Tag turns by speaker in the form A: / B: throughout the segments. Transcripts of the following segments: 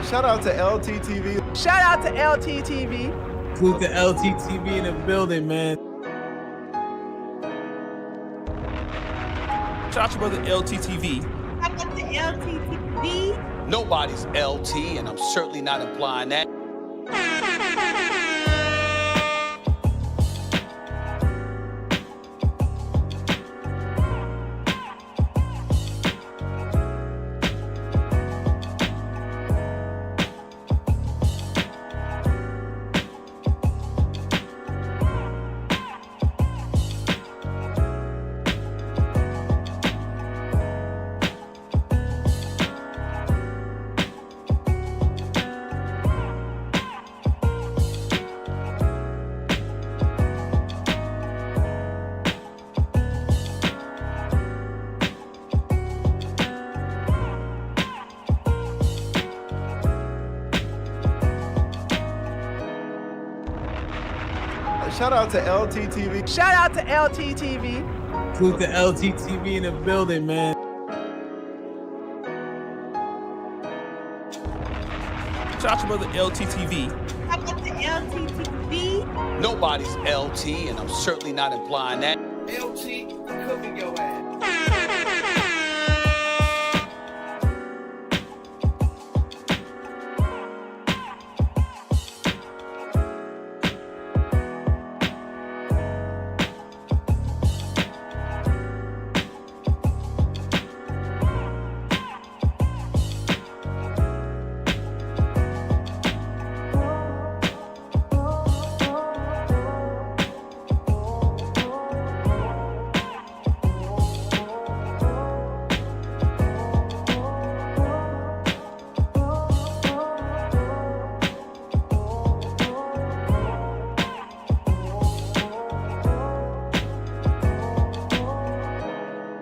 A: Shout out to LTTV.
B: Shout out to LTTV.
C: Salute to LTTV in the building, man.
D: Shout out to brother LTTV.
B: Shout out to LTTV.
E: Nobody's LT, and I'm certainly not implying that.
A: Shout out to LTTV.
B: Shout out to LTTV.
C: Salute to LTTV in the building, man.
D: Shout out to brother LTTV.
B: Shout out to LTTV.
E: Nobody's LT, and I'm certainly not implying that.
F: LT, cooking your ass.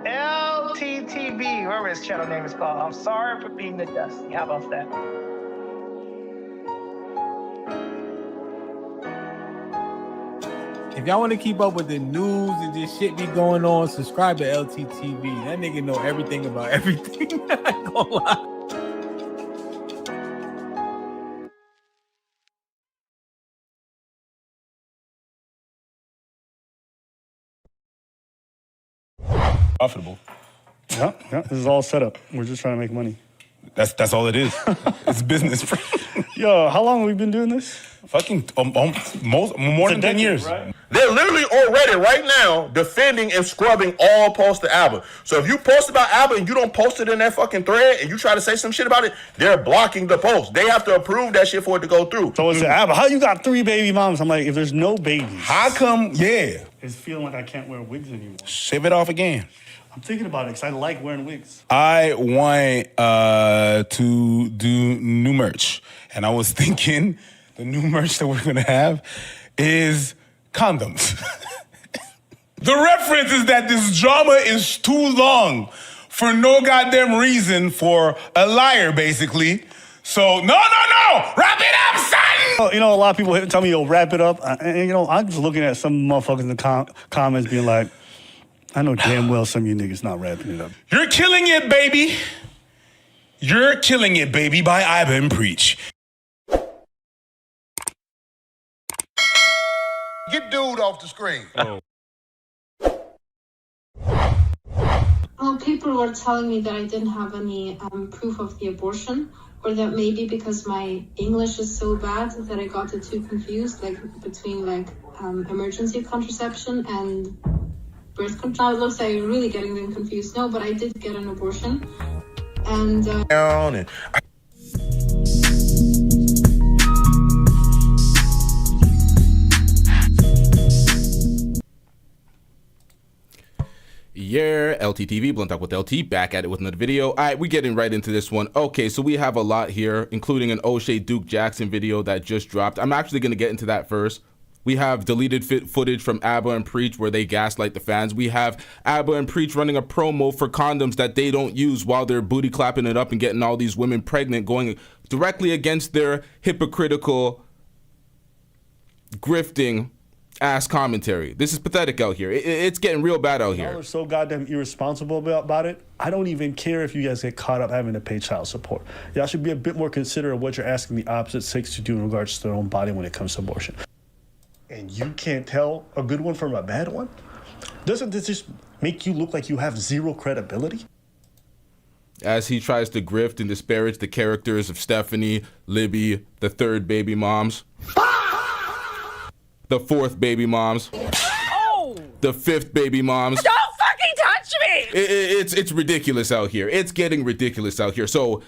G: LTTV, whoever his channel name is called. I'm sorry for being the dusty. How about that?
C: If y'all want to keep up with the news and this shit be going on, subscribe to LTTV. That nigga know everything about everything. I ain't gonna lie.
H: Profitable.
I: Yeah, this is all set up. We're just trying to make money.
H: That's all it is. It's business.
I: Yo, how long have we been doing this?
H: Fucking more than 10 years.
I: Right?
J: They're literally already right now defending and scrubbing all posts to Abba. So if you post about Abba and you don't post it in that fucking thread and you try to say some shit about it, they're blocking the post. They have to approve that shit for it to go through.
I: So it's Abba. How you got 3 baby moms? I'm like, if there's no babies,
H: How come? Yeah.
I: it's feeling like I can't wear wigs anymore.
H: Shave it off again.
I: I'm thinking about it because I like wearing wigs.
H: I want to do new merch. And I was thinking the new merch that we're going to have is condoms. The reference is that this drama is too long for no goddamn reason for a liar, basically. So, no. Wrap it up, son!
I: You know, a lot of people tell me, yo, wrap it up. And, you know, I'm just looking at some motherfuckers in the comments being like, I know damn well some of you niggas not wrapping it up.
H: You're killing it, baby. You're killing it, baby, by Iba and Preach.
J: Get dude off the screen.
K: Well, people were telling me that I didn't have any proof of the abortion, or that maybe because my English is so bad that I got it too confused, like between emergency contraception and birth control. It looks like I'm really getting them confused. No, but I did get an abortion, and
D: Yeah, LTTV, Blunt Talk with LT, back at it with another video. All right, we're getting right into this one. Okay, so we have a lot here, including an OShea Duke Jackson video that just dropped. I'm actually going to get into that first. We have deleted footage from Abba and Preach where they gaslight the fans. We have Abba and Preach running a promo for condoms that they don't use while they're booty clapping it up and getting all these women pregnant, going directly against their hypocritical grifting ass commentary. This is pathetic out here. It's getting real bad out here.
I: Y'all are so goddamn irresponsible about it. I don't even care if you guys get caught up having to pay child support. Y'all should be a bit more considerate of what you're asking the opposite sex to do in regards to their own body when it comes to abortion. And you can't tell a good one from a bad one? Doesn't this just make you look like you have zero credibility?
D: As he tries to grift and disparage the characters of Stephanie, Libby, the third baby moms, the fourth baby moms, the fifth baby moms.
B: Don't fucking touch me!
D: It's ridiculous out here. It's getting ridiculous out here. So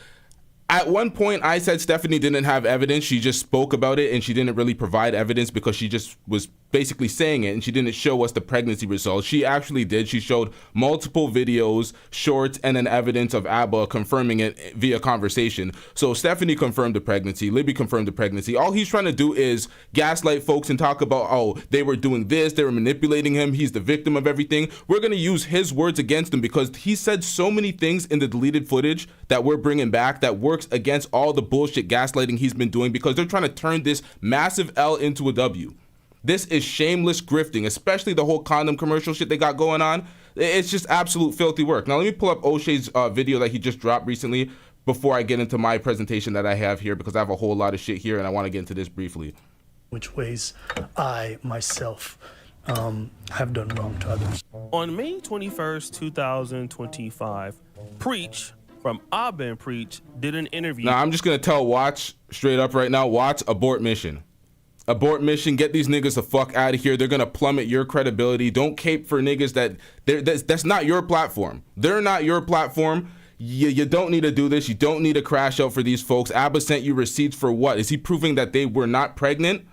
D: at one point I said Stephanie didn't have evidence. She just spoke about it and she didn't really provide evidence because she just was basically saying it and she didn't show us the pregnancy results. She actually did. She showed multiple videos, shorts, and then evidence of Abba confirming it via conversation. So Stephanie confirmed the pregnancy. Libby confirmed the pregnancy. All he's trying to do is gaslight folks and talk about, oh, they were doing this, they were manipulating him, he's the victim of everything. We're going to use his words against him because he said so many things in the deleted footage that we're bringing back that works against all the bullshit gaslighting he's been doing because they're trying to turn this massive L into a W. This is shameless grifting, especially the whole condom commercial shit they got going on. It's just absolute filthy work. Now, let me pull up OShea's video that he just dropped recently before I get into my presentation that I have here because I have a whole lot of shit here and I want to get into this briefly.
I: Which ways I, myself, have done wrong to others.
L: On May 21st, 2025, Preach from Abba and Preach did an interview.
D: Now, I'm just going to tell Watch straight up right now, Watch, abort mission. Abort mission, get these niggas the fuck out of here. They're gonna plummet your credibility. Don't cape for niggas that's not your platform. They're not your platform. You don't need to do this. You don't need to crash out for these folks. Abba sent you receipts for what? Is he proving that they were not pregnant?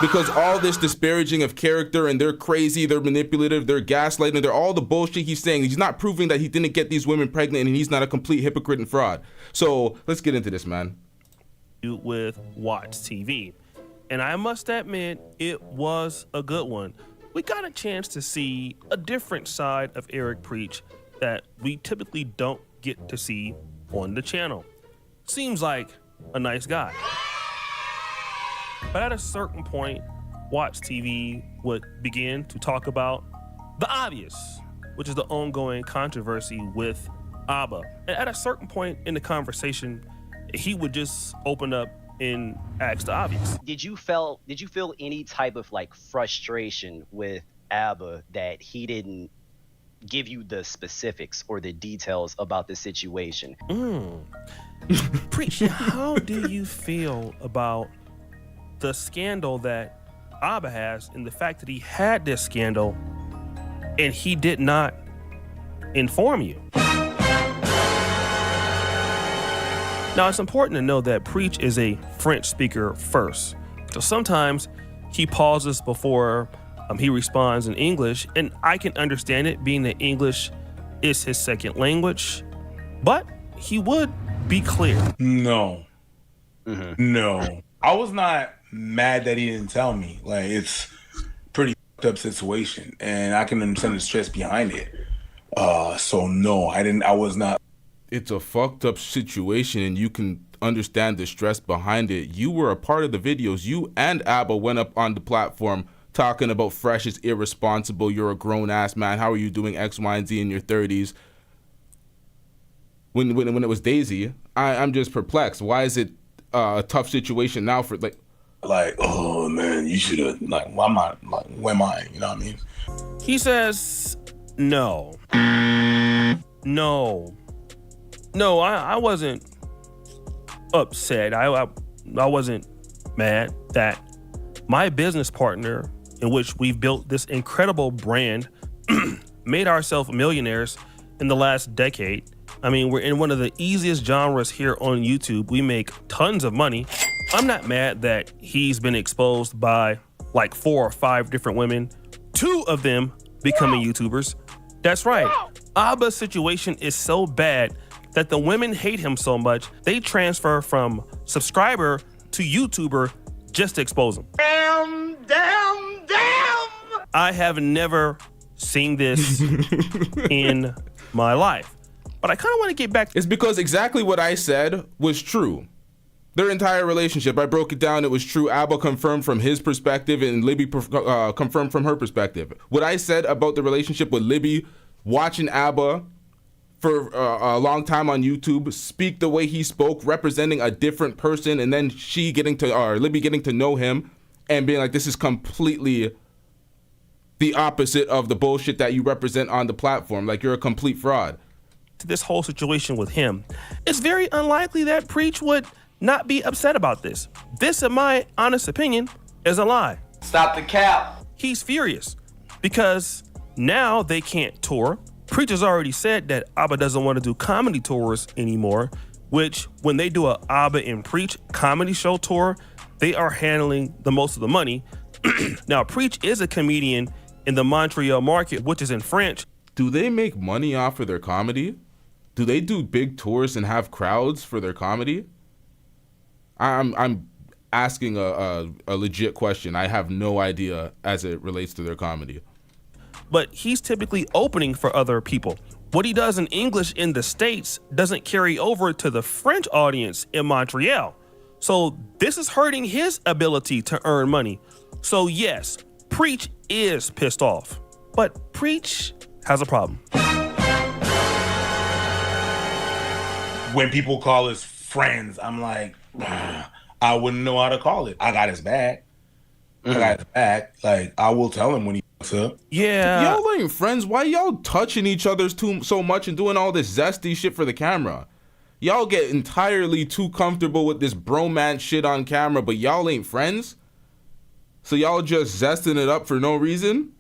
D: Because all this disparaging of character and they're crazy, they're manipulative, they're gaslighting, they're all the bullshit he's saying. He's not proving that he didn't get these women pregnant and he's not a complete hypocrite and fraud. So let's get into this, man.
L: With Watch TV. And I must admit, it was a good one. We got a chance to see a different side of Eric Preach that we typically don't get to see on the channel. Seems like a nice guy. But at a certain point, Watch TV would begin to talk about the obvious, which is the ongoing controversy with Abba. And at a certain point in the conversation, he would just open up and ask the obvious.
M: Did you feel any type of like frustration with Abba that he didn't give you the specifics or the details about the situation?
L: Preach, how do you feel about the scandal that Abba has and the fact that he had this scandal and he did not inform you? Now, it's important to know that Preach is a French speaker first. So sometimes he pauses before he responds in English, and I can understand it being that English is his second language, but he would be clear.
H: No. No. I was not mad that he didn't tell me. Like, it's a pretty up situation, and I can understand the stress behind it. So no, I was not.
D: It's a fucked up situation and you can understand the stress behind it. You were a part of the videos. You and Abba went up on the platform talking about Fresh is irresponsible. You're a grown ass man. How are you doing X, Y, and Z in your 30s? When it was Daisy, I'm just perplexed. Why is it a tough situation now for like,
H: oh man, you should have, like, why am I, like, where am I? You know what I mean?
L: He says, no, I wasn't upset. I wasn't mad that my business partner, in which we've built this incredible brand, made ourselves millionaires in the last decade. I mean, we're in one of the easiest genres here on YouTube. We make tons of money. I'm not mad that he's been exposed by like 4 or 5 different women, 2 of them becoming YouTubers. That's right. Abba's situation is so bad that the women hate him so much, they transfer from subscriber to YouTuber just to expose him.
F: Damn!
L: I have never seen this in my life. But I kind of want to get back.
D: It's because exactly what I said was true. Their entire relationship, I broke it down. It was true. Abba confirmed from his perspective and Libby confirmed from her perspective. What I said about the relationship with Libby, watching Abba for a long time on YouTube speak the way he spoke, representing a different person, and then Libby getting to know him and being like, this is completely the opposite of the bullshit that you represent on the platform. Like, you're a complete fraud.
L: This whole situation with him, it's very unlikely that Preach would not be upset about this. This, in my honest opinion, is a lie.
F: Stop the cap.
L: He's furious because now they can't tour. Preach has already said that Abba doesn't want to do comedy tours anymore, which when they do a Abba and Preach comedy show tour, they are handling the most of the money. Now, Preach is a comedian in the Montreal market, which is in French.
D: Do they make money off of their comedy? Do they do big tours and have crowds for their comedy? I'm asking a legit question. I have no idea as it relates to their comedy.
L: But he's typically opening for other people. What he does in English in the States doesn't carry over to the French audience in Montreal. So this is hurting his ability to earn money. So yes, Preach is pissed off, but Preach has a problem.
H: When people call us friends, I'm like, I wouldn't know how to call it. I got his back. I got his back. Like, I will tell him when he fucks up.
L: Yeah.
D: Y'all ain't friends. Why y'all touching each other so much and doing all this zesty shit for the camera? Y'all get entirely too comfortable with this bromance shit on camera, but y'all ain't friends? So y'all just zesting it up for no reason?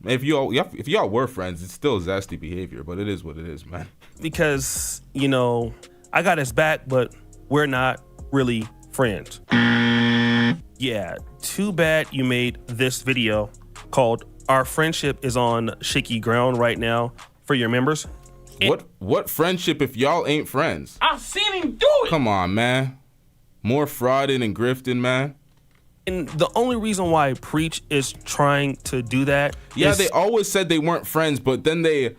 D: If y'all were friends, it's still zesty behavior, but it is what it is, man.
L: Because, you know, I got his back, but we're not really friends. Yeah, too bad you made this video called Our Friendship is on Shaky Ground right now for your members.
D: What friendship if y'all ain't friends?
B: I've seen him do it.
D: Come on, man. More frauding and grifting, man.
L: And the only reason why Preach is trying to do that is...
D: they always said they weren't friends, but then they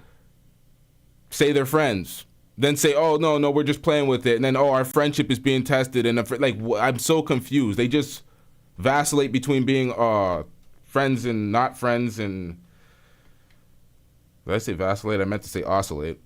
D: say they're friends. Then say, oh, no, we're just playing with it. And then, oh, our friendship is being tested. And like, I'm so confused. They just vacillate between being friends and not friends. And did I say vacillate? I meant to say oscillate.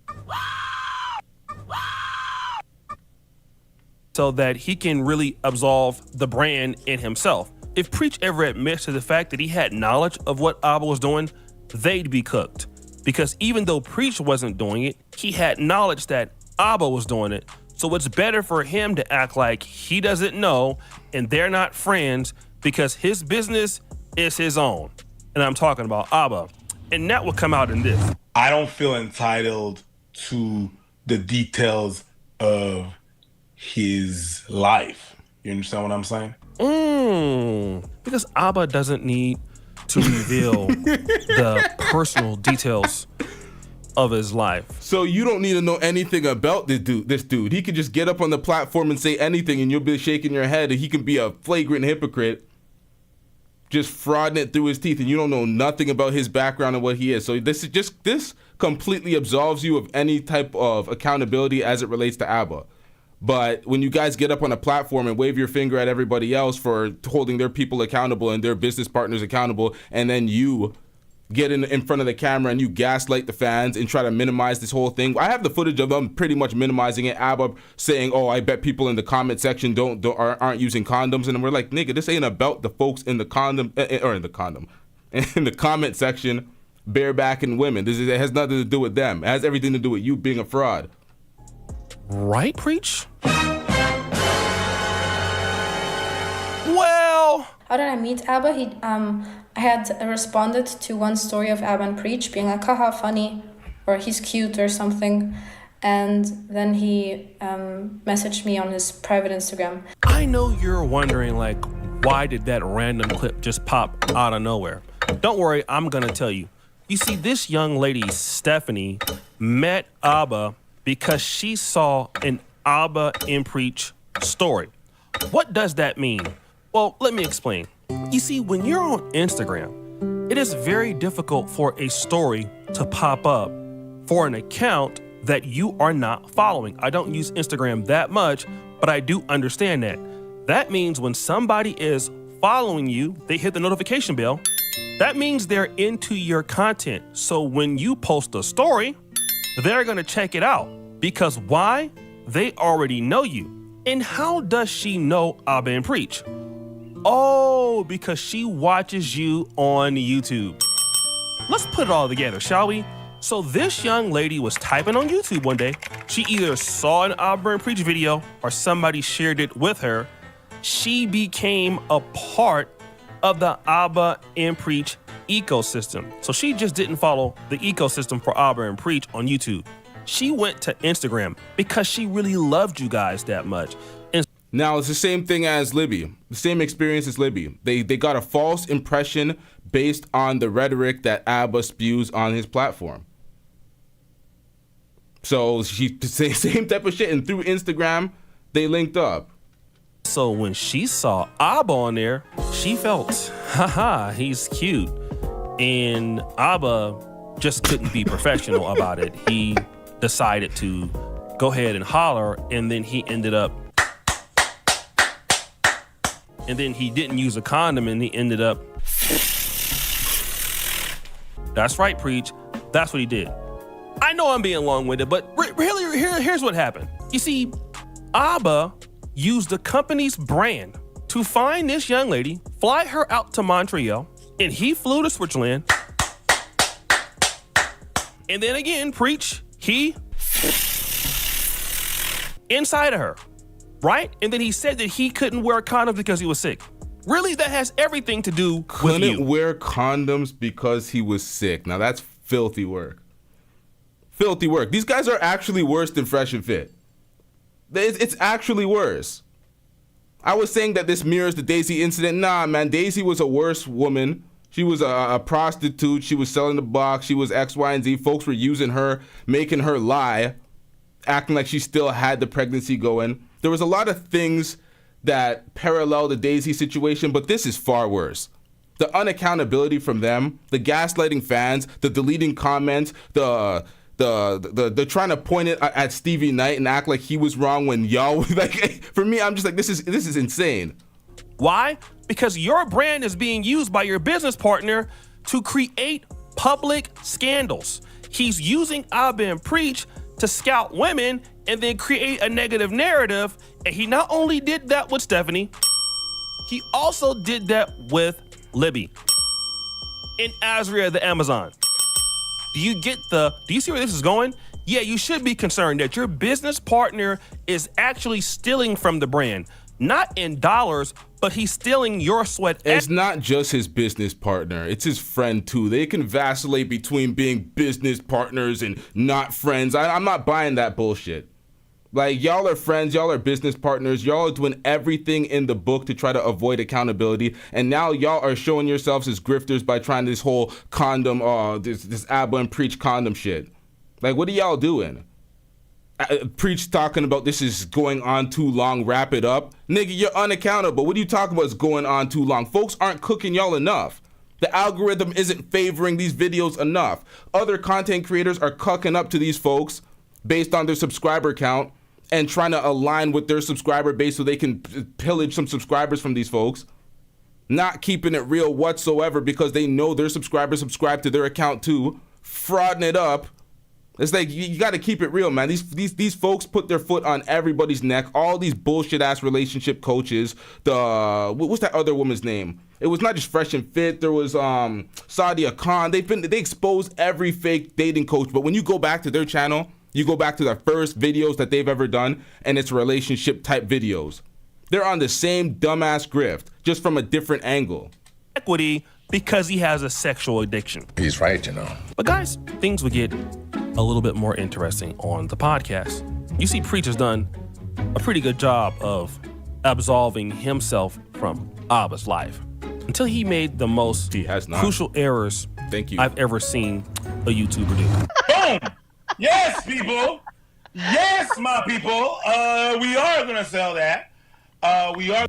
L: So that he can really absolve the brand in himself. If Preach ever admits to the fact that he had knowledge of what Abba was doing, they'd be cooked. Because even though Preach wasn't doing it, he had knowledge that Abba was doing it. So it's better for him to act like he doesn't know and they're not friends because his business is his own. And I'm talking about Abba. And that would come out in this.
H: I don't feel entitled to the details of his life. You understand what I'm saying?
L: Because Abba doesn't need to reveal the personal details of his life.
D: So you don't need to know anything about this dude. He could just get up on the platform and say anything and you'll be shaking your head and he can be a flagrant hypocrite, just frauding it through his teeth, and you don't know nothing about his background and what he is. So this completely absolves you of any type of accountability as it relates to Abba. But when you guys get up on a platform and wave your finger at everybody else for holding their people accountable and their business partners accountable, and then you get in front of the camera and you gaslight the fans and try to minimize this whole thing. I have the footage of them pretty much minimizing it. Abba saying, oh, I bet people in the comment section aren't using condoms. And we're like, nigga, this ain't about the folks in the in the comment section barebacking women. It has nothing to do with them. It has everything to do with you being a fraud.
L: Right, Preach? Well,
K: how did I meet Abba? I had responded to one story of Abba and Preach, being like, haha, funny, or he's cute or something. And then he messaged me on his private Instagram.
L: I know you're wondering, like, why did that random clip just pop out of nowhere? Don't worry, I'm gonna tell you. You see, this young lady, Stephanie, met Abba because she saw an Abba and Preach story. What does that mean? Well, let me explain. You see, when you're on Instagram, it is very difficult for a story to pop up for an account that you are not following. I don't use Instagram that much, but I do understand that. That means when somebody is following you, they hit the notification bell. That means they're into your content. So when you post a story, they're gonna check it out. Because why? They already know you. And how does she know Abba and Preach? Oh, because she watches you on YouTube. Let's put it all together, shall we? So this young lady was typing on YouTube one day. She either saw an Abba and Preach video or somebody shared it with her. She became a part of the Abba and Preach ecosystem. So she just didn't follow the ecosystem for Abba and Preach on YouTube. She went to Instagram because she really loved you guys that much. And
D: now it's the same thing as Libby, the same experience as Libby. They got a false impression based on the rhetoric that Abba spews on his platform. So she same type of shit, and through Instagram they linked up.
L: So when she saw Abba on there, she felt, haha, he's cute. And Abba just couldn't be professional about it. He decided to go ahead and holler, and then he ended up, and then he didn't use a condom, and he ended up, that's right, Preach, that's what he did. I know I'm being long-winded, but really, here's what happened. You see, Abba used the company's brand to find this young lady, fly her out to Montreal, and he flew to Switzerland. And then again, Preach, he inside of her, right? And then he said that he couldn't wear condoms because he was sick. Really, that has everything to do with you.
D: Couldn't wear condoms because he was sick. Now that's filthy work. Filthy work. These guys are actually worse than Fresh and Fit. It's actually worse. I was saying that this mirrors the Daisy incident. Nah, man, Daisy was a worse woman. She was a prostitute. She was selling the box. She was X, Y, and Z. Folks were using her, making her lie, acting like she still had the pregnancy going. There was a lot of things that parallel the Daisy situation, but this is far worse. The unaccountability from them, the gaslighting fans, the deleting comments, the trying to point it at Stevie Knight and act like he was wrong when y'all like. For me, I'm just like, this is insane.
L: Why? Because your brand is being used by your business partner to create public scandals. He's using Abba and Preach to scout women and then create a negative narrative. And he not only did that with Stephanie, he also did that with Libby and Azria the Amazon. Do you see where this is going? Yeah, you should be concerned that your business partner is actually stealing from the brand. Not in dollars, but he's stealing your sweat.
D: It's not just his business partner, it's his friend too. They can vacillate between being business partners and not friends. I'm not buying that bullshit. Like, y'all are friends, y'all are business partners, y'all are doing everything in the book to try to avoid accountability, and now y'all are showing yourselves as grifters by trying this whole condom, this Abba and Preach condom shit. Like, what are y'all doing? Preach talking about this is going on too long, wrap it up. Nigga, you're unaccountable. What are you talking about is going on too long? Folks aren't cooking y'all enough. The algorithm isn't favoring these videos enough. Other content creators are cucking up to these folks based on their subscriber count and trying to align with their subscriber base so they can pillage some subscribers from these folks. Not keeping it real whatsoever because they know their subscribers subscribe to their account too. Frauding it up. It's like, you got to keep it real, man. These folks put their foot on everybody's neck. All these bullshit ass relationship coaches. What's that other woman's name? It was not just Fresh and Fit. There was Sadia Khan. They exposed every fake dating coach. But when you go back to their channel, you go back to their first videos that they've ever done, and it's relationship type videos. They're on the same dumbass grift, just from a different angle.
L: Equity because he has a sexual addiction.
J: He's right, you know.
L: But guys, things would get a little bit more interesting on the podcast. You see, Preach has done a pretty good job of absolving himself from Abba's life until he made the most crucial errors I've ever seen a YouTuber do.
H: Boom! Yes, people. Yes, my people. We are gonna sell that.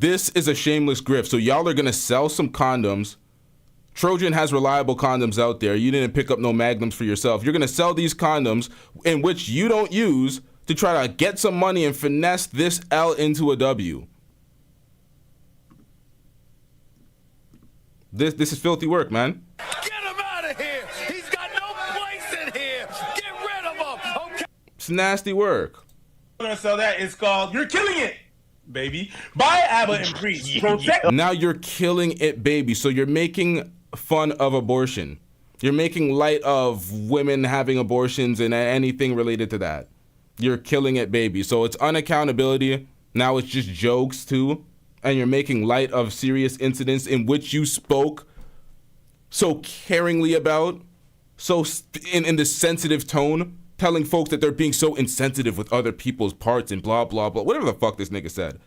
D: This is a shameless grift. So y'all are gonna sell some condoms. Trojan has reliable condoms out there. You didn't pick up no magnums for yourself. You're gonna sell these condoms in which you don't use to try to get some money and finesse this L into a W. This is filthy work, man.
F: Get him out of here. He's got no place in here. Get rid of him. Okay.
D: It's nasty work.
H: We're gonna sell that. It's called "You're Killing It, Baby" by ABBA and Preach.
D: Now you're killing it, baby. So you're making fun of abortion. You're making light of women having abortions and anything related to that. You're killing it, baby. So it's unaccountability. Now it's just jokes too. And you're making light of serious incidents in which you spoke so caringly about, so in this sensitive tone, telling folks that they're being so insensitive with other people's parts and blah, blah, blah. Whatever the fuck this nigga said.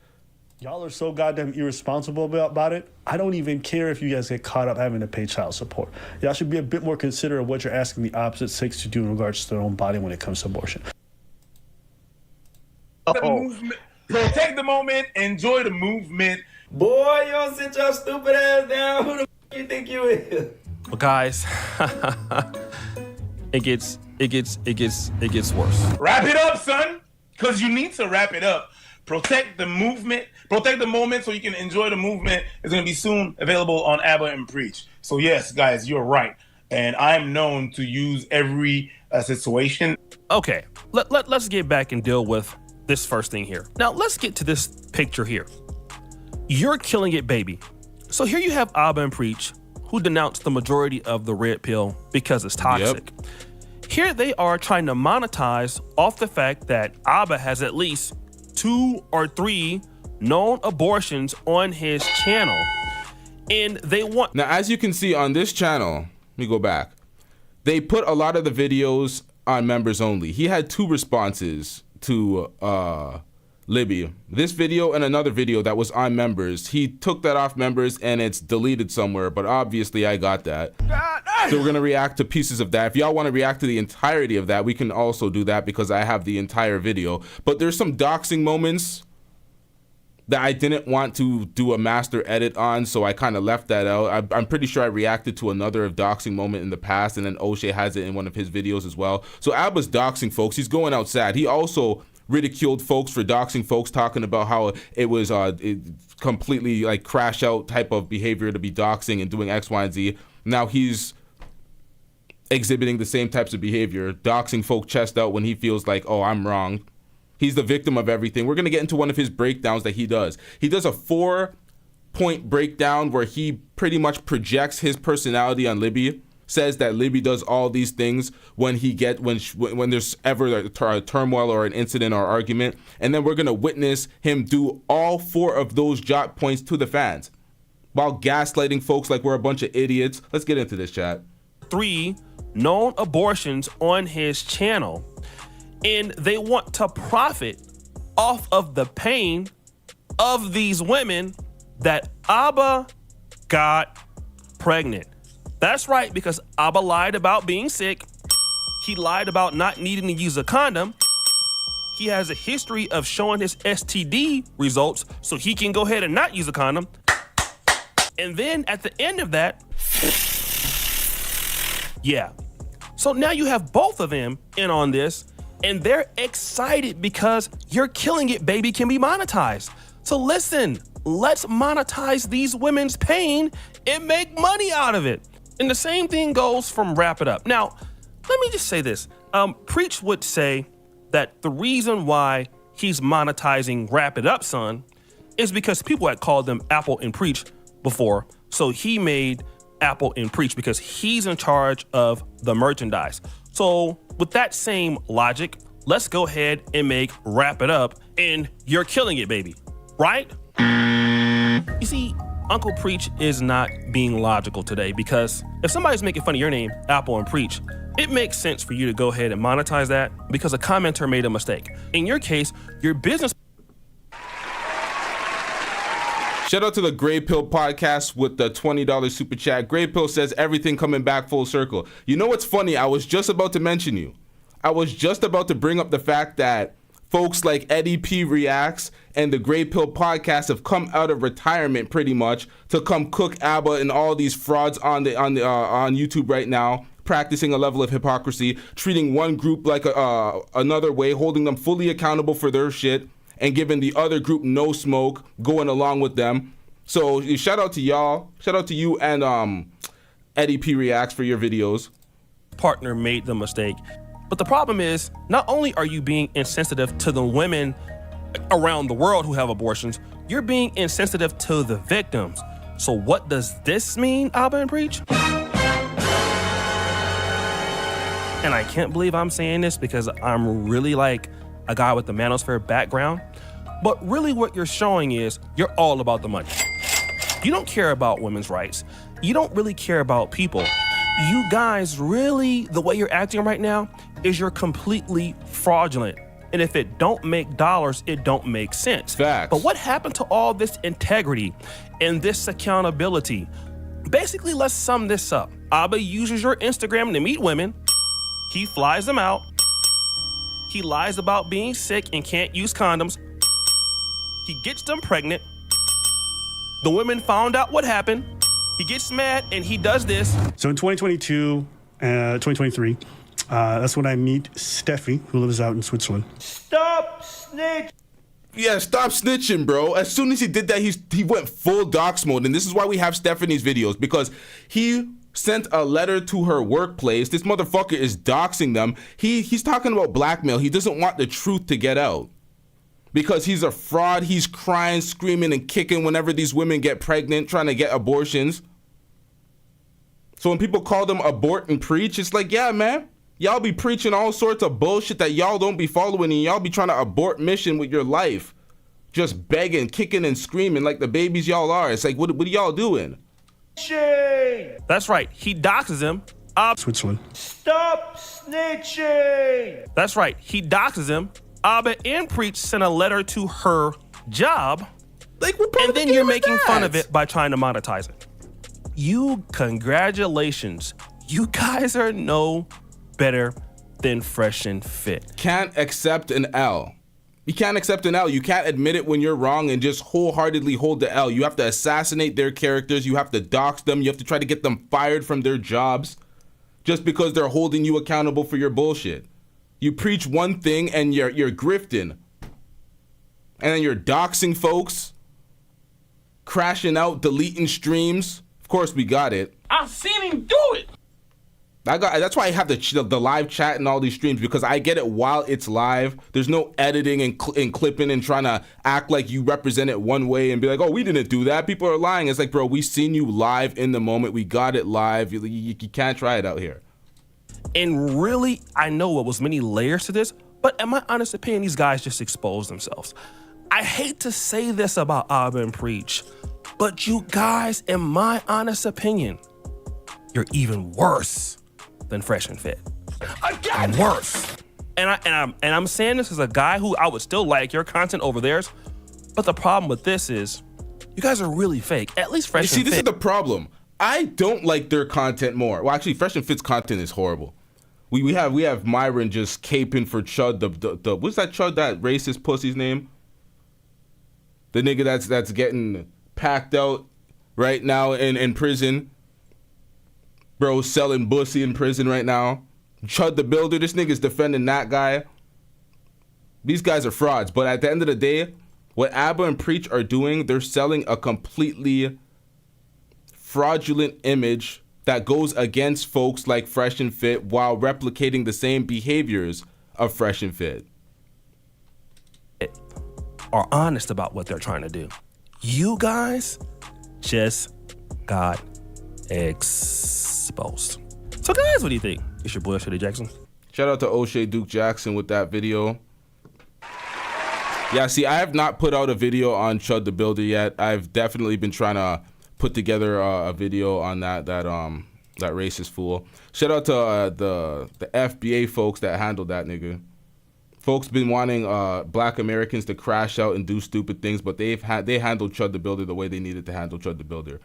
I: Y'all are so goddamn irresponsible about it. I don't even care if you guys get caught up having to pay child support. Y'all should be a bit more considerate of what you're asking the opposite sex to do in regards to their own body when it comes to abortion.
H: Protect the moment, enjoy the movement.
C: Boy, you don't sit your stupid ass down. Who the f you think you is?
L: Well, guys, it gets worse.
H: Wrap it up, son, because you need to wrap it up. Protect the movement, protect the moment so you can enjoy the movement. It's going to be soon available on ABBA and Preach. So yes, guys, you're right. And I'm known to use every situation.
L: Okay, let's get back and deal with this first thing here. Now, let's get to this picture here. You're killing it, baby. So here you have ABBA and Preach, who denounced the majority of the red pill because it's toxic. Yep. Here they are trying to monetize off the fact that ABBA has at least 2 or 3 known abortions on his channel. And they want...
D: Now, as you can see on this channel, let me go back. They put a lot of the videos on members only. He had 2 responses to Libby. This video and another video that was on members. He took that off members and it's deleted somewhere, but obviously I got that. So we're gonna react to pieces of that. If y'all wanna react to the entirety of that, we can also do that because I have the entire video. But there's some doxing moments that I didn't want to do a master edit on, so I kind of left that out. I'm pretty sure I reacted to another doxing moment in the past, and then OShea has it in one of his videos as well. So ABBA's doxing folks. He's going outside. He also ridiculed folks for doxing folks, talking about how it was completely like crash out type of behavior to be doxing and doing X, Y, and Z. Now he's exhibiting the same types of behavior, doxing folk chest out when he feels like, oh, I'm wrong. He's the victim of everything. We're going to get into one of his breakdowns that he does. He does a 4-point breakdown where he pretty much projects his personality on Libby, says that Libby does all these things when there's ever a turmoil or an incident or argument. And then we're going to witness him do all 4 of those jot points to the fans while gaslighting folks like we're a bunch of idiots. Let's get into this, chat.
L: 3 known abortions on his channel. And they want to profit off of the pain of these women that ABBA got pregnant. That's right, because ABBA lied about being sick. He lied about not needing to use a condom. He has a history of showing his STD results so he can go ahead and not use a condom. And then at the end of that, yeah. So now you have both of them in on this. And they're excited because You're Killing It, Baby can be monetized. So listen, let's monetize these women's pain and make money out of it. And the same thing goes from Wrap It Up. Now, let me just say this. Preach would say that the reason why he's monetizing Wrap It Up, son, is because people had called them Apple and Preach before. So he made Apple and Preach because he's in charge of the merchandise. So with that same logic, let's go ahead and make Wrap It Up and You're Killing It, Baby, right? You see, Uncle Preach is not being logical today because if somebody's making fun of your name, Apple and Preach, it makes sense for you to go ahead and monetize that because a commenter made a mistake. In your case, your business...
D: Shout out to the Gray Pill podcast with the $20 super chat. Gray Pill says everything coming back full circle. You know what's funny? I was just about to mention you. I was just about to bring up the fact that folks like Eddie P Reacts and the Gray Pill podcast have come out of retirement pretty much to come cook ABBA and all these frauds on YouTube right now, practicing a level of hypocrisy, treating one group like another way, holding them fully accountable for their shit, and giving the other group no smoke, going along with them. So shout out to y'all. Shout out to you and Eddie P Reacts for your videos.
L: Partner made the mistake. But the problem is, not only are you being insensitive to the women around the world who have abortions, you're being insensitive to the victims. So what does this mean, Abba and Preach? And I can't believe I'm saying this because I'm really like a guy with the manosphere background. But really what you're showing is you're all about the money. You don't care about women's rights. You don't really care about people. You guys really, the way you're acting right now is you're completely fraudulent. And if it don't make dollars, it don't make sense.
D: Facts.
L: But what happened to all this integrity and this accountability? Basically, let's sum this up. Abba uses your Instagram to meet women. He flies them out. He lies about being sick and can't use condoms. He gets them pregnant. The women found out what happened. He gets mad and he does this.
I: So in 2022, 2023, that's when I meet Steffi, who lives out in Switzerland.
B: Stop snitch.
D: Yeah, stop snitching, bro. As soon as he did that, he went full dox mode. And this is why we have Stephanie's videos, because he sent a letter to her workplace. This motherfucker is doxing them. He's talking about blackmail. He doesn't want the truth to get out because he's a fraud. He's crying, screaming, and kicking whenever these women get pregnant, trying to get abortions. So when people call them abort and preach, it's like, yeah, man, y'all be preaching all sorts of bullshit that y'all don't be following, and y'all be trying to abort mission with your life. Just begging, kicking, and screaming like the babies y'all are. It's like, what are y'all doing?
L: That's right, he doxes him.
I: Switzerland.
B: Stop snitching.
L: That's right, he doxes him. Abba and Preach sent a letter to her job.
D: Like, what part
L: and then you're making fun of it by trying to monetize it. Congratulations. You guys are no better than Fresh and Fit.
D: Can't accept an L. You can't accept an L. You can't admit it when you're wrong and just wholeheartedly hold the L. You have to assassinate their characters. You have to dox them. You have to try to get them fired from their jobs just because they're holding you accountable for your bullshit. You preach one thing and you're grifting. And then you're doxing folks, crashing out, deleting streams. Of course, we got it.
B: I've seen him do it.
D: That's why I have the live chat and all these streams, because I get it while it's live. There's no editing and clipping and trying to act like you represent it one way and be like, oh, we didn't do that. People are lying. It's like, bro, we seen you live in the moment. We got it live. You can't try it out here.
L: And really, I know it was many layers to this, but in my honest opinion, these guys just exposed themselves. I hate to say this about Abba and Preach, but you guys, in my honest opinion, you're even worse than Fresh and Fit. Again, worse. And I'm saying this as a guy who I would still like your content over theirs, but the problem with this is you guys are really fake. At least Fresh and Fit.
D: See, this is the problem. I don't like their content more. Well, actually, Fresh and Fit's content is horrible. We have Myron just caping for Chud. The what's that Chud, that racist pussy's name? The nigga that's getting packed out right now in prison. Bro, selling bussy in prison right now. Chud the Builder, this nigga's defending that guy. These guys are frauds. But at the end of the day, what Abba and Preach are doing, they're selling a completely fraudulent image that goes against folks like Fresh and Fit while replicating the same behaviors of Fresh and Fit.
L: Are honest about what they're trying to do. You guys just got exposed. So guys, what do you think? It's your boy, OShea Duke Jackson.
D: Shout out to OShea Duke Jackson with that video. Yeah, see, I have not put out a video on Chud the Builder yet. I've definitely been trying to put together a video on that racist fool. Shout out to the FBA folks that handled that nigga. Folks been wanting black Americans to crash out and do stupid things, but they handled Chud the Builder the way they needed to handle Chud the Builder.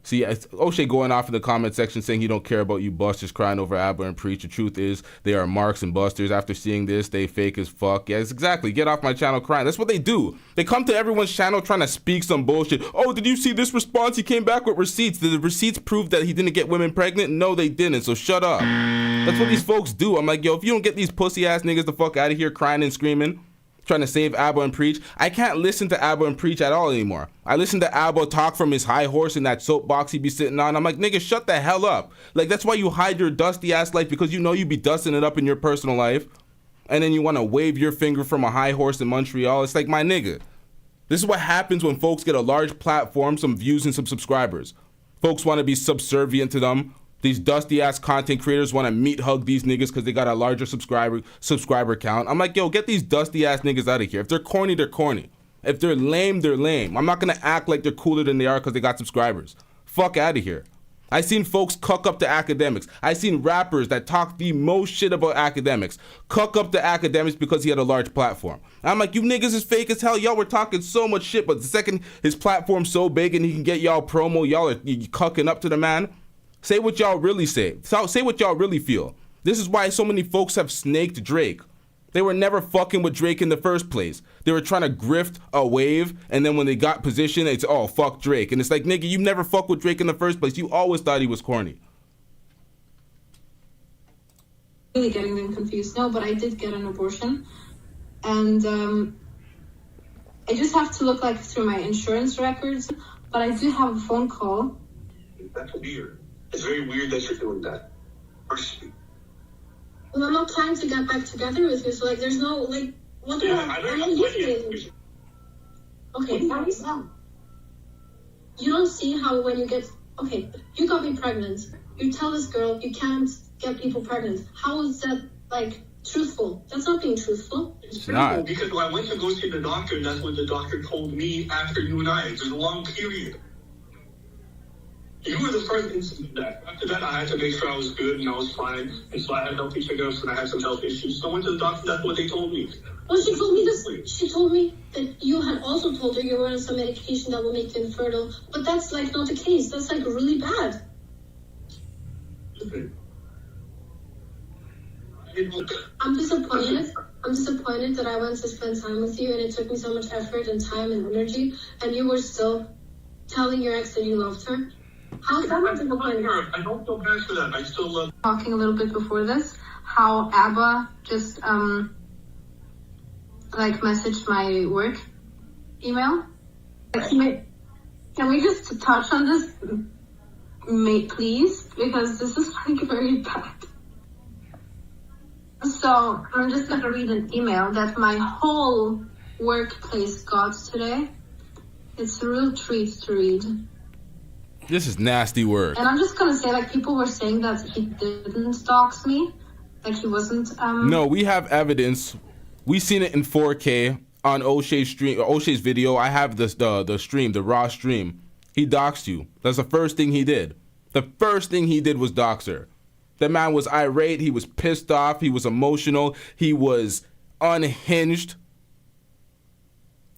D: See, OShea going off in the comment section saying he don't care about you busters crying over Abba and Preach. The truth is they are marks and busters. After seeing this, they fake as fuck. Yes, exactly. Get off my channel crying. That's what they do. They come to everyone's channel trying to speak some bullshit. Oh, did you see this response? He came back with receipts. Did the receipts prove that he didn't get women pregnant? No, they didn't. So shut up. That's what these folks do. I'm like, yo, if you don't get these pussy ass niggas the fuck out of here crying and screaming, trying to save Abba and Preach, I can't listen to Abba and Preach at all anymore. I listen to Abba talk from his high horse in that soapbox he be sitting on. I'm like, nigga, shut the hell up. Like, that's why you hide your dusty ass life, because you know you be dusting it up in your personal life, and then you want to wave your finger from a high horse in Montreal. It's like, my nigga, this is what happens when folks get a large platform, some views and some subscribers. Folks want to be subservient to them. These dusty ass content creators want to meat hug these niggas because they got a larger subscriber count. I'm like, yo, get these dusty ass niggas out of here. If they're corny, they're corny. If they're lame, they're lame. I'm not gonna act like they're cooler than they are because they got subscribers. Fuck out of here. I seen folks cuck up to academics. I seen rappers that talk the most shit about academics cuck up to academics because he had a large platform. I'm like, you niggas is fake as hell. Y'all were talking so much shit, but the second his platform's so big and he can get y'all promo, y'all are cucking up to the man. Say what y'all really say. Say what y'all really feel. This is why so many folks have snaked Drake. They were never fucking with Drake in the first place. They were trying to grift a wave, and then when they got position, it's, oh, fuck Drake. And it's like, nigga, you never fuck with Drake in the first place. You always thought he was corny.
K: Really getting them confused. No, but I did get an abortion. And I just have to look like through my insurance records, but I do have a phone call.
N: That's weird. It's very weird that you're doing that. Personally.
K: Well, I'm not trying to get back together with you, so like, there's no like, what do I don't usually. Okay, guys. You don't see how when you get you got me pregnant. You tell this girl you can't get people pregnant. How is that like truthful? That's not being truthful.
N: It's truthful because when I went to go see the doctor, that's what the doctor told me after you and I. There's a long period. You were the first incident that. After that, I had to make sure I was good and I was fine. And so I had healthy checkups and I had some health issues. So I went to the doctor. That's what they told me.
K: Well, she told me this. She told me that you had also told her you were on some medication that will make you infertile. But that's like not the case. That's like really bad.
N: Okay.
K: I'm disappointed. I'm disappointed that I went to spend time with you and it took me so much effort and time and energy, and you were still telling your ex that you loved her. How is that not disappointing?
N: I don't feel bad for that. I still love.
K: Talking a little bit before this, how Abba just like messaged my work email. Can we just touch on this, please? Because this is like very bad. So I'm just gonna read an email that my whole workplace got today. It's a real treat to read.
D: This is nasty work.
K: And I'm just gonna say, like, people were saying that he didn't dox me, like he wasn't.
D: No, we have evidence. We seen it in 4K on OShea's stream, OShea's video. I have this the stream, the raw stream. He doxed you. That's the first thing he did. The first thing he did was dox her. The man was irate. He was pissed off. He was emotional. He was unhinged.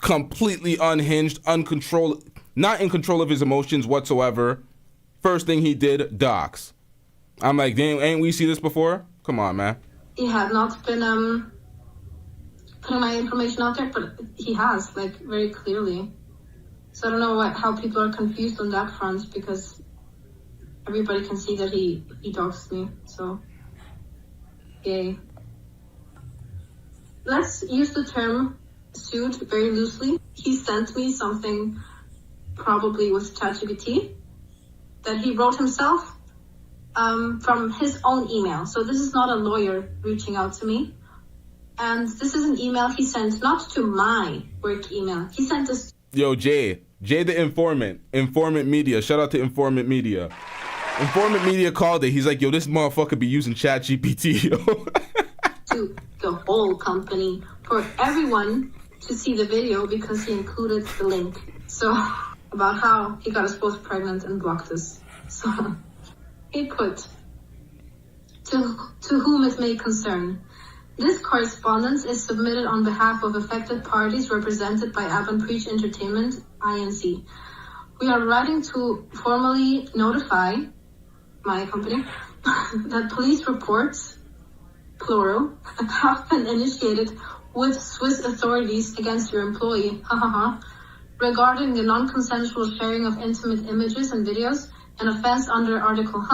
D: Completely unhinged, uncontrolled. Not in control of his emotions whatsoever. First thing he did, dox. I'm like, damn, ain't we see this before? Come on, man.
K: He had not been putting my information out there, but he has, like, very clearly. So I don't know how people are confused on that front, because everybody can see that he doxed me. So, yay. Let's use the term sued very loosely. He sent me something, probably with ChatGPT, that he wrote himself from his own email. So this is not a lawyer reaching out to me. And this is an email he sent not to my work email. He sent this.
D: Yo, Jay the informant. Informant Media. Shout out to Informant Media. Informant Media called it. He's like, yo, this motherfucker be using ChatGPT, yo.
K: To the whole company for everyone to see the video, because he included the link. So, about how he got us both pregnant and blocked us. So, he put, to whom it may concern. This correspondence is submitted on behalf of affected parties represented by Ab and Preach Entertainment, Inc. We are writing to formally notify my company that police reports, plural, have been initiated with Swiss authorities against your employee, regarding the non-consensual sharing of intimate images and videos, an offense under Article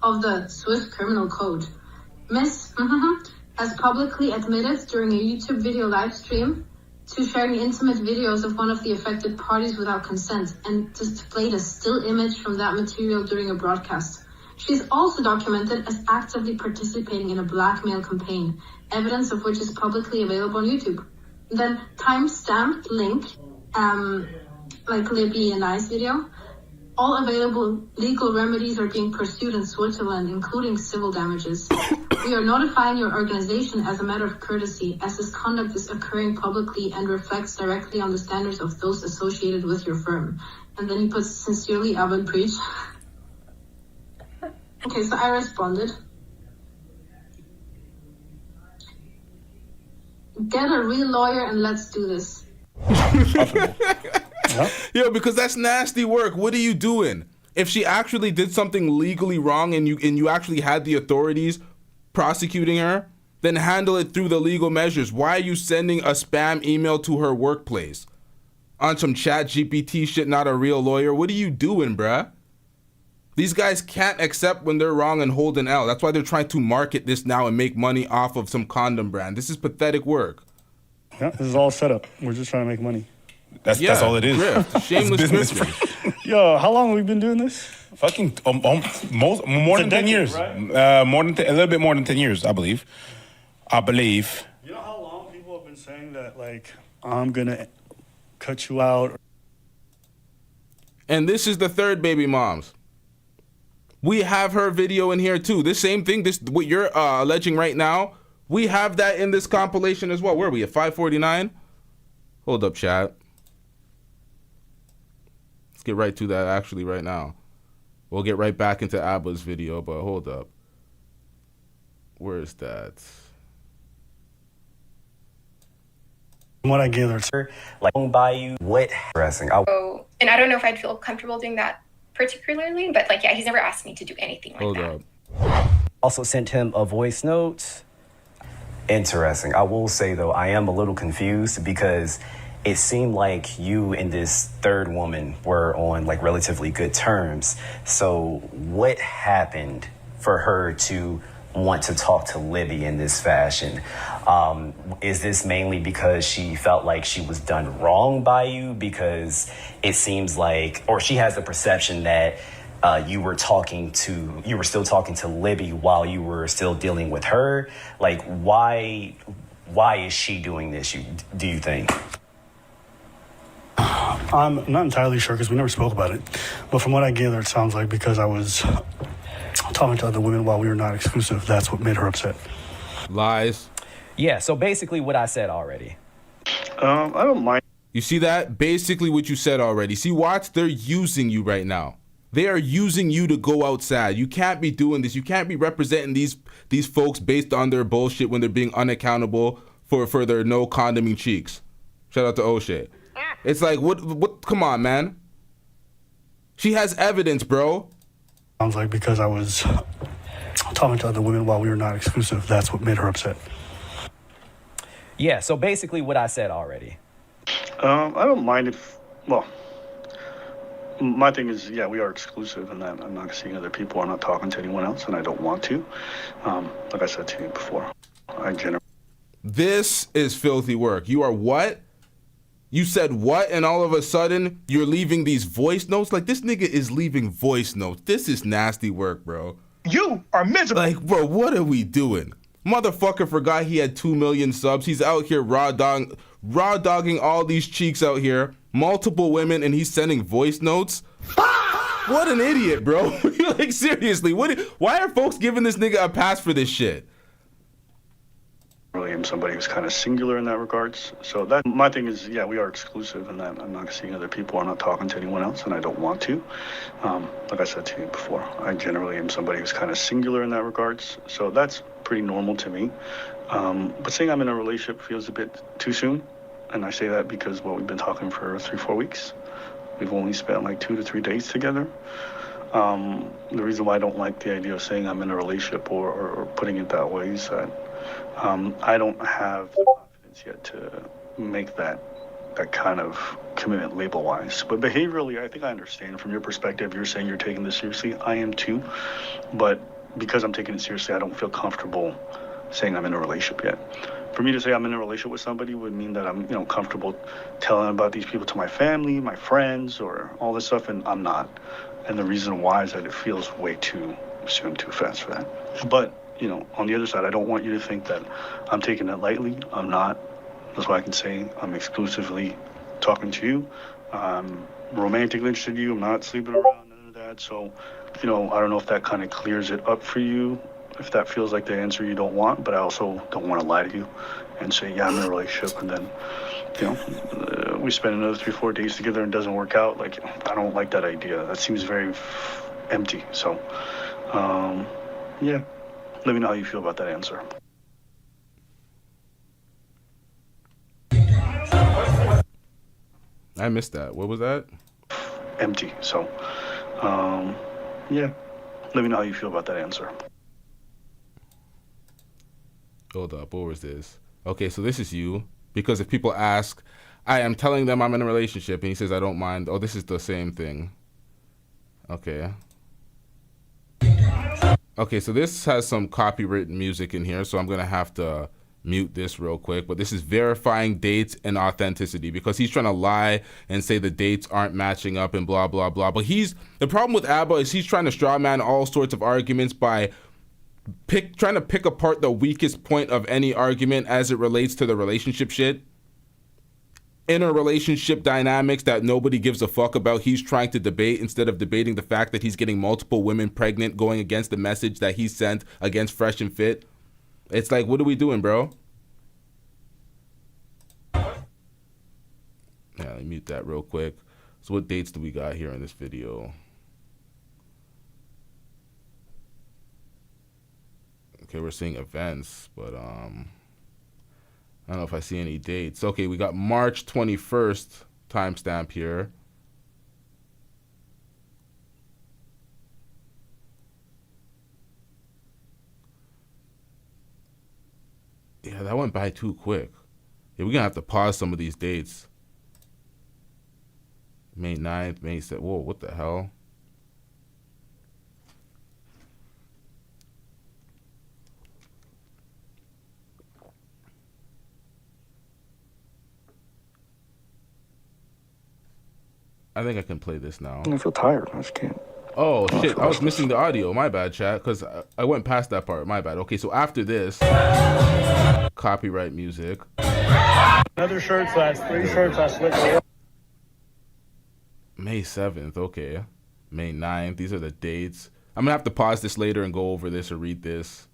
K: of the Swiss Criminal Code. Miss has publicly admitted during a YouTube video live stream to sharing intimate videos of one of the affected parties without consent and displayed a still image from that material during a broadcast. She is also documented as actively participating in a blackmail campaign, evidence of which is publicly available on YouTube. Then time-stamped link, like Libby and I's video. All available legal remedies are being pursued in Switzerland, including civil damages. We are notifying your organization as a matter of courtesy, as this conduct is occurring publicly and reflects directly on the standards of those associated with your firm. And then he puts, sincerely, Abel Preach. Okay, so I responded. Get a real lawyer and let's do this.
D: Yo, because that's nasty work. What are you doing? If she actually did something legally wrong and you actually had the authorities prosecuting her, then handle it through the legal measures. Why are you sending a spam email to her workplace? On some chat GPT shit, not a real lawyer? What are you doing, bruh? These guys can't accept when they're wrong and hold an L. That's why they're trying to market this now and make money off of some condom brand. This is pathetic work.
I: Yeah, this is all set up. We're just trying to make money.
H: That's all it is.
D: Grift. Shameless grifting.
I: Yo, how long have we been doing this?
H: Fucking more than 10 years. Right? A little bit more than 10 years, I believe.
I: You know how long people have been saying that, like, I'm gonna cut you out?
D: And this is the third baby moms. We have her video in here too. This same thing, what you're alleging right now, we have that in this compilation as well. Where are we at 549? Hold up, chat. Let's get right to that actually right now. We'll get right back into Abba's video, but hold up. Where is that?
I: What I gathered,
O: like by you, what harassing?
P: And I don't know if I'd feel comfortable doing that particularly, but like, yeah, he's never asked me to do anything like that.
O: Also sent him a voice note. Interesting. I will say though, I am a little confused because it seemed like you and this third woman were on like relatively good terms. So what happened for her to want to talk to Libby in this fashion? Is this mainly because she felt like she was done wrong by you? Because it seems like, or she has the perception that you were still talking to Libby while you were still dealing with her. Like, why is she doing this, do you think?
I: I'm not entirely sure because we never spoke about it. But from what I gather, it sounds like because I was talking to other women while we were not exclusive, that's what made her upset.
D: Lies.
O: Yeah, so basically what I said already.
I: I don't mind.
D: You see that? Basically what you said already. See, watch, they're using you right now. They are using you to go outside. You can't be doing this. You can't be representing these folks based on their bullshit when they're being unaccountable for their no condoming cheeks. Shout out to OShea. It's like, what, come on, man. She has evidence, bro.
I: Sounds like because I was talking to other women while we were not exclusive, that's what made her upset.
O: Yeah, so basically what I said already.
I: I don't mind if, well, my thing is, yeah, we are exclusive in that I'm not seeing other people. I'm not talking to anyone else, and I don't want to. Like I said to you before,
D: This is filthy work. You are what? You said what, and all of a sudden, you're leaving these voice notes? Like, this nigga is leaving voice notes. This is nasty work, bro.
F: You are miserable.
D: Like, bro, what are we doing? Motherfucker forgot he had 2 million subs. He's out here raw dogging all these cheeks out here. Multiple women, and he's sending voice notes? What an idiot, bro. Like, seriously, why are folks giving this nigga a pass for this shit?
I: really am somebody who's kind of singular in that regards. So that my thing is, yeah, we are exclusive in that I'm not seeing other people. I'm not talking to anyone else, and I don't want to. Like I said to you before, I generally am somebody who's kind of singular in that regards. So that's pretty normal to me. But saying I'm in a relationship feels a bit too soon. And I say that because, well, we've been talking for 3-4 weeks. We've only spent like 2 to 3 days together. The reason why I don't like the idea of saying I'm in a relationship or putting it that way is that I don't have the confidence yet to make that kind of commitment label-wise. But behaviorally, I think I understand. From your perspective, you're saying you're taking this seriously. I am too. But because I'm taking it seriously, I don't feel comfortable saying I'm in a relationship yet. For me to say I'm in a relationship with somebody would mean that I'm, comfortable telling about these people to my family, my friends, or all this stuff, and I'm not. And the reason why is that it feels way too soon, too fast for that. But, on the other side, I don't want you to think that I'm taking it lightly. I'm not. That's why I can say I'm exclusively talking to you. I'm romantically interested in you. I'm not sleeping around, none of that. So, I don't know if that kind of clears it up for you, if that feels like the answer you don't want, but I also don't want to lie to you and say, yeah, I'm in a relationship, and then, we spend another 3-4 days together and it doesn't work out. Like, I don't like that idea. That seems very empty. So, yeah, let me know how you feel about that answer.
D: I missed that. What was that?
I: Empty. So, yeah, let me know how you feel about that answer.
D: Hold up. What was this? Okay, so this is you. Because if people ask, I am telling them I'm in a relationship, and he says, I don't mind. Oh, this is the same thing. Okay. Okay, so this has some copyrighted music in here, so I'm going to have to mute this real quick. But this is verifying dates and authenticity, because he's trying to lie and say the dates aren't matching up and blah, blah, blah. But the problem with Abba is he's trying to straw man all sorts of arguments by trying to pick apart the weakest point of any argument as it relates to the relationship shit. Inner relationship dynamics that nobody gives a fuck about, he's trying to debate instead of debating the fact that he's getting multiple women pregnant, going against the message that he sent against Fresh and Fit. It's like, what are we doing, bro? Yeah, let me mute that real quick. So what dates do we got here in this video? Okay, we're seeing events, but I don't know if I see any dates. Okay, we got March 21st timestamp here. Yeah, that went by too quick. Yeah, we're gonna have to pause some of these dates. May 9th, May 7th. Whoa, what the hell? I think I can play this now.
I: I feel tired. I just can't.
D: Oh, shit. I was missing the audio. My bad, chat, because I went past that part. My bad. Okay, so after this, copyright music.
I: Another shirt size, 3 shirts I slipped.
D: May 7th. Okay. May 9th. These are the dates. I'm going to have to pause this later and go over this or read this.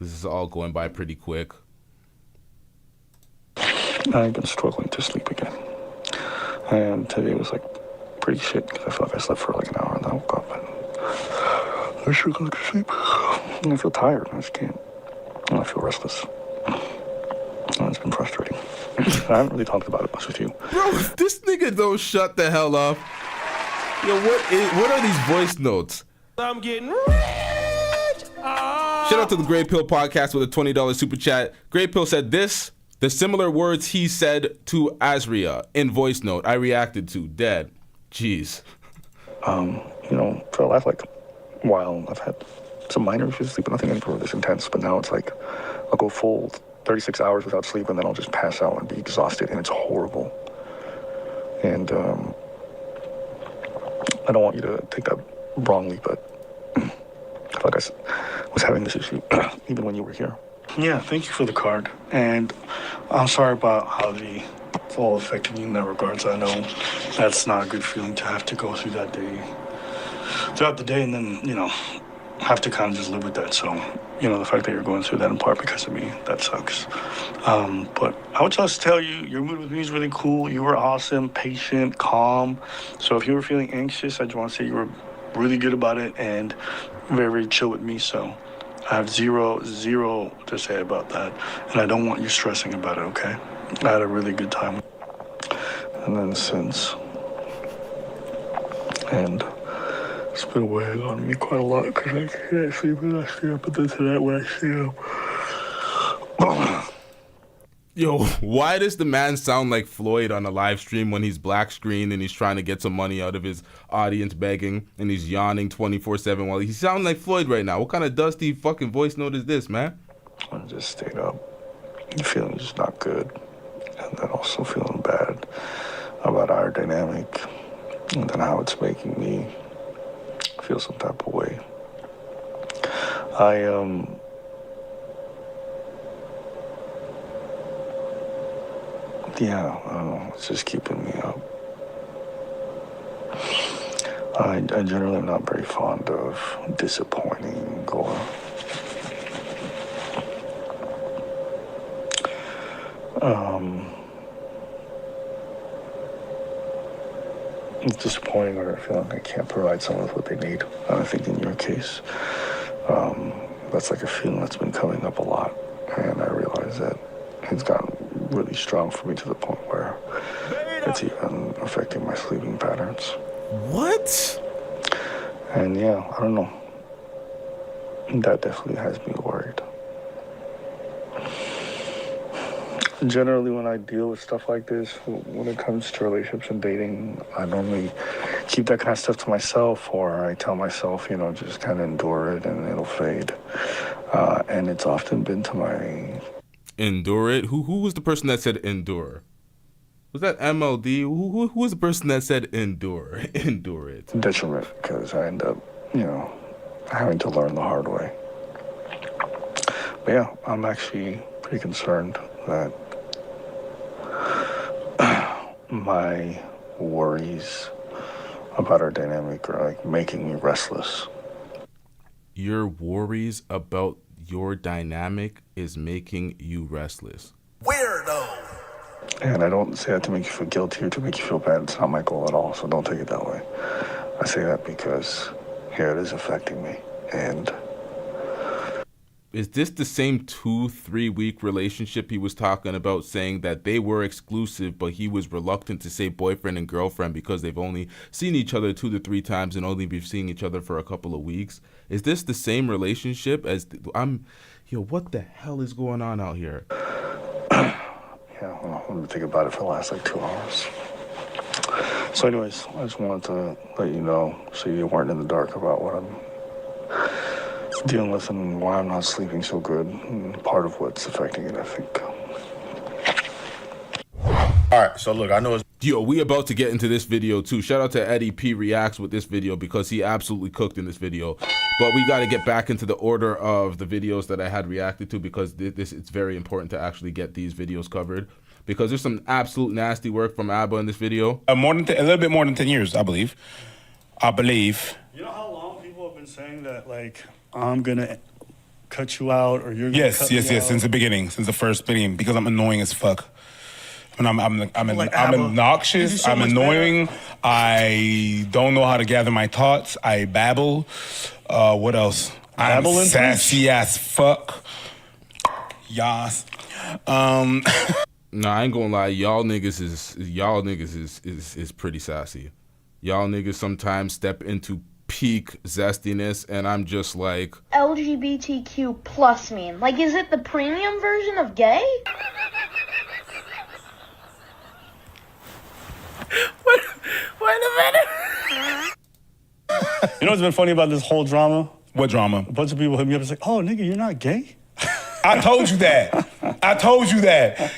D: This is all going by pretty quick.
I: I've been struggling to sleep again. And today was like pretty shit because I feel like I slept for like an hour and then I woke up and I should go to sleep. And I feel tired. I just can't. And I feel restless. And it's been frustrating. I haven't really talked about it much with you.
D: Bro, this nigga don't shut the hell up. Yo, what are these voice notes?
L: I'm getting rich.
D: Shout out to the Grey Pill podcast with a $20 super chat. Grey Pill said the similar words he said to Azria in voice note, I reacted to, dead. Jeez.
I: For the last like while I've had some minor issues with sleep, but nothing any this intense, but now it's like I'll go full 36 hours without sleep and then I'll just pass out and be exhausted and it's horrible. And I don't want you to take that wrongly, but I feel like I was having this issue even when you were here. Yeah, thank you for the card. And I'm sorry about how it's all affected you in that regards. I know that's not a good feeling to have to go throughout the day and then, have to kind of just live with that. So, the fact that you're going through that in part because of me, that sucks. But I would just tell you, your mood with me is really cool. You were awesome, patient, calm. So if you were feeling anxious, I just want to say you were really good about it and very, very chill with me. So I have zero to say about that. And I don't want you stressing about it, okay? I had a really good time. And then since And it's been weighing on me quite a lot because I can't sleep when I stay up, but then tonight when I stay up.
D: Yo, why does the man sound like Floyd on a live stream when he's black screen and he's trying to get some money out of his audience begging and he's yawning 24/7 while he sounds like Floyd right now? What kind of dusty fucking voice note is this, man?
I: I just stayed up, feeling just not good, and then also feeling bad about our dynamic, and then how it's making me feel some type of way. Yeah, I don't know, it's just keeping me up. I generally am not very fond of disappointing or disappointing or feeling I can't provide someone with what they need. And I think in your case, that's like a feeling that's been coming up a lot. And I realize that it's gotten really strong for me to the point where it's even affecting my sleeping patterns.
D: What?
I: And yeah, I don't know. That definitely has me worried. Generally, when I deal with stuff like this, when it comes to relationships and dating, I normally keep that kind of stuff to myself, or I tell myself, you know, just kind of endure it and it'll fade. And it's often been to my...
D: Endure it? Who was the person that said endure? Was that MLD? Who was the person that said endure? Endure it.
I: Detriment, because I end up, you know, having to learn the hard way. But yeah, I'm actually pretty concerned that my worries about our dynamic are like making me restless.
D: Your worries about your dynamic is making you restless.
I: Weirdo. And I don't say that to make you feel guilty or to make you feel bad. It's not my goal at all, so don't take it that way. I say that because here it is affecting me. And
D: is this the same 2-3 week relationship he was talking about, saying that they were exclusive, but he was reluctant to say boyfriend and girlfriend because they've only seen each other 2 to 3 times and only been seeing each other for a couple of weeks? Is this the same relationship as yo, what the hell is going on out here?
I: Yeah, well, I've been thinking about it for the last like 2 hours. So anyways, I just wanted to let you know so you weren't in the dark about what I'm dealing with and why I'm not sleeping so good, and part of what's affecting it, I think.
J: All right, so look, I know it's...
D: Yo, we about to get into this video too. Shout out to Eddie P Reacts with this video because he absolutely cooked in this video. But we got to get back into the order of the videos that I had reacted to because it's very important to actually get these videos covered because there's some absolute nasty work from Abba in this video.
H: A little bit more than 10 years, I believe.
I: You know how long people have been saying that, like, I'm gonna cut you out or you're gonna cut me out?
H: Yes, since the beginning, since the first beginning, because I'm annoying as fuck. And I'm obnoxious, I'm annoying, I don't know how to gather my thoughts, I babble. What else? I'm sassy as fuck. Yas.
D: Nah, I ain't gonna lie, y'all niggas is pretty sassy. Y'all niggas sometimes step into peak zestiness and I'm just like,
Q: LGBTQ plus mean? Like, is it the premium version of gay?
I: Wait a minute. You know what's been funny about this whole drama?
H: What drama?
I: A bunch of people hit me up and say, oh, nigga, you're not gay?
H: I told you that. I told you that.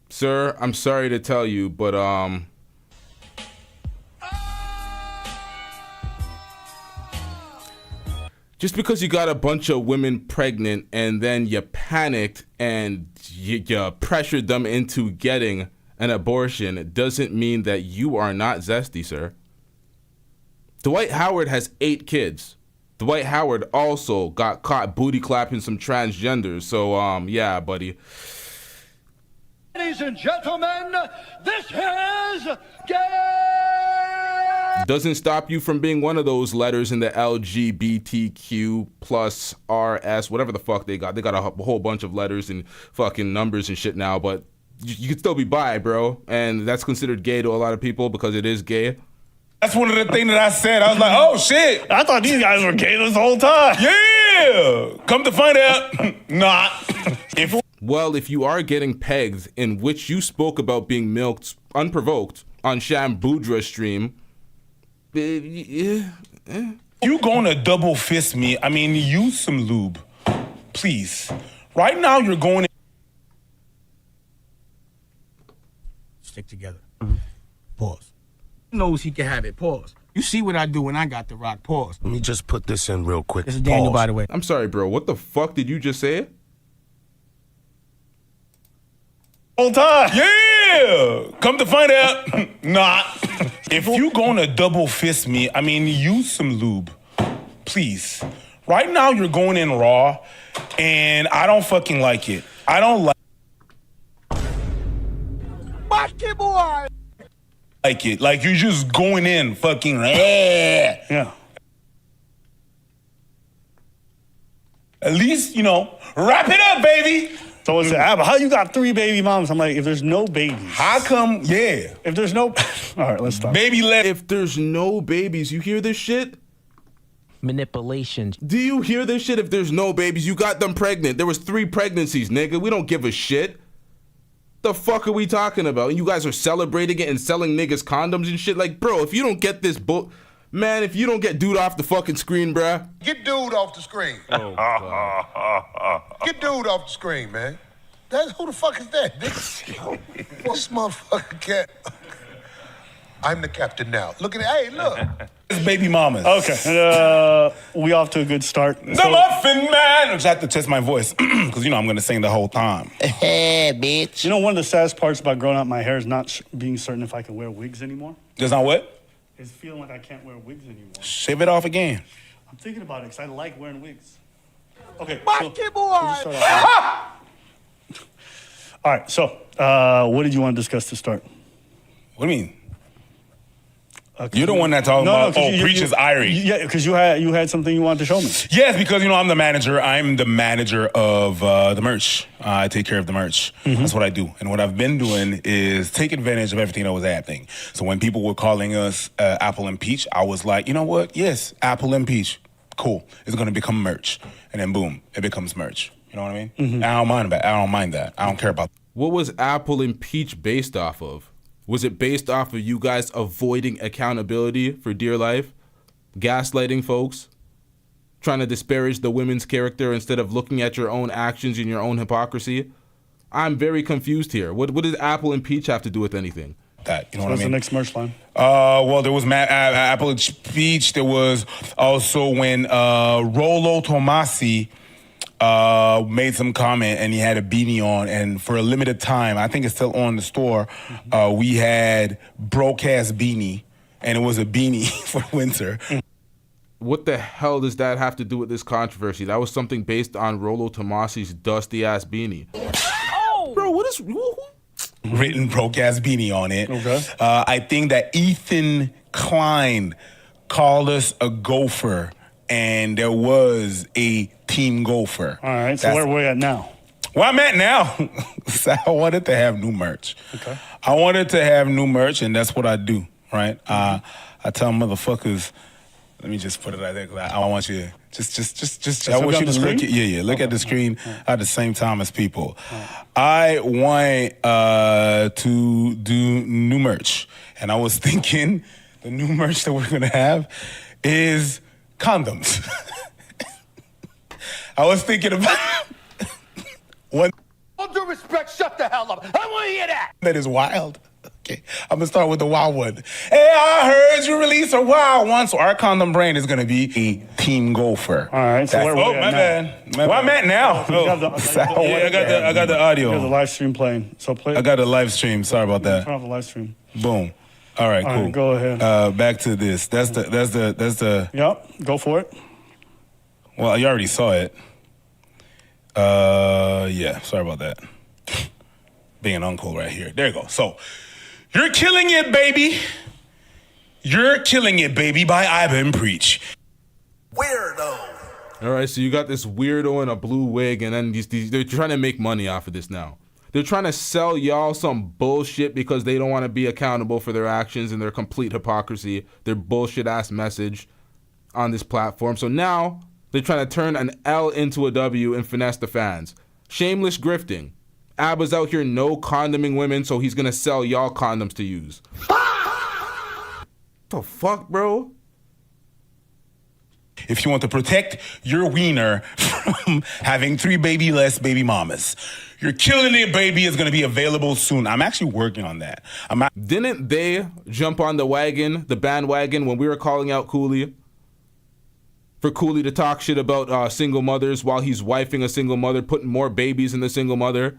D: Sir, I'm sorry to tell you, but just because you got a bunch of women pregnant and then you panicked and you pressured them into getting an abortion doesn't mean that you are not zesty, sir. Dwight Howard has 8 kids. Dwight Howard also got caught booty clapping some transgenders. So, yeah, buddy.
B: Ladies and gentlemen, this is gay!
D: Doesn't stop you from being one of those letters in the LGBTQ plus RS, whatever the fuck they got. They got a whole bunch of letters and fucking numbers and shit now, but you could still be bi, bro. And that's considered gay to a lot of people because it is gay.
H: That's one of the things that I said. I was like, oh shit.
I: I thought these guys were gay this whole time.
H: Yeah. Come to find out, not.
D: Well, if you are getting pegged, in which you spoke about being milked unprovoked on Sham Budra's stream,
H: You gonna double fist me? I mean, use some lube, please. Right now, you're going.
C: Stick together. Pause. He knows he can have it. Pause. You see what I do when I got the rock. Pause.
R: Let me just put this in real quick.
C: This is Daniel, by the way.
D: I'm sorry, bro. What the fuck did you just say?
I: Whole time.
H: Yeah. Come to find out, not. If you gonna double fist me, I mean, use some lube, please. Right now, you're going in raw, and I don't fucking like it. I don't like it. Like, you're just going in fucking.
I: Yeah.
H: At least, wrap it up, baby.
I: So it's how you got 3 baby moms? I'm like, if there's no babies.
H: How come? Yeah.
I: If there's no. All right, let's stop.
H: Baby let.
D: If there's no babies, you hear this shit?
S: Manipulation.
D: Do you hear this shit? If there's no babies, you got them pregnant. There was 3 pregnancies, nigga. We don't give a shit. The fuck are we talking about? And you guys are celebrating it and selling niggas condoms and shit? Like, bro, if you don't get this man, if you don't get dude off the fucking screen, bruh.
R: Get dude off the screen.
D: Oh, God.
R: Get dude off the screen, man. Who the fuck is that? This motherfucker cat. I'm the captain now. Look at it. Hey, look.
H: It's baby mamas.
I: Okay. We off to a good start.
H: The Muffin Man. I just have to test my voice because I'm gonna sing the whole time.
I: Hey, bitch. One of the saddest parts about growing out my hair is not being certain if I can wear wigs anymore.
H: Just not what?
I: It's feeling like I can't wear wigs anymore.
H: Shave it off again.
I: I'm thinking about it because I like wearing wigs. Okay. All right. So, what did you want to discuss to start?
H: What do you mean? You're the one that's talking about, Preacher's Irie.
I: Yeah, because you had something you wanted to show me.
H: Yes, because, I'm the manager. I'm the manager of the merch. I take care of the merch. Mm-hmm. That's what I do. And what I've been doing is take advantage of everything that was happening. So when people were calling us Apple and Peach, I was like, you know what? Yes, Apple and Peach. Cool. It's going to become merch. And then boom, it becomes merch. You know what I mean? Mm-hmm. I don't mind that. I don't care about that.
D: What was Apple and Peach based off of? Was it based off of you guys avoiding accountability for dear life? Gaslighting folks? Trying to disparage the women's character instead of looking at your own actions and your own hypocrisy? I'm very confused here. What does Apple and Peach have to do with anything?
H: That,
I: what I mean? What's the next merch line?
H: Well, there was Apple and Peach. There was also when Rollo Tomasi made some comment and he had a beanie on, and for a limited time, I think it's still on the store, we had broke-ass beanie, and it was a beanie for winter.
D: What the hell does that have to do with this controversy? That was something based on Rollo Tomasi's dusty-ass beanie. Oh! Bro, what is...
H: Written broke-ass beanie on it. Okay. I think that Ethan Klein called us a gopher, and there was a team gopher.
I: All right, so where are we at now?
H: Where I'm at now, so I wanted to have new merch.
I: Okay.
H: I wanted to have new merch, and that's what I do, right? I tell motherfuckers, let me just put it right there, because I want you to just I want you to look at, look at the screen at the same time as people. I want to do new merch, and I was thinking the new merch that we're going to have is condoms. I was thinking about one.
F: All due respect, shut the hell up. I want to hear that.
H: That is wild. Okay, I'm gonna start with the wild one. Hey, I heard you release a wild one, so our condom brand is gonna be a team gopher.
I: All right, so where
H: my bad. Where I'm at now? I got the audio.
I: You have the live stream playing. So play.
H: I got the live stream. Sorry about that.
I: Turn off the live stream.
H: Boom. All right, cool.
I: Right, go ahead.
H: Back to this. That's the.
I: Yep. Go for it.
H: Well, you already saw it. Yeah. Sorry about that. Being uncool right here. There you go. So, you're killing it, baby. You're killing it, baby, by Ivan Preach.
R: Weirdo.
D: All right, so you got this weirdo in a blue wig, and then these they're trying to make money off of this now. They're trying to sell y'all some bullshit because they don't want to be accountable for their actions and their complete hypocrisy, their bullshit ass message on this platform. So now they're trying to turn an L into a W and finesse the fans. Shameless grifting. Abba's out here no condoming women, so he's gonna sell y'all condoms to use. What the fuck, bro?
H: If you want to protect your wiener from having 3 less baby mamas. You're Killing It, Baby is going to be available soon. I'm actually working on that.
D: Didn't they jump on the bandwagon, when we were calling out Cooley? For Cooley to talk shit about single mothers while he's wifing a single mother, putting more babies in the single mother.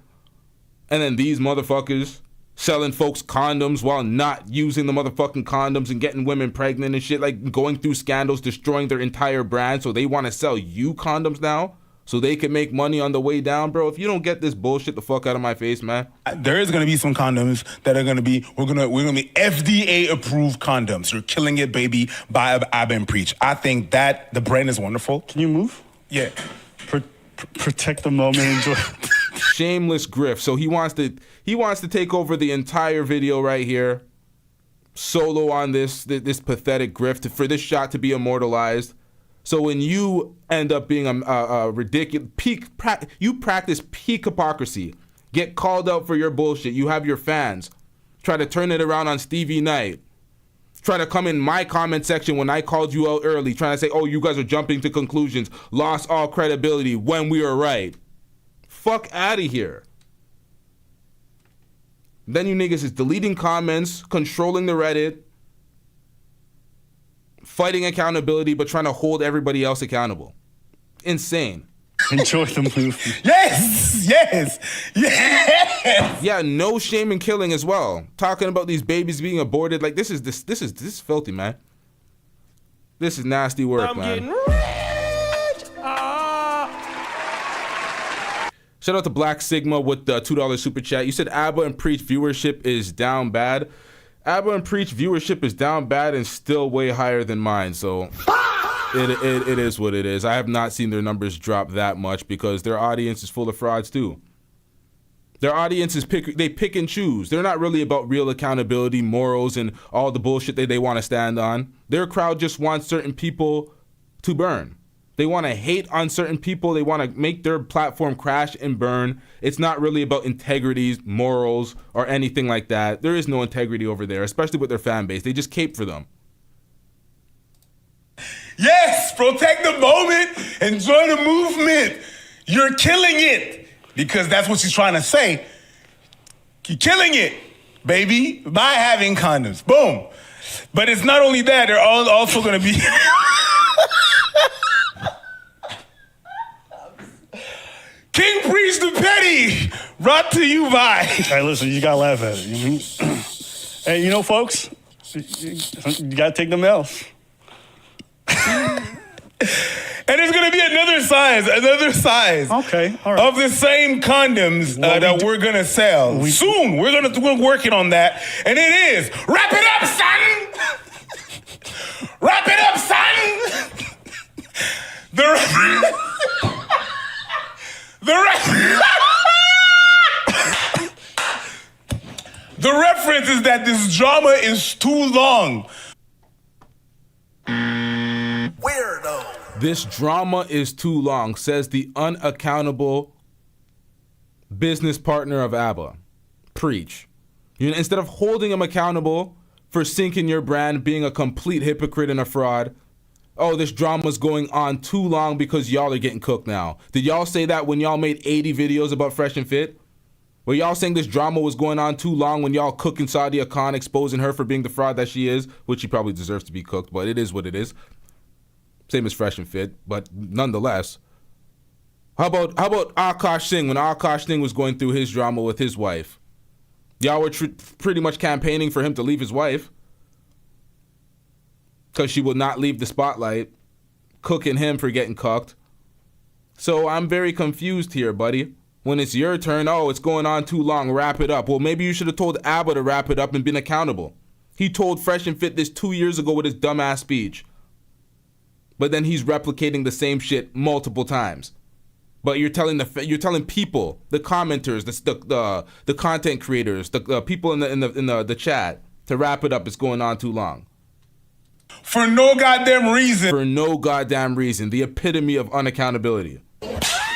D: And then these motherfuckers selling folks condoms while not using the motherfucking condoms and getting women pregnant and shit, like going through scandals, destroying their entire brand. So they want to sell you condoms now so they can make money on the way down, bro. If you don't get this bullshit the fuck out of my face, man.
H: There is going to be some condoms that are going to be, we're going to be FDA approved condoms. You're Killing It, Baby by Abba and Preach. I think that the brand is wonderful.
I: Can you move?
H: Yeah.
I: Protect the moment, enjoy.
D: Shameless grift. So he wants to take over the entire video right here, solo on this pathetic grift for this shot to be immortalized. So when you end up being a ridiculous you practice peak hypocrisy, get called out for your bullshit. You have your fans try to turn it around on Stevie Knight, try to come in my comment section when I called you out early, trying to say, oh, you guys are jumping to conclusions, lost all credibility when we were right. Fuck out of here. Then you niggas is deleting comments, controlling the Reddit, fighting accountability, but trying to hold everybody else accountable. Insane.
I: Enjoy the movie.
H: Yes!
D: Yeah, no shame in killing as well. Talking about these babies being aborted, like this is filthy, man. This is nasty work, man.
L: Getting rich.
D: Shout out to Black Sigma with the $2 super chat. You said Abba and Preach viewership is down bad. Abba and Preach viewership is down bad and still way higher than mine, so it is what it is. I have not seen their numbers drop that much because their audience is full of frauds too. Their audience is pick and choose. They're not really about real accountability, morals, and all the bullshit that they want to stand on. Their crowd just wants certain people to burn. They want to hate on certain people. They want to make their platform crash and burn. It's not really about integrity, morals, or anything like that. There is no integrity over there, especially with their fan base. They just cape for them.
H: Yes, protect the moment, enjoy the movement. You're killing it. Because that's what she's trying to say. You're killing it, baby, by having condoms. Boom. But it's not only that, they're all also going to be... King Preach the Petty, brought to you by...
I: Hey, listen, you gotta laugh at it. Hey, you know, folks, you gotta take them L's.
H: And there's gonna be another size
I: okay, all right.
H: of the same condoms that we're gonna sell soon. We're working on that, and it is wrap it up, son. Wrap it up, son. The reference is that this drama is too long.
R: Weirdo.
D: This drama is too long, says the unaccountable business partner of ABBA. Preach. Instead of holding him accountable for sinking your brand, being a complete hypocrite and a fraud, oh, this drama's going on too long because y'all are getting cooked now. Did y'all say that when y'all made 80 videos about Fresh and Fit? Were y'all saying this drama was going on too long when y'all cooking Sadia Khan, exposing her for being the fraud that she is, which she probably deserves to be cooked, but it is what it is. Same as Fresh and Fit, but nonetheless. How about Akash Singh when Akash Singh was going through his drama with his wife? Y'all were pretty much campaigning for him to leave his wife because she would not leave the spotlight, cooking him for getting cucked. So I'm very confused here, buddy. When it's your turn, oh, it's going on too long, wrap it up. Well, maybe you should have told ABBA to wrap it up and been accountable. He told Fresh and Fit this 2 years ago with his dumbass speech. But then he's replicating the same shit multiple times. But you're telling people, the commenters, the content creators, the people in the chat to wrap it up. It's going on too long.
H: For no goddamn reason.
D: For no goddamn reason. The epitome of unaccountability.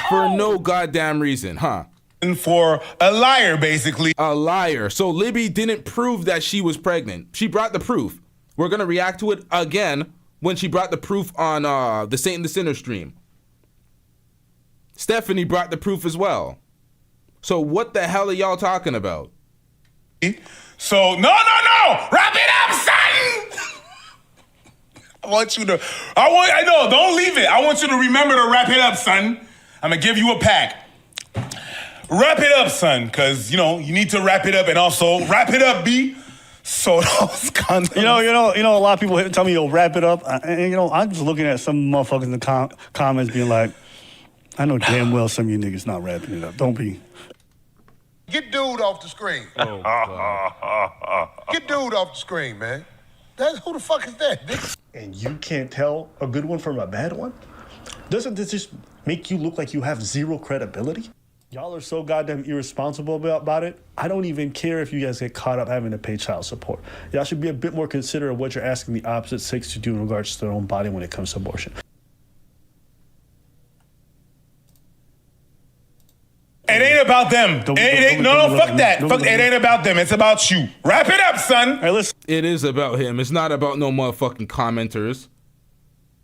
D: For no goddamn reason, huh?
H: And for a liar, basically.
D: A liar. So Libby didn't prove that she was pregnant. She brought the proof. We're gonna react to it again when she brought the proof on the Saint and the Sinner stream. Stephanie brought the proof as well. So what the hell are y'all talking about?
H: So no. Wrap it up, son. I know, don't leave it. I want you to remember to wrap it up, son. I'm gonna give you a pack. Wrap it up, son, because, you need to wrap it up, and also wrap it up, B. So those condoms.
I: You know, a lot of people tell me, wrap it up. And, I'm just looking at some motherfuckers in the comments being like, I know damn well some of you niggas not wrapping it up. Don't be.
R: Get dude off the screen.
D: Oh, God.
R: Get dude off the screen, man. Who the fuck is that, nigga?
I: And you can't tell a good one from a bad one? Doesn't this just make you look like you have zero credibility? Y'all are so goddamn irresponsible about it. I don't even care if you guys get caught up having to pay child support. Y'all should be a bit more considerate of what you're asking the opposite sex to do in regards to their own body when it comes to abortion.
H: It ain't about them. Fuck that. It ain't about them. It's about you. Wrap it up, son.
I: Hey, listen.
D: It is about him. It's not about no motherfucking commenters.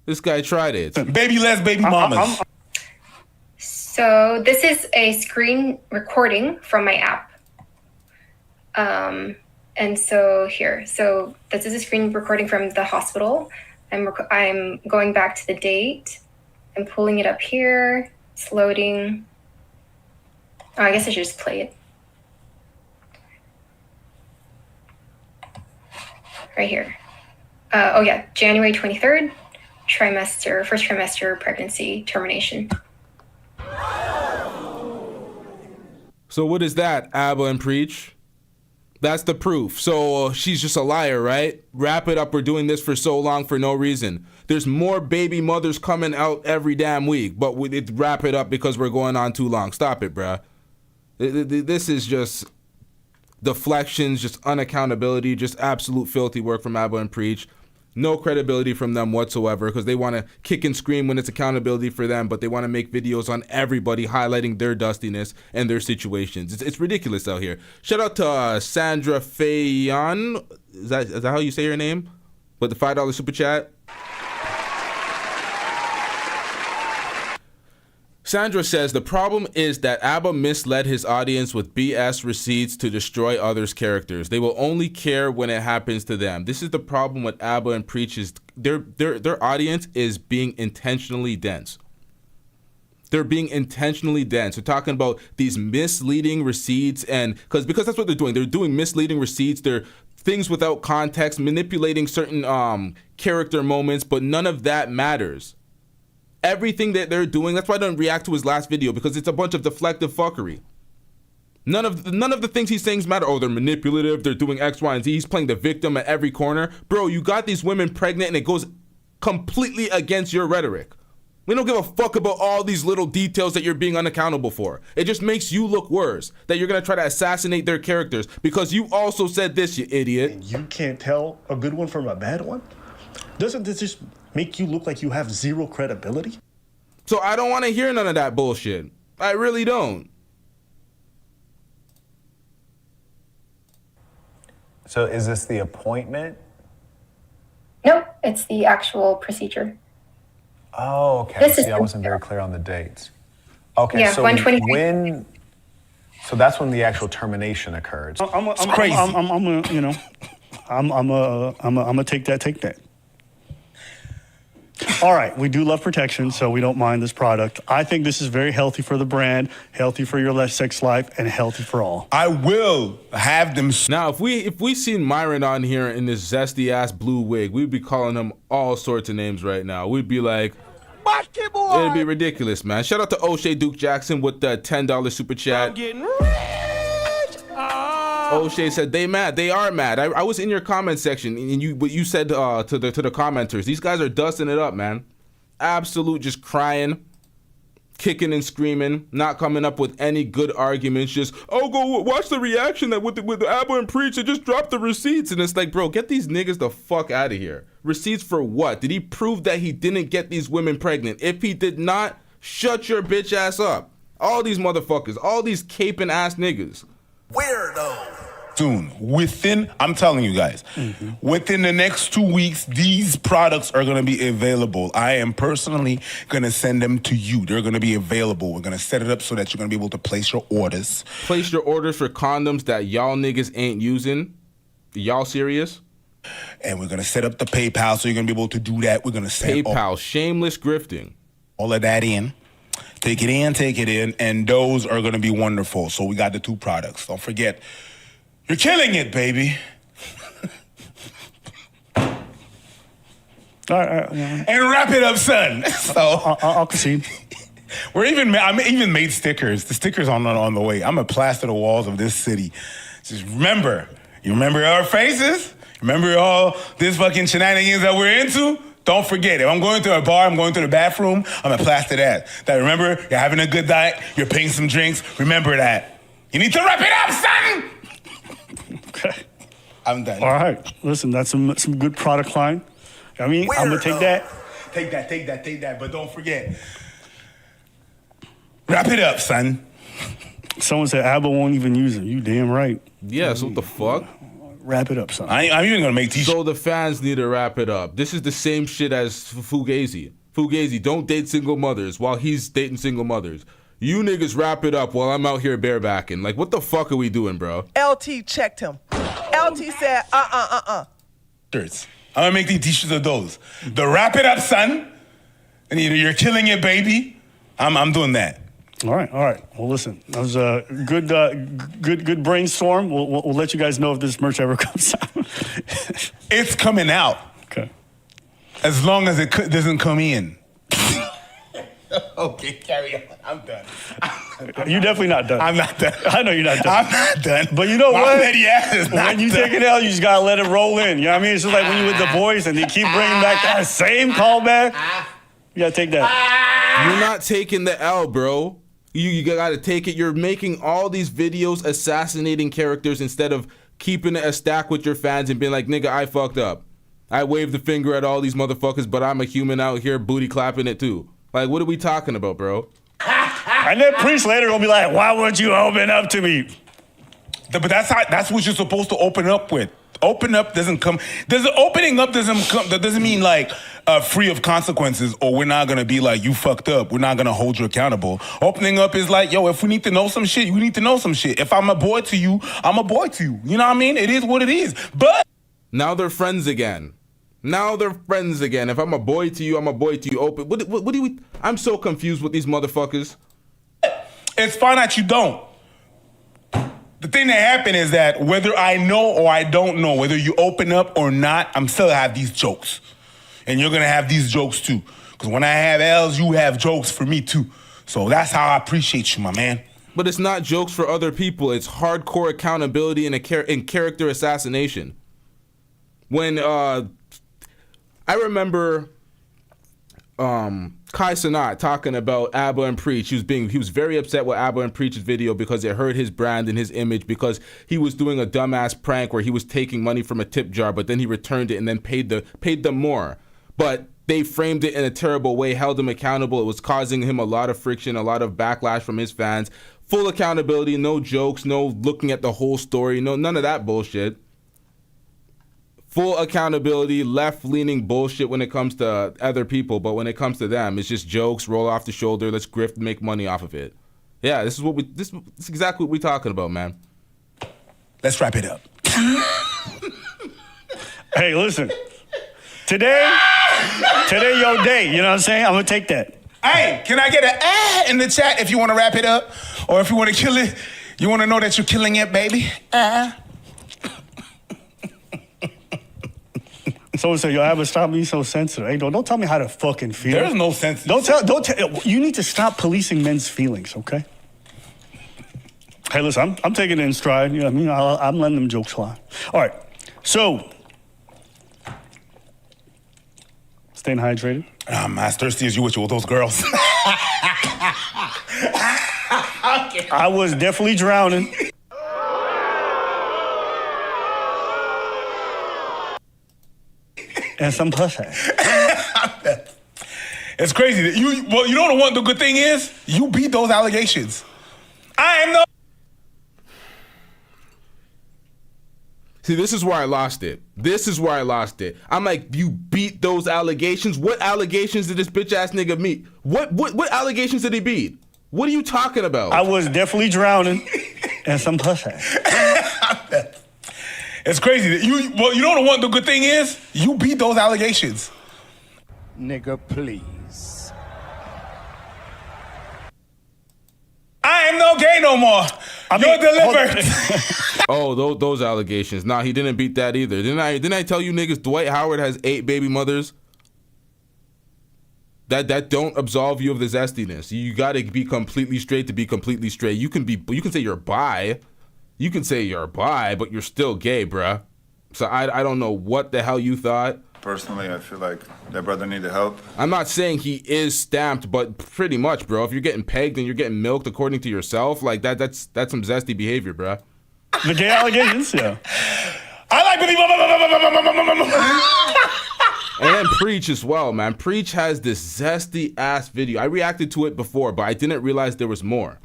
D: This guy tried it.
H: Baby mamas.
P: So this is a screen recording from my app. And so here, this is a screen recording from the hospital. I'm going back to the date. I'm pulling it up here. It's loading. Oh, I guess I should just play it. Right here. January 23rd, first trimester pregnancy termination.
D: So what is that, Abba and Preach? That's the proof. So she's just a liar, right? Wrap it up. We're doing this for so long for no reason. There's more baby mothers coming out every damn week, but we wrap it up because we're going on too long. Stop it, bruh. This is just deflections, just unaccountability, just absolute filthy work from Abba and Preach. No credibility from them whatsoever because they want to kick and scream when it's accountability for them, but they want to make videos on everybody highlighting their dustiness and their situations. It's ridiculous out here. Shout out to Sandra Fayon. Is that how you say your name? With the $5 super chat. Sandra says, the problem is that Abba misled his audience with BS receipts to destroy others' characters. They will only care when it happens to them. This is the problem with Abba and Preach is their audience is being intentionally dense. They're being intentionally dense. They're talking about these misleading receipts and because that's what they're doing. They're doing misleading receipts. They're things without context, manipulating certain character moments, but none of that matters. Everything that they're doing, that's why I don't react to his last video because it's a bunch of deflective fuckery. None of the things he's saying matter. Oh, they're manipulative, they're doing X, Y, and Z. He's playing the victim at every corner. Bro, you got these women pregnant and it goes completely against your rhetoric. We don't give a fuck about all these little details that you're being unaccountable for. It just makes you look worse, that you're gonna try to assassinate their characters because you also said this, you idiot.
I: And you can't tell a good one from a bad one? Doesn't this just make you look like you have zero credibility?
D: So I don't want to hear none of that bullshit. I really don't.
T: So is this the appointment?
P: No, it's the actual procedure.
T: Oh, okay. See, I wasn't very clear on the dates. Okay,
P: yeah,
T: so when? So that's when the actual termination occurred.
I: It's crazy. I'm gonna take that. All right, we do love protection, so we don't mind this product. I think this is very healthy for the brand, healthy for your sex life, and healthy for all.
H: I will have them.
D: Now, if we seen Myron on here in this zesty ass blue wig, we'd be calling him all sorts of names right now. We'd be like, it'd be ridiculous, man. Shout out to OShea Duke Jackson with the $10 super chat.
L: I'm getting rich.
D: OShea said they mad. They are mad. I was in your comment section, and you said to the commenters, these guys are dusting it up, man. Absolute, just crying. kicking and screaming, not coming up with any good arguments, just, oh, go watch the reaction that with Abba and Preach, they just dropped the receipts. And it's like, bro, get these niggas the fuck out of here. Receipts for what? Did he prove that he didn't get these women pregnant? If he did not, shut your bitch ass up. All these motherfuckers, all these caping ass niggas.
H: Weirdo. Soon, I'm telling you guys, within the next 2 weeks, these products are going to be available. I am personally going to send them to you. They're going to be available. We're going to set it up so that you're going to be able to place your orders.
D: Place your orders for condoms that y'all niggas ain't using. Y'all serious?
H: And we're going to set up the PayPal so you're going to be able to do that. We're going to set
D: PayPal, shameless grifting.
H: All of that in. Take it in, and those are going to be wonderful. So we got the 2 products. Don't forget, you're killing it, baby.
I: All right.
H: And wrap it up, son. So
I: I'll concede.
H: I even made stickers. The stickers on the way. I'm gonna plaster the walls of this city. Just remember, you remember our faces? Remember all this fucking shenanigans that we're into? Don't forget, if I'm going to a bar, I'm going to the bathroom, I'm gonna plaster that. Remember, you're having a good night, you're paying some drinks, remember that. You need to wrap it up, son!
I: Okay.
H: I'm done.
I: All right. Listen, that's some good product line. I mean, I'm gonna take that.
H: Take that, but don't forget. Wrap it up, son.
I: Someone said Abba won't even use it. You damn right.
D: Yeah, so what the fuck?
I: Wrap it up, son.
H: I'm even gonna make t-shirts.
D: So the fans need to wrap it up. This is the same shit as Fugazi. Fugazi, don't date single mothers while he's dating single mothers. You niggas wrap it up while I'm out here barebacking. Like, what the fuck are we doing, bro?
U: LT checked him. LT said,
H: Shirts. I'm gonna make these t-shirts of those. The wrap it up, son. And you're killing it, baby. I'm doing that.
I: All right. Well, listen, that was a good brainstorm. We'll let you guys know if this merch ever comes out.
H: It's coming out.
I: Okay.
H: As long as it doesn't come in. Okay, carry on. I'm done.
I: You're definitely not done.
H: I'm not done.
I: I know you're not done.
H: I'm not done.
I: But you know
H: My
I: what?
H: petty ass is not
I: when you
H: done.
I: take it out, you just gotta let it roll in. You know what I mean? It's just like when you with the boys and they keep bringing back that same callback. You gotta take that.
D: You're not taking the L, bro. You gotta take it. You're making all these videos assassinating characters instead of keeping it a stack with your fans and being like, nigga, I fucked up. I waved the finger at all these motherfuckers, but I'm a human out here booty clapping it too. Like, what are we talking about, bro?
I: And then Priest later gonna be like, why wouldn't you open up to me?
H: But that's what you're supposed to open up with. Open up doesn't come. Opening up doesn't come. That doesn't mean like free of consequences, or we're not gonna be like, you fucked up. We're not gonna hold you accountable. Opening up is like, yo, if we need to know some shit, we need to know some shit. If I'm a boy to you, I'm a boy to you. You know what I mean? It is what it is. But
D: now they're friends again. If I'm a boy to you, I'm a boy to you. Open. What do we? I'm so confused with these motherfuckers.
H: It's fine that you don't. The thing that happened is that whether I know or I don't know, whether you open up or not, I'm still gonna have these jokes. And you're gonna have these jokes too. Because when I have L's, you have jokes for me too. So that's how I appreciate you, my man.
D: But it's not jokes for other people. It's hardcore accountability and character assassination. When I remember Kai Cenat talking about Abba and Preach. He was very upset with Abba and Preach's video because it hurt his brand and his image, because he was doing a dumbass prank where he was taking money from a tip jar, but then he returned it and then paid them more. But they framed it in a terrible way, held him accountable. It was causing him a lot of friction, a lot of backlash from his fans. Full accountability, no jokes, no looking at the whole story, none of that bullshit. Full accountability, left-leaning bullshit when it comes to other people, but when it comes to them, it's just jokes, roll off the shoulder, let's grift, make money off of it. Yeah, this is exactly what we're talking about, man.
H: Let's wrap it up.
I: Hey, listen. Today your day, you know what I'm saying? I'm gonna take that.
H: Hey, can I get an in the chat if you want to wrap it up? Or if you want to kill it, you want to know that you're killing it, baby?
I: Someone said, yo, Abba, stop being so sensitive. Hey, don't tell me how to fucking feel.
H: There's no sense.
I: Don't tell. You need to stop policing men's feelings, okay? Hey, listen, I'm taking it in stride. You know what I mean? I'm letting them jokes fly. All right, so staying hydrated.
H: I'm as thirsty as you with those girls.
I: I was definitely drowning. And some pussy.
H: It's crazy. That you know what the good thing is? You beat those allegations. I am no.
D: See, this is where I lost it. I'm like, you beat those allegations? What allegations did this bitch ass nigga meet? What allegations did he beat? What are you talking about?
I: I was definitely drowning and some pussy.
H: It's crazy. That you know what the good thing is? You beat those allegations.
B: Nigga, please.
H: I am no gay no more. You're delivered.
D: Oh, those allegations. Nah, he didn't beat that either. Didn't I tell you niggas Dwight Howard has 8 baby mothers? That don't absolve you of the zestiness. You gotta be completely straight to be completely straight. You can say you're bi. You can say you're bi, but you're still gay, bruh. So I don't know what the hell you thought.
A: Personally, I feel like that brother needed help.
D: I'm not saying he is stamped, but pretty much, bro. If you're getting pegged and you're getting milked according to yourself, like that's some zesty behavior, bro.
I: The gay allegations, yeah.
H: I like
D: And then Preach as well, man. Preach has this zesty ass video. I reacted to it before, but I didn't realize there was more.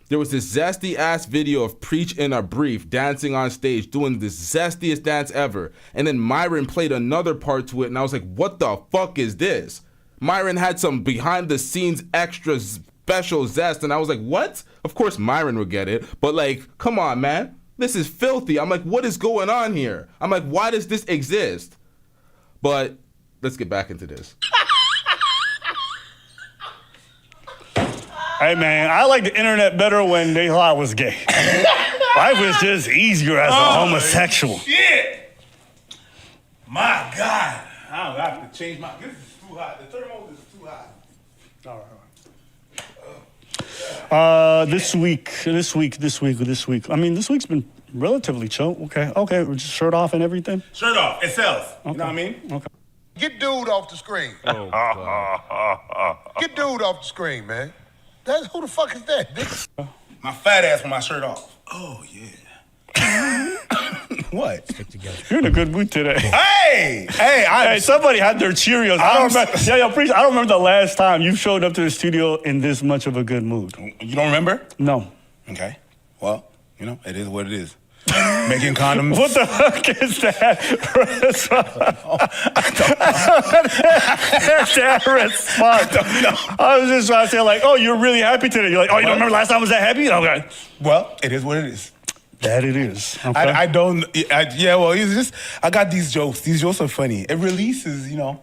D: There was this zesty ass video of Preach in a brief dancing on stage, doing the zestiest dance ever. And then Myron played another part to it, and I was like, what the fuck is this? Myron had some behind the scenes extra special zest, and I was like, what? Of course Myron would get it, but like, come on, man. This is filthy. I'm like, what is going on here? I'm like, why does this exist? But let's get back into this.
I: Hey, man, I like the internet better when they thought I was gay. Life was just easier as a homosexual.
H: Shit! My God. I don't have to change my... This is too hot. The thermos is too hot.
I: All right. This week. I mean, this week's been relatively chill. Okay, we're just shirt off and everything.
H: Shirt off. It sells. Okay. You know what I mean?
I: Okay.
R: Get dude off the screen.
H: Oh, God.
R: Get dude off the screen, man. Who the fuck is that, bitch?
H: My fat ass with my shirt off. Oh, yeah. What?
I: Stick together. You're in a good mood today.
H: Hey,
I: somebody had their Cheerios. I don't remember. Preach. I don't remember the last time you showed up to the studio in this much of a good mood.
H: You don't remember?
I: No.
H: Okay. Well, it is what it is. Making condoms.
I: What the fuck is that? That response. I was just trying to say, like, oh, you're really happy today. You're like, oh, you don't remember last time I was that happy? Okay.
H: Well, it is what it is.
I: That it is. Okay.
H: I got these jokes. These jokes are funny. It releases, it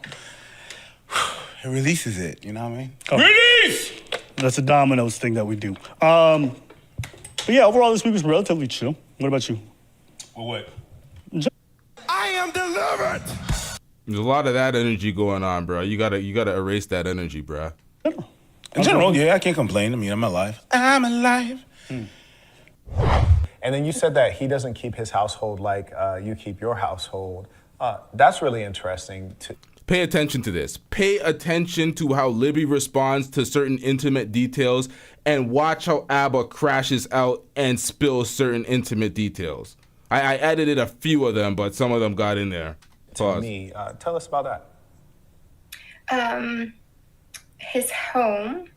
H: releases it. You know what I mean?
I: Oh. Release! That's a Domino's thing that we do. But yeah, overall, this week was relatively chill. What about you?
H: Well, what?
F: I am delivered.
D: There's a lot of that energy going on, bro. You gotta erase that energy, bro.
H: In general, yeah, I can't complain. I mean, I'm alive. I'm alive.
T: And then you said that he doesn't keep his household like you keep your household. That's really interesting.
D: Pay attention to this. Pay attention to how Libby responds to certain intimate details and watch how Abba crashes out and spills certain intimate details. I edited a few of them, but some of them got in there. Pause.
T: To me, tell us about that.
P: His home.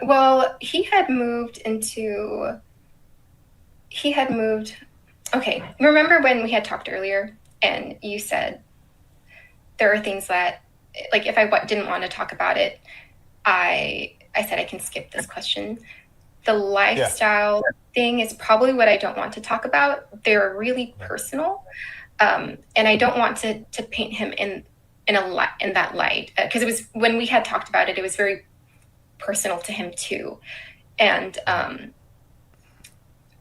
P: Well, he had moved. Okay, remember when we had talked earlier and you said there are things that, like, if I didn't want to talk about it, I said I can skip this question. The lifestyle thing is probably what I don't want to talk about. They're really personal, and I don't want to paint him in that light, because it was, when we had talked about it, it was very personal to him too, and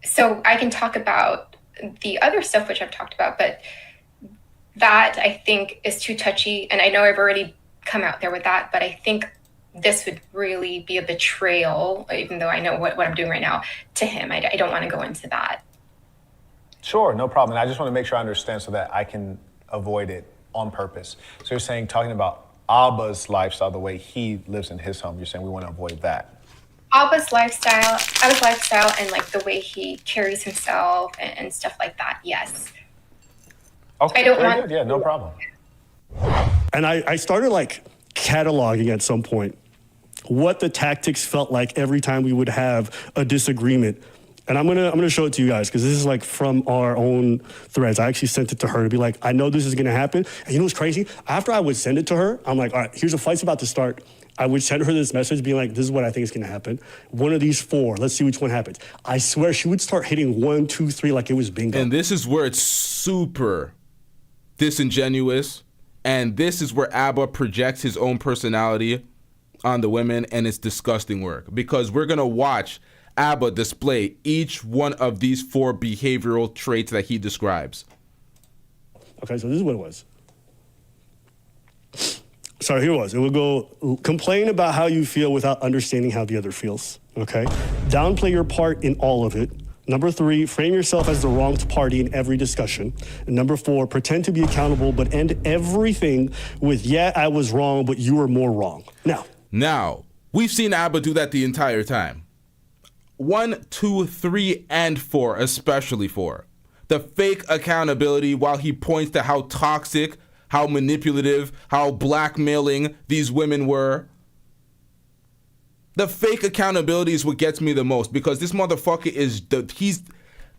P: so I can talk about the other stuff which I've talked about, but that I think is too touchy, and I know I've already come out there with that, but I think this would really be a betrayal, even though I know what I'm doing right now, to him. I don't want to go into that.
T: Sure, no problem. And I just want to make sure I understand so that I can avoid it on purpose. So you're saying talking about Abba's lifestyle, the way he lives in his home. You're saying we want to avoid that.
P: Abba's lifestyle, and like the way he carries himself and stuff like that. Yes.
T: Okay,
P: I don't
T: very
P: want.
T: good. Yeah, no problem.
I: And I started like cataloging at some point what the tactics felt like every time we would have a disagreement. And I'm gonna show it to you guys because this is like from our own threads. I actually sent it to her to be like, I know this is gonna happen. And you know what's crazy? After I would send it to her, I'm like, all right, here's a fight's about to start. I would send her this message being like, this is what I think is gonna happen. One of these four, let's see which one happens. I swear she would start hitting 1, 2, 3 like it was bingo.
D: And this is where it's super disingenuous. And this is where Abba projects his own personality on the women, and it's disgusting work because we're gonna watch Abba display each one of these 4 behavioral traits that he describes.
I: Okay, so this is what it was. Sorry, here it was. It would go, complain about how you feel without understanding how the other feels, okay? Downplay your part in all of it. Number 3, frame yourself as the wronged party in every discussion. And number 4, pretend to be accountable, but end everything with, yeah, I was wrong, but you were more wrong. Now,
D: we've seen Abba do that the entire time. 1, 2, 3, and 4, especially 4. The fake accountability while he points to how toxic, how manipulative, how blackmailing these women were. The fake accountability is what gets me the most because this motherfucker he's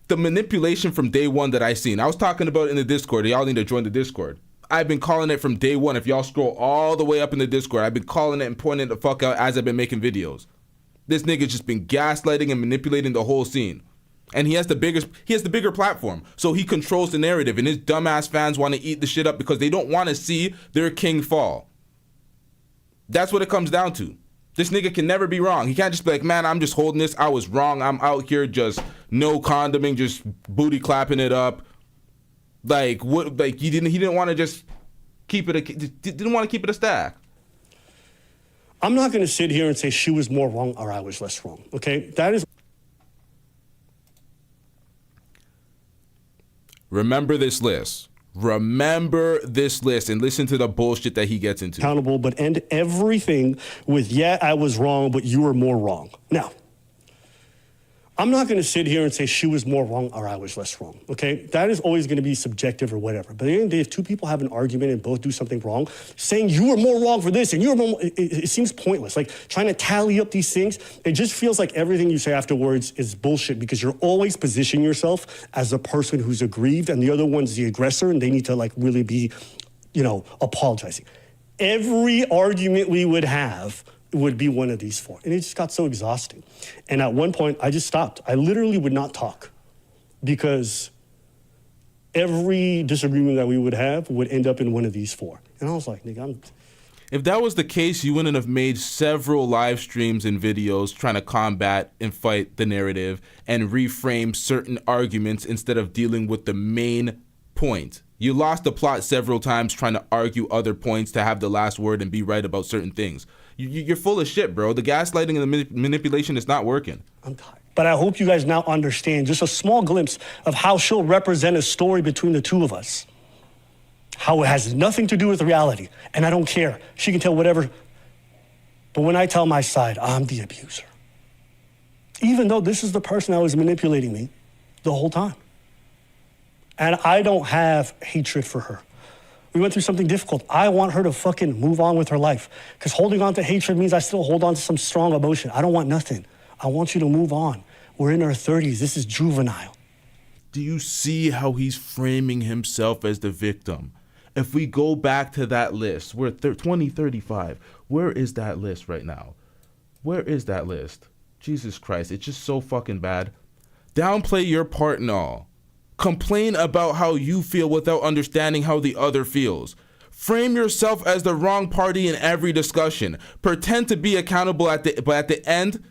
D: the manipulation from day one that I seen. I was talking about it in the Discord. Y'all need to join the Discord. I've been calling it from day one. If y'all scroll all the way up in the Discord, I've been calling it and pointing it the fuck out as I've been making videos. This nigga's just been gaslighting and manipulating the whole scene. And he has the bigger platform. So he controls the narrative and his dumbass fans want to eat the shit up because they don't want to see their king fall. That's what it comes down to. This nigga can never be wrong. He can't just be like, man, I'm just holding this. I was wrong. I'm out here just no condoming, just booty clapping it up. Like what? Like he didn't want to just keep it. Didn't want to keep it a stack.
I: I'm not going to sit here and say she was more wrong or I was less wrong. Okay, that is.
D: Remember this list. Remember this list and listen to the bullshit that he gets into.
I: Accountable, but end everything with, yeah, I was wrong, but you were more wrong. Now, I'm not going to sit here and say she was more wrong or I was less wrong, okay? That is always going to be subjective or whatever. But at the end of the day, if two people have an argument and both do something wrong, saying you were more wrong for this and you were more, it seems pointless. Like trying to tally up these things, it just feels like everything you say afterwards is bullshit because you're always positioning yourself as the person who's aggrieved and the other one's the aggressor and they need to like really be, apologizing. Every argument we would have would be one of these 4. And it just got so exhausting. And at one point, I just stopped. I literally would not talk because every disagreement that we would have would end up in one of these 4. And I was like, nigga,
D: If that was the case, you wouldn't have made several live streams and videos trying to combat and fight the narrative and reframe certain arguments instead of dealing with the main point. You lost the plot several times trying to argue other points to have the last word and be right about certain things. You're full of shit, bro. The gaslighting and the manipulation is not working.
I: I'm tired. But I hope you guys now understand just a small glimpse of how she'll represent a story between the two of us. How it has nothing to do with reality. And I don't care. She can tell whatever. But when I tell my side, I'm the abuser. Even though this is the person that was manipulating me the whole time. And I don't have hatred for her. We went through something difficult. I want her to fucking move on with her life. Because holding on to hatred means I still hold on to some strong emotion. I don't want nothing. I want you to move on. We're in our 30s. This is juvenile.
D: Do you see how he's framing himself as the victim? If we go back to that list, we're 2035. Where is that list right now? Where is that list? Jesus Christ, it's just so fucking bad. Downplay your part and all. Complain about how you feel without understanding how the other feels. Frame yourself as the wrong party in every discussion. Pretend to be accountable but at the end,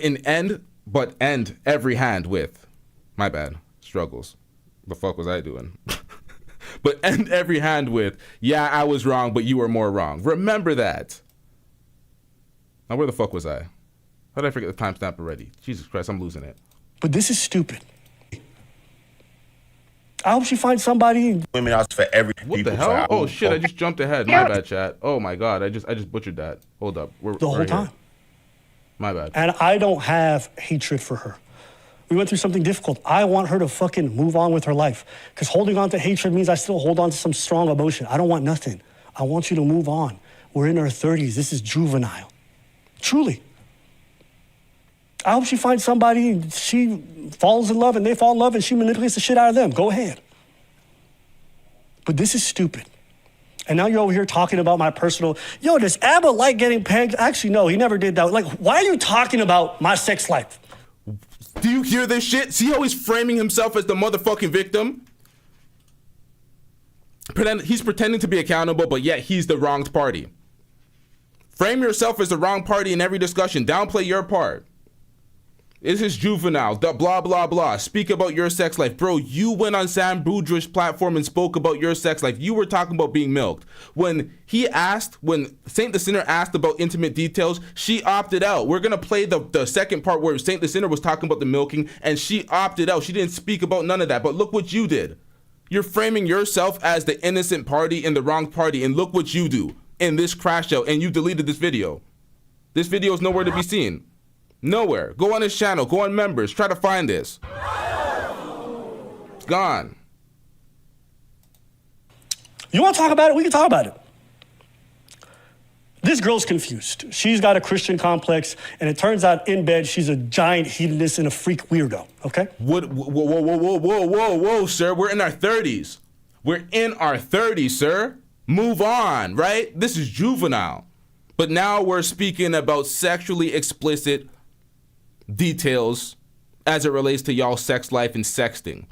D: end every hand with, my bad, struggles. The fuck was I doing? But end every hand with, yeah, I was wrong, but you were more wrong. Remember that. Now, where the fuck was I? How did I forget the timestamp already? Jesus Christ, I'm losing it.
I: But this is stupid. I hope she finds somebody.
J: Women out for every.
D: What the hell? Oh shit! I just jumped ahead. My bad, chat. Oh my god! I just butchered that. Hold up. We're
I: The whole
D: right
I: time.
D: here. My bad.
I: And I don't have hatred for her. We went through something difficult. I want her to fucking move on with her life. Because holding on to hatred means I still hold on to some strong emotion. I don't want nothing. I want you to move on. We're in our 30s. This is juvenile. Truly. I hope she finds somebody and she falls in love and they fall in love and she manipulates the shit out of them. Go ahead. But this is stupid. And now you're over here talking about my personal, yo, does ABBA like getting pegged? Actually, no, he never did that. Like, why are you talking about my sex life?
D: Do you hear this shit? See how he's framing himself as the motherfucking victim? He's pretending to be accountable, but yet he's the wronged party. Frame yourself as the wrong party in every discussion. Downplay your part. This is juvenile, blah, blah, blah. Speak about your sex life. Bro, you went on Sam Boudreaux's platform and spoke about your sex life. You were talking about being milked. When Saint the Sinner asked about intimate details, she opted out. We're going to play the second part where Saint the Sinner was talking about the milking, and she opted out. She didn't speak about none of that. But look what you did. You're framing yourself as the innocent party in the wrong party, and look what you do in this crash out, and you deleted this video. This video is nowhere to be seen. Nowhere. Go on his channel. Go on members. Try to find this. It's gone.
I: You want to talk about it? We can talk about it. This girl's confused. She's got a Christian complex, and it turns out in bed she's a giant hedonist and a freak weirdo, okay?
D: Whoa, sir. We're in our 30s. We're in our 30s, sir. Move on, right? This is juvenile. But now we're speaking about sexually explicit details as it relates to y'all sex life and sexting.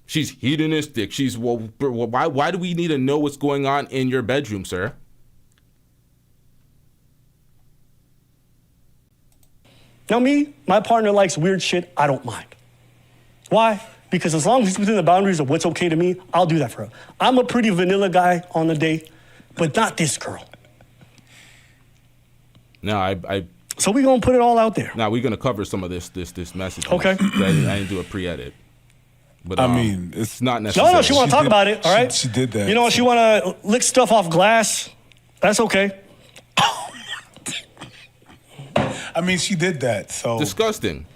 D: She's hedonistic. She's, why do we need to know what's going on in your bedroom, sir?
I: Now me, my partner likes weird shit, I don't mind. Why? Because as long as it's within the boundaries of what's okay to me, I'll do that for her. I'm a pretty vanilla guy on the date, but not this girl.
D: No,
I: So we're gonna put it all out there.
D: Now we're gonna cover some of this message.
I: Okay.
D: I didn't do a pre-edit. But
H: I mean, it's
D: not necessary.
I: No, she wanna talk about it, all right?
H: She did that.
I: You know, she wanna lick stuff off glass. That's okay.
H: I mean, she did that, so
D: disgusting.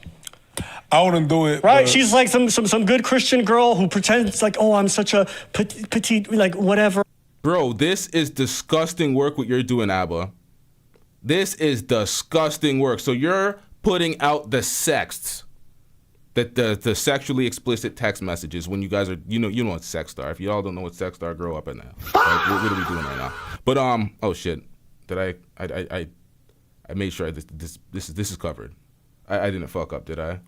H: I wouldn't do it.
I: Right?
H: but-
I: She's like some good Christian girl who pretends like, oh, I'm such a petite, like whatever.
D: Bro, this is disgusting work what you're doing, Abba. This is disgusting work. So you're putting out the sexts, the sexually explicit text messages when you guys are, you know what sext are. If you all don't know what sext are, grow up in that. Like, what are we doing right now? But oh shit, did I made sure this is covered. I didn't fuck up, did I?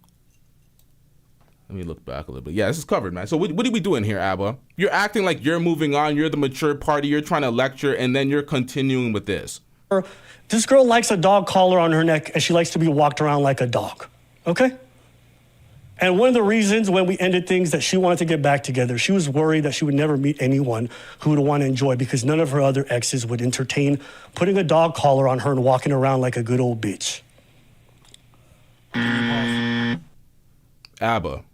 D: Let me look back a little bit. Yeah, this is covered, man. So what are we doing here, Abba? You're acting like you're moving on. You're the mature party. You're trying to lecture, and then you're continuing with this.
I: This girl likes a dog collar on her neck, and she likes to be walked around like a dog, okay? And one of the reasons when we ended things that she wanted to get back together, she was worried that she would never meet anyone who would want to enjoy because none of her other exes would entertain putting a dog collar on her and walking around like a good old bitch.
D: Abba,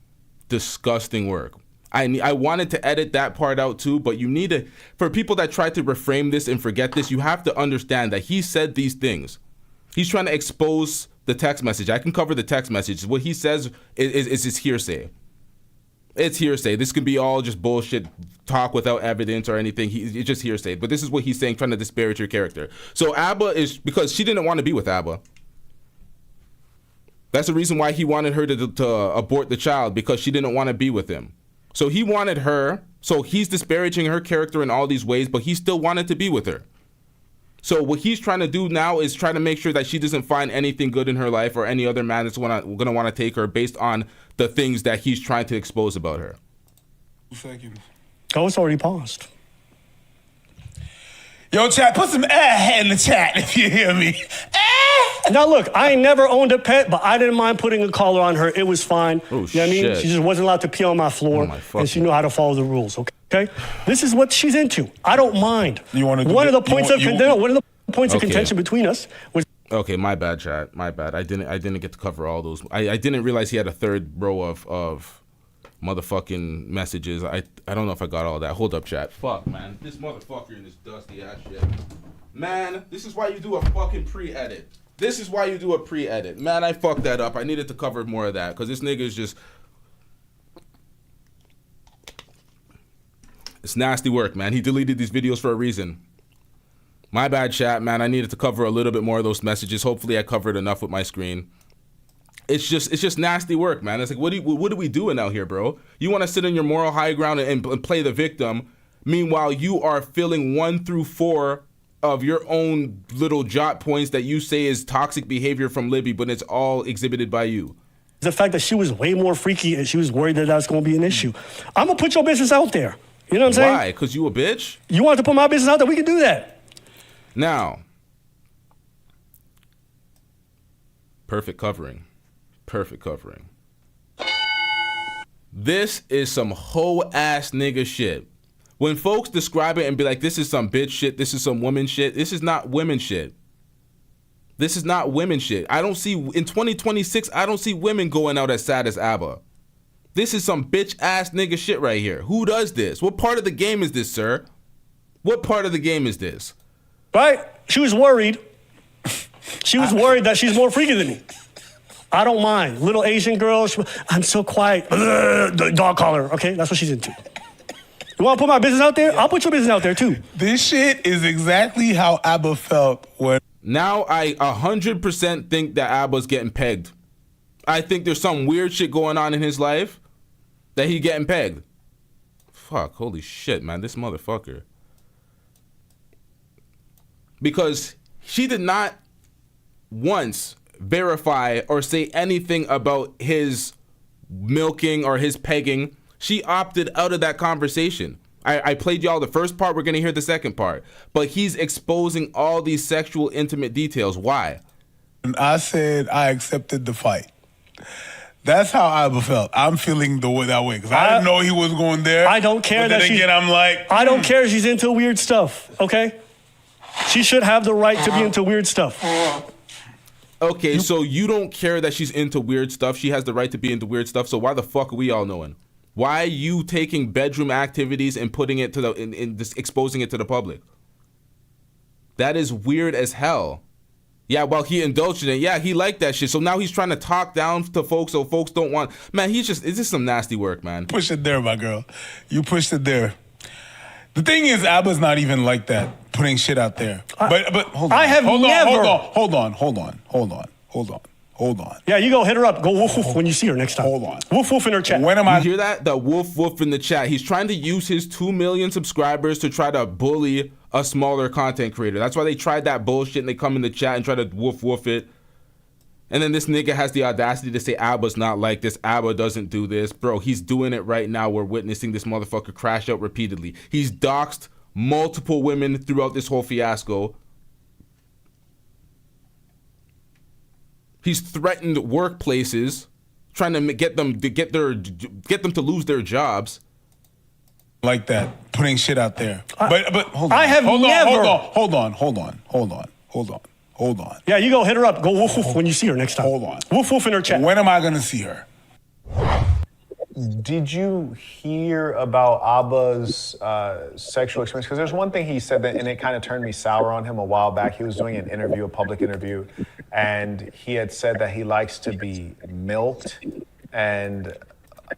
D: disgusting work. I wanted to edit that part out too, but you need to, for people that try to reframe this and forget this, you have to understand that he said these things. He's trying to expose the text message. I can cover the text message. What he says is his hearsay. It's hearsay. This could be all just bullshit talk without evidence or anything. It's just hearsay. But this is what he's saying, trying to disparage your character. So Abba is, because she didn't want to be with Abba. That's the reason why he wanted her to abort the child, because she didn't want to be with him. So he wanted her, so he's disparaging her character in all these ways, but he still wanted to be with her. So what he's trying to do now is try to make sure that she doesn't find anything good in her life or any other man that's going to want to take her based on the things that he's trying to expose about her.
H: 2 seconds.
I: Oh, it's already paused.
H: Yo, chat, put some in the chat if you hear me.
I: Now, look, I ain't never owned a pet, but I didn't mind putting a collar on her. It was fine.
D: Oh,
I: you know what I mean?
D: shit.
I: She just wasn't allowed to pee on my floor, and she knew how to follow the rules, okay? This is what she's into. I don't mind. One of the points of contention between us was...
D: Okay, my bad, chat. My bad. I didn't get to cover all those. I didn't realize he had a third row of motherfucking messages. I don't know if I got all that. Hold up, chat. Fuck, man. This motherfucker in this dusty ass shit. Man, this is why you do a fucking pre-edit. This is why you do a pre-edit. Man, I fucked that up. I needed to cover more of that because this nigga is just... It's nasty work, man. He deleted these videos for a reason. My bad, chat, man. I needed to cover a little bit more of those messages. Hopefully I covered enough with my screen. It's just nasty work, man. It's like, what are we doing out here, bro? You want to sit on your moral high ground and play the victim. Meanwhile, you are filling 1 through 4 of your own little jot points that you say is toxic behavior from Libby, but it's all exhibited by you.
I: The fact that she was way more freaky and she was worried that that's going to be an issue. I'm going to put your business out there. You know what I'm saying?
D: Why? Because you a bitch?
I: You want to put my business out there? We can do that.
D: Now, perfect covering. Perfect covering. This is some hoe-ass nigga shit. When folks describe it and be like, this is some bitch shit, this is some woman shit, this is not women shit. This is not women shit. I don't see, in 2026, I don't see women going out as sad as ABBA. This is some bitch ass nigga shit right here. Who does this? What part of the game is this, sir? What part of the game is this?
I: Right? She was worried. She was worried that she's more freaky than me. I don't mind. Little Asian girl, I'm so quiet. The dog collar, okay? That's what she's into. You want to put my business out there? I'll put your business out there too.
H: This shit is exactly how ABBA felt when...
D: Now I 100% think that ABBA's getting pegged. I think there's some weird shit going on in his life that he getting pegged. Fuck, holy shit, man, this motherfucker. Because she did not once verify or say anything about his milking or his pegging. She opted out of that conversation. I played y'all the first part. We're going to hear the second part. But he's exposing all these sexual, intimate details. Why?
H: And I said I accepted the fight. That's how ABBA felt. I'm feeling that way because I didn't know he was going there.
I: I don't care that she's...
H: again, I'm like...
I: I don't care she's into weird stuff, okay? She should have the right to be into weird stuff.
D: Okay, so you don't care that she's into weird stuff. She has the right to be into weird stuff. So why the fuck are we all knowing? Why are you taking bedroom activities and putting it to exposing it to the public? That is weird as hell. Yeah, well, he indulged in it. Yeah, he liked that shit. So now he's trying to talk down to folks so folks don't want... Man, it's just some nasty work, man.
H: Push it there, my girl. You pushed it there. The thing is, ABBA's not even like that, putting shit out there. But hold on.
I: I have never...
H: Hold on.
I: Yeah, you go hit her up. Go woof woof when you see her next time.
H: Hold on.
I: Woof woof in her chat.
H: When am I...
D: You hear that? The woof woof in the chat. He's trying to use his 2 million subscribers to try to bully a smaller content creator. That's why they tried that bullshit and they come in the chat and try to woof woof it. And then this nigga has the audacity to say ABBA's not like this. ABBA doesn't do this. Bro, he's doing it right now. We're witnessing this motherfucker crash out repeatedly. He's doxed multiple women throughout this whole fiasco. He's threatened workplaces, trying to get them to lose their jobs.
H: Like that, putting shit out there. But hold on.
I: I have never...
H: Hold on.
I: Yeah, you go hit her up. Go woof woof when you see her next time.
H: Hold on.
I: Woof woof in her chat.
H: When am I gonna see her?
T: Did you hear about Abba's sexual experience? Because there's one thing he said that, and it kind of turned me sour on him a while back. He was doing an interview, a public interview, and he had said that he likes to be milked. And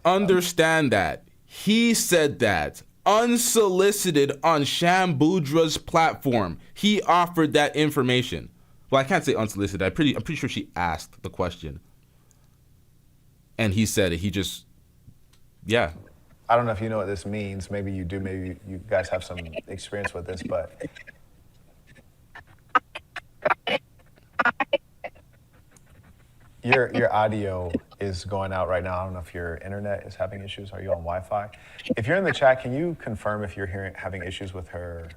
D: understand that he said that unsolicited on Shambudra's platform. He offered that information. Well, I can't say unsolicited. I'm pretty sure she asked the question, and he said it. He just. Yeah.
T: I don't know if you know what this means. Maybe you do. Maybe you guys have some experience with this, but your audio is going out right now. I don't know if your internet is having issues. Are you on Wi-Fi? If you're in the chat, can you confirm if you're having issues with her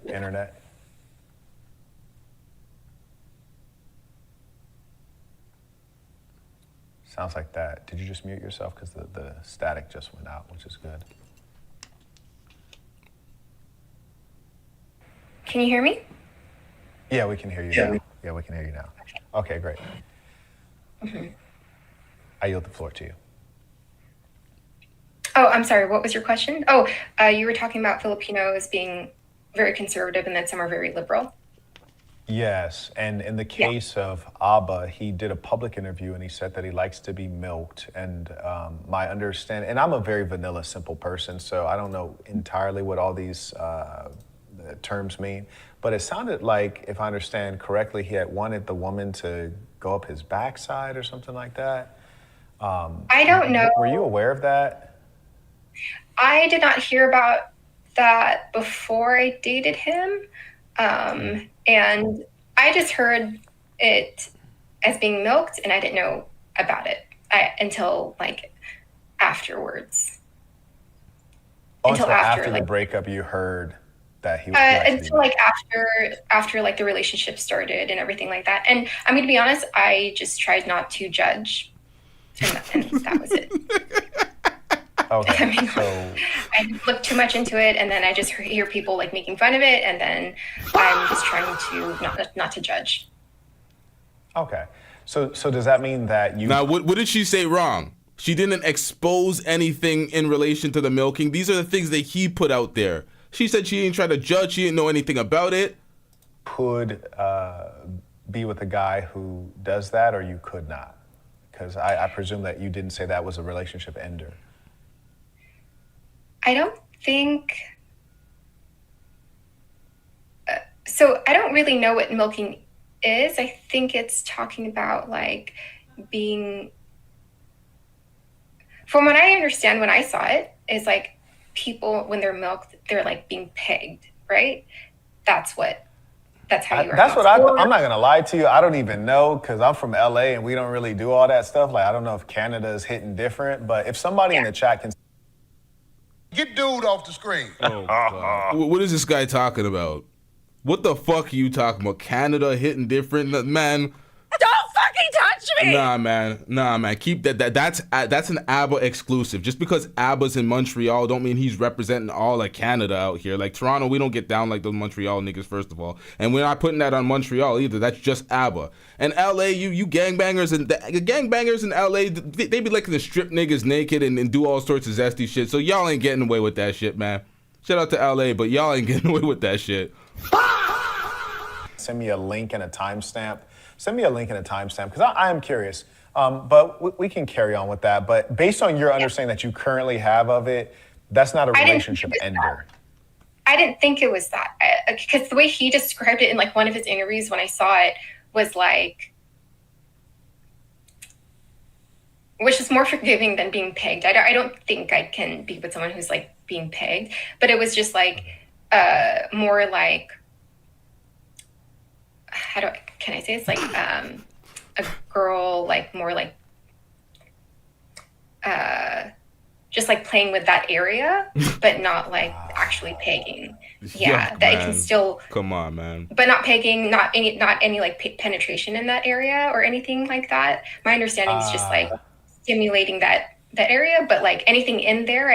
T: internet? Sounds like that. Did you just mute yourself? Because the static just went out, which is good.
P: Can you hear me?
T: Yeah, we can hear you now. Yeah, we can hear you now. Okay, great.
P: Mm-hmm.
T: I yield the floor to you.
P: Oh, I'm sorry. What was your question? Oh, you were talking about Filipinos being very conservative and then some are very liberal.
T: Yes, and in the case of Abba, he did a public interview and he said that he likes to be milked. And my understanding, and I'm a very vanilla, simple person, so I don't know entirely what all these terms mean. But it sounded like, if I understand correctly, he had wanted the woman to go up his backside or something like that.
P: I don't know.
T: Were you aware of that?
P: I did not hear about that before I dated him. And I just heard it as being milked and I didn't know about it until like afterwards.
T: Until after the breakup, you heard that he was
P: until like after like the relationship started and everything like that. And I mean, to be honest, I just tried not to judge, and that was it.
T: Okay.
P: I mean, I looked too much into it, and then I just hear people like making fun of it, and then I'm just trying to not to judge.
T: Okay. So does that mean that you...
D: Now, what did she say wrong? She didn't expose anything in relation to the milking. These are the things that he put out there. She said she didn't try to judge. She didn't know anything about it.
T: Could be with a guy who does that, or you could not? Because I presume that you didn't say that was a relationship ender.
P: I don't think... so I don't really know what milking is. I think it's talking about like being... From what I understand when I saw it, is like people, when they're milked, they're like being pegged, right? That's how you are.
T: That's what I'm not gonna lie to you. I don't even know, because I'm from LA and we don't really do all that stuff. Like, I don't know if Canada is hitting different, but if somebody in the chat can...
R: Get dude off the screen.
D: Oh, God. What is this guy talking about? What the fuck are you talking about? Canada hitting different? Man.
U: Don't fucking touch me!
D: Nah, man. Keep that. That's an ABBA exclusive. Just because ABBA's in Montreal don't mean he's representing all of Canada out here. Like Toronto, we don't get down like those Montreal niggas, first of all. And we're not putting that on Montreal either. That's just ABBA. And LA, you gangbangers and the gangbangers in LA, they be liking to strip niggas naked and do all sorts of zesty shit. So y'all ain't getting away with that shit, man. Shout out to LA, but y'all ain't getting away with that shit.
T: Send me a link and a timestamp. Because I am curious. But we can carry on with that. But based on your understanding that you currently have of it, that's not a relationship ender.
P: I didn't think it was that. Because the way he described it in like one of his interviews when I saw it was like, which is more forgiving than being pegged. I don't think I can be with someone who's like being pegged, but it was just like more like, can I say it's like a girl, like more like just like playing with that area, but not like actually pegging. Yeah,
D: Yuck,
P: that it
D: man.
P: can still.
D: Come on, man.
P: But not pegging, not any like penetration in that area or anything like that. My understanding is just like stimulating that area, but like anything in there,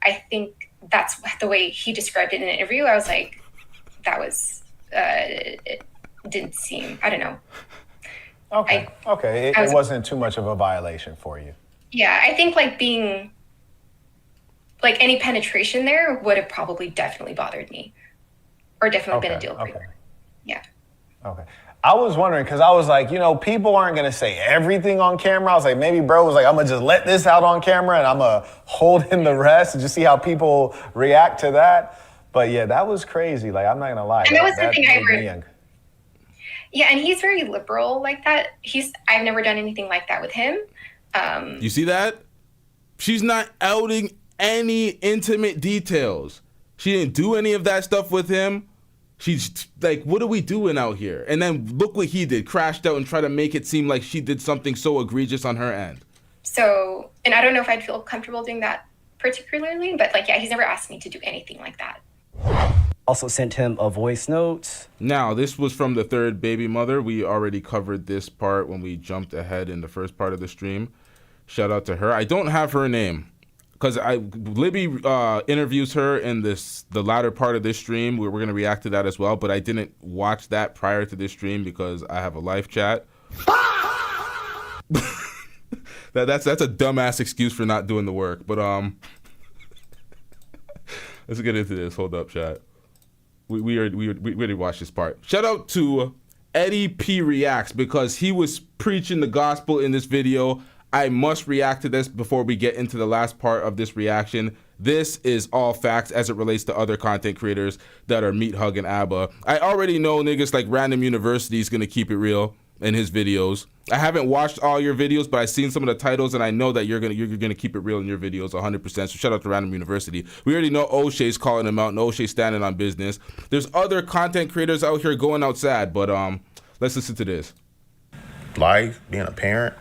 P: I think that's the way he described it in an interview. I was like, that was, it didn't seem, I don't know.
T: Okay. It wasn't too much of a violation for you.
P: Yeah, I think like being, like any penetration there would have probably definitely bothered me, or definitely been a deal breaker.
T: Okay.
P: Yeah.
T: Okay. I was wondering, because I was like, people aren't going to say everything on camera. I was like, maybe bro was like, I'm going to just let this out on camera and I'm going to hold in the rest and just see how people react to that. But yeah, that was crazy. Like, I'm not going to lie.
P: And that was something I read. Yeah, and he's very liberal like that. I've never done anything like that with him.
D: You see that? She's not outing any intimate details. She didn't do any of that stuff with him. She's like, what are we doing out here? And then look what he did, crashed out and tried to make it seem like she did something so egregious on her end.
P: So, and I don't know if I'd feel comfortable doing that particularly, but like, yeah, he's never asked me to do anything like that.
O: Also sent him a voice note.
D: Now, this was from the third baby mother. We already covered this part when we jumped ahead in the first part of the stream. Shout out to her. I don't have her name because Libby interviews her in the latter part of this stream. We're going to react to that as well, but I didn't watch that prior to this stream because I have a live chat. That's a dumbass excuse for not doing the work. But let's get into this. Hold up, chat. We already watched this part. Shout out to Eddie P Reacts because he was preaching the gospel in this video. I must react to this before we get into the last part of this reaction. This is all facts as it relates to other content creators that are meat hugging ABBA. I already know niggas like Random University is gonna keep it real in his videos. I haven't watched all your videos, but I've seen some of the titles, and I know that you're gonna keep it real in your videos 100%. So shout out to Random University. We already know OShea's calling him out, and OShea's standing on business. There's other content creators out here going outside, but let's listen to this.
J: Life, being a parent,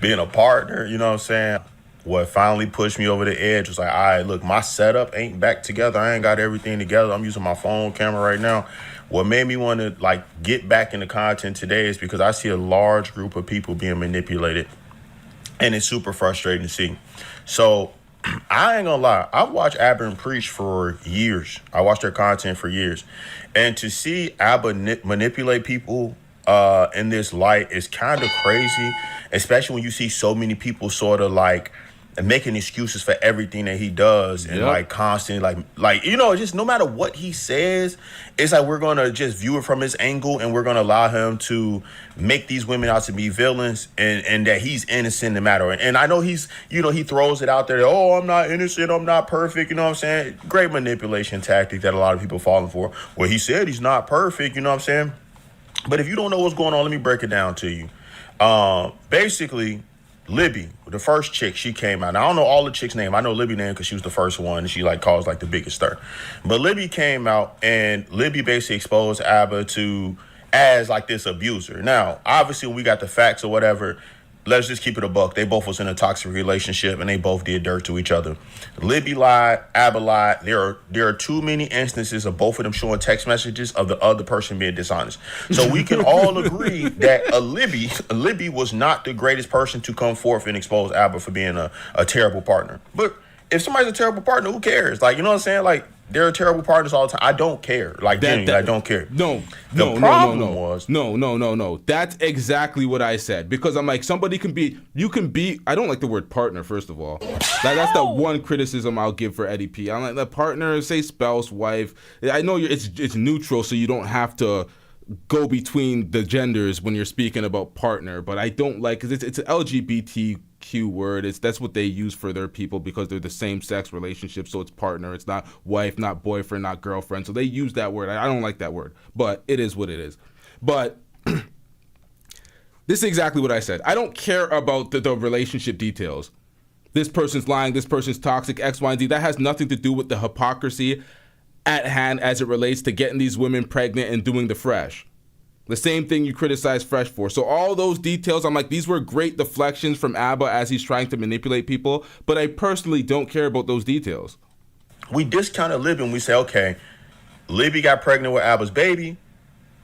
J: being a partner, you know what I'm saying? What finally pushed me over the edge was like, all right, look, my setup ain't back together. I ain't got everything together. I'm using my phone camera right now. What made me want to like get back into content today is because I see a large group of people being manipulated, and it's super frustrating to see. So I ain't gonna lie, I've watched ABBA and Preach for years. I watched their content for years, and to see ABBA manipulate people in this light is kind of crazy, especially when you see so many people sort of like making excuses for everything that he does, and like constantly like you know, just no matter what he says, it's like we're gonna just view it from his angle, and we're gonna allow him to make these women out to be villains, and that he's innocent no matter. And I know he's, you know, he throws it out there, oh, I'm not innocent, I'm not perfect, you know what I'm saying? Great manipulation tactic that a lot of people falling for. Well, he said he's not perfect, you know what I'm saying? But if you don't know what's going on, let me break it down to you. Basically, Libby, the first chick, she came out. Now, I don't know all the chicks' name. I know Libby name because she was the first one, and she like caused like the biggest stir. But Libby came out, and Libby basically exposed ABBA as like this abuser. Now, obviously, when we got the facts or whatever, let's just keep it a buck. They both was in a toxic relationship, and they both did dirt to each other. Libby lied, ABBA lied. There are too many instances of both of them showing text messages of the other person being dishonest. So we can all agree that Libby was not the greatest person to come forth and expose ABBA for being a terrible partner. But if somebody's a terrible partner, who cares? Like, you know what I'm saying? Like, they're terrible partners all the time. I don't care. Like, I don't care.
D: No. That's exactly what I said. Because I'm like, you can be, I don't like the word partner, first of all. That's the one criticism I'll give for Eddie P. I'm like, the partner, say spouse, wife. I know it's neutral, so you don't have to go between the genders when you're speaking about partner, but I don't like, because it's an LGBTQ word. That's what they use for their people because they're the same sex relationship, so it's partner. It's not wife, not boyfriend, not girlfriend. So they use that word. I don't like that word, but it is what it is. But this is exactly what I said. I don't care about the relationship details. This person's lying, this person's toxic, X, Y, and Z. That has nothing to do with the hypocrisy at hand as it relates to getting these women pregnant and doing the Fresh. The same thing you criticize Fresh for. So all those details, I'm like, these were great deflections from ABBA as he's trying to manipulate people, but I personally don't care about those details.
J: We discounted Libby and we say, okay, Libby got pregnant with ABBA's baby.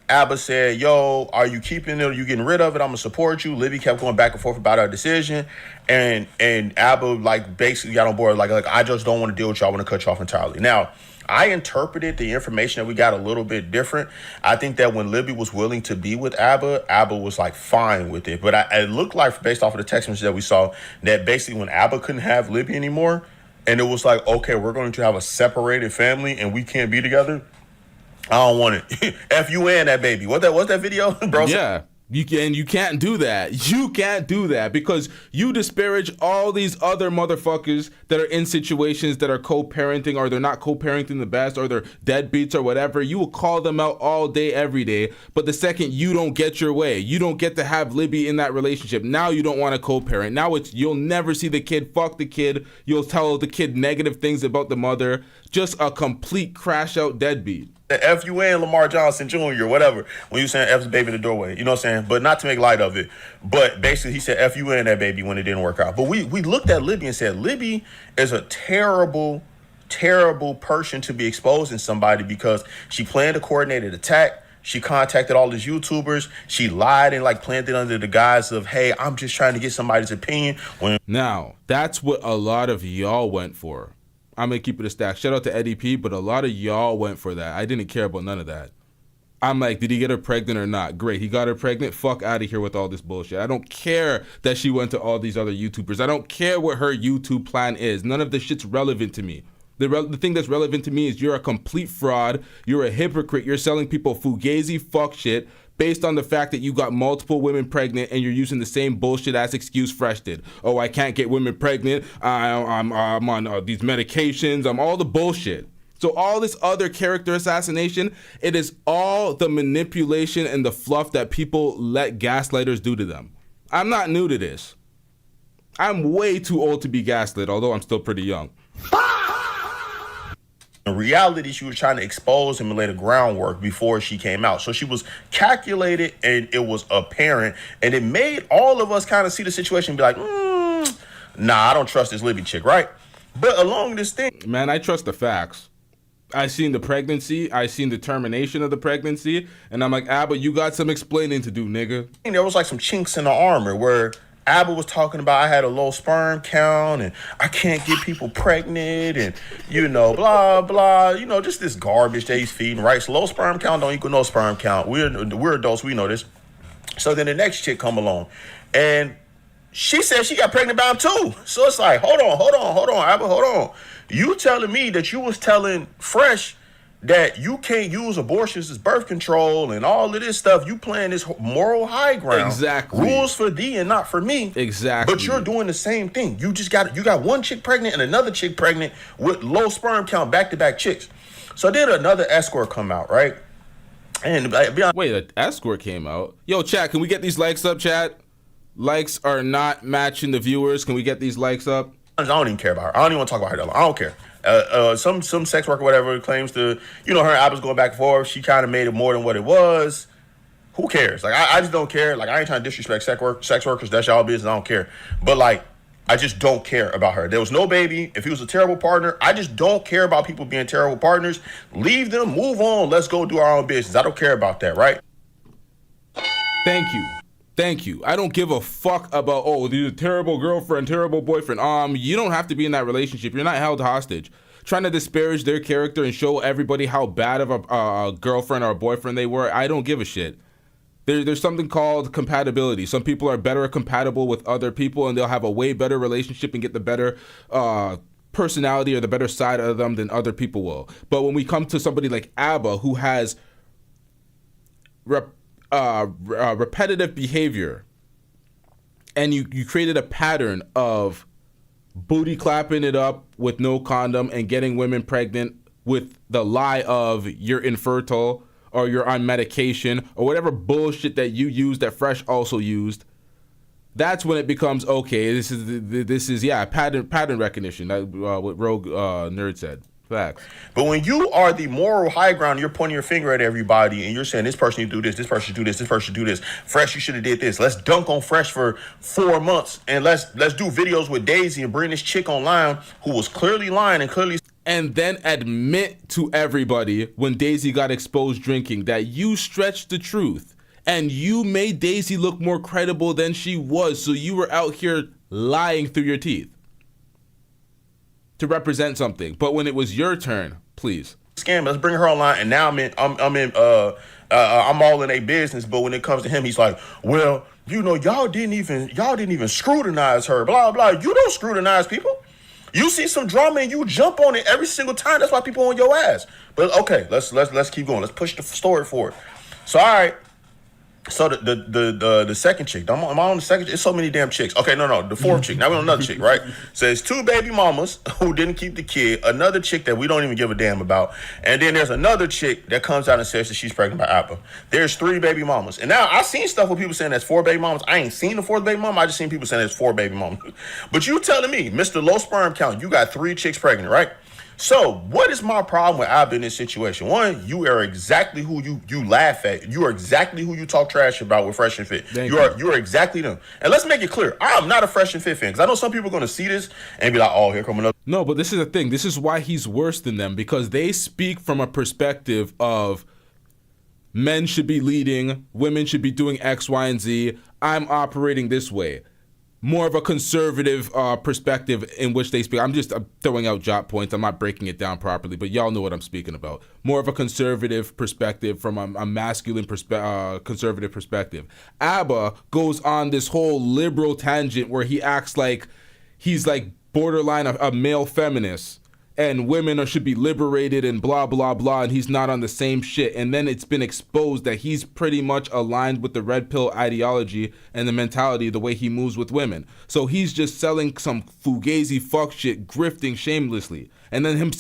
J: ABBA said, yo, are you keeping it or you getting rid of it? I'm gonna support you. Libby kept going back and forth about her decision. And ABBA like basically got on board like I just don't want to deal with you. I want to cut you off entirely. Now, I interpreted the information that we got a little bit different. I think that when Libby was willing to be with ABBA, ABBA was like fine with it. But it looked like, based off of the text message that we saw, that basically when ABBA couldn't have Libby anymore, and it was like, okay, we're going to have a separated family and we can't be together. I don't want it. F you and that baby. What's that video, bro?
D: Yeah. You can't do that. You can't do that because you disparage all these other motherfuckers that are in situations that are co-parenting, or they're not co-parenting the best, or they're deadbeats or whatever. You will call them out all day, every day. But the second you don't get your way, you don't get to have Libby in that relationship. Now you don't want to co-parent. Now you'll never see the kid, fuck the kid. You'll tell the kid negative things about the mother. Just a complete crash out deadbeat.
J: F-U-N Lamar Johnson Jr., whatever, when you saying F's baby in the doorway, you know what I'm saying? But not to make light of it. But basically, he said F-U-N that baby when it didn't work out. But we looked at Libby and said, Libby is a terrible, terrible person to be exposing somebody because she planned a coordinated attack. She contacted all these YouTubers. She lied and like planned it under the guise of, hey, I'm just trying to get somebody's opinion.
D: Now, that's what a lot of y'all went for. I'm going to keep it a stack. Shout out to Eddie P, but a lot of y'all went for that. I didn't care about none of that. I'm like, did he get her pregnant or not? Great, he got her pregnant. Fuck out of here with all this bullshit. I don't care that she went to all these other YouTubers. I don't care what her YouTube plan is. None of this shit's relevant to me. The thing that's relevant to me is you're a complete fraud. You're a hypocrite. You're selling people fugazi fuck shit based on the fact that you got multiple women pregnant and you're using the same bullshit as excuse Fresh did. Oh, I can't get women pregnant. I'm on these medications. I'm all the bullshit. So all this other character assassination, it is all the manipulation and the fluff that people let gaslighters do to them. I'm not new to this. I'm way too old to be gaslit, although I'm still pretty young.
J: In reality, she was trying to expose him and lay the groundwork before she came out. So she was calculated and it was apparent. And it made all of us kind of see the situation and be like, nah, I don't trust this Libby chick, right? But along this thing...
D: Man, I trust the facts. I seen the pregnancy. I seen the termination of the pregnancy. And I'm like, Abba, you got some explaining to do, nigga.
J: And there was like some chinks in the armor where Abba was talking about I had a low sperm count and I can't get people pregnant and, you know, blah, blah. You know, just this garbage that he's feeding, right? So low sperm count don't equal no sperm count. We're adults. We know this. So then the next chick come along and she said she got pregnant by him too. So it's like, hold on, Abba, hold on. You telling me that you was telling Fresh that you can't use abortions as birth control and all of this stuff. You playing this moral high ground.
D: Exactly.
J: Rules for thee and not for me.
D: Exactly.
J: But you're doing the same thing. You got one chick pregnant and another chick pregnant with low sperm count, back-to-back chicks. So then another escort come out, right? And
D: wait, an escort came out? Yo, chat, can we get these likes up, chat? Likes are not matching the viewers. Can we get these likes up?
J: I don't even care about her. I don't even want to talk about her that long. I don't care. Some sex worker, whatever, claims to, you know, her and I was going back and forth. She kind of made it more than what it was. Who cares? Like, I just don't care. Like, I ain't trying to disrespect sex workers. That's y'all business. I don't care. But, like, I just don't care about her. There was no baby. If he was a terrible partner, I just don't care about people being terrible partners. Leave them. Move on. Let's go do our own business. I don't care about that, right?
D: Thank you. Thank you. I don't give a fuck about, oh, you're a terrible girlfriend, terrible boyfriend. You don't have to be in that relationship. You're not held hostage. Trying to disparage their character and show everybody how bad of a girlfriend or a boyfriend they were, I don't give a shit. There's something called compatibility. Some people are better compatible with other people and they'll have a way better relationship and get the better personality or the better side of them than other people will. But when we come to somebody like Abba, who has repetitive behavior, and you created a pattern of booty clapping it up with no condom and getting women pregnant with the lie of you're infertile or you're on medication or whatever bullshit that you used that Fresh also used, that's when it becomes okay. This is pattern recognition. What Rogue Nerd said. Facts.
J: But when you are the moral high ground, you're pointing your finger at everybody and you're saying this person should do this person should do this, this person should do this. Fresh, you should have did this. Let's dunk on Fresh for 4 months and let's do videos with Daisy and bring this chick online who was clearly lying and clearly.
D: And then admit to everybody when Daisy got exposed drinking that you stretched the truth and you made Daisy look more credible than she was. So you were out here lying through your teeth to represent something. But when it was your turn, please.
J: Scam, let's bring her online. And now I'm all in a business. But when it comes to him, he's like, well, you know, y'all didn't even scrutinize her, blah, blah. You don't scrutinize people. You see some drama and you jump on it every single time. That's why people on your ass. But okay, let's keep going. Let's push the story forward. So, all right. So the second chick, am I on the second chick? It's so many damn chicks. Okay, no, the fourth chick. Now we're on another chick, right? So it's 2 baby mamas who didn't keep the kid, another chick that we don't even give a damn about, and then there's another chick that comes out and says that she's pregnant by Appa. There's 3 baby mamas. And now I've seen stuff with people saying that's 4 baby mamas. I ain't seen the 4th baby mama. I just seen people saying there's 4 baby mamas. But you telling me, Mr. Low Sperm Count, you got 3 chicks pregnant, right? So what is my problem with Abba in this situation? One, you are exactly who you laugh at. You are exactly who you talk trash about with Fresh and Fit. You are exactly them. And let's make it clear, I'm not a Fresh and Fit fan because I know some people are going to see this and be like, oh, here come another.
D: No, but this is the thing. This is why he's worse than them, because they speak from a perspective of men should be leading, women should be doing X, Y, and Z. I'm operating this way. more of a conservative perspective in which they speak. I'm throwing out jot points. I'm not breaking it down properly, but y'all know what I'm speaking about. More of a conservative perspective from a masculine conservative perspective. ABBA goes on this whole liberal tangent where he acts like he's like borderline a male feminist and women should be liberated and blah, blah, blah, and he's not on the same shit. And then it's been exposed that he's pretty much aligned with the red pill ideology and the mentality, the way he moves with women. So he's just selling some fugazi fuck shit, grifting shamelessly. And then him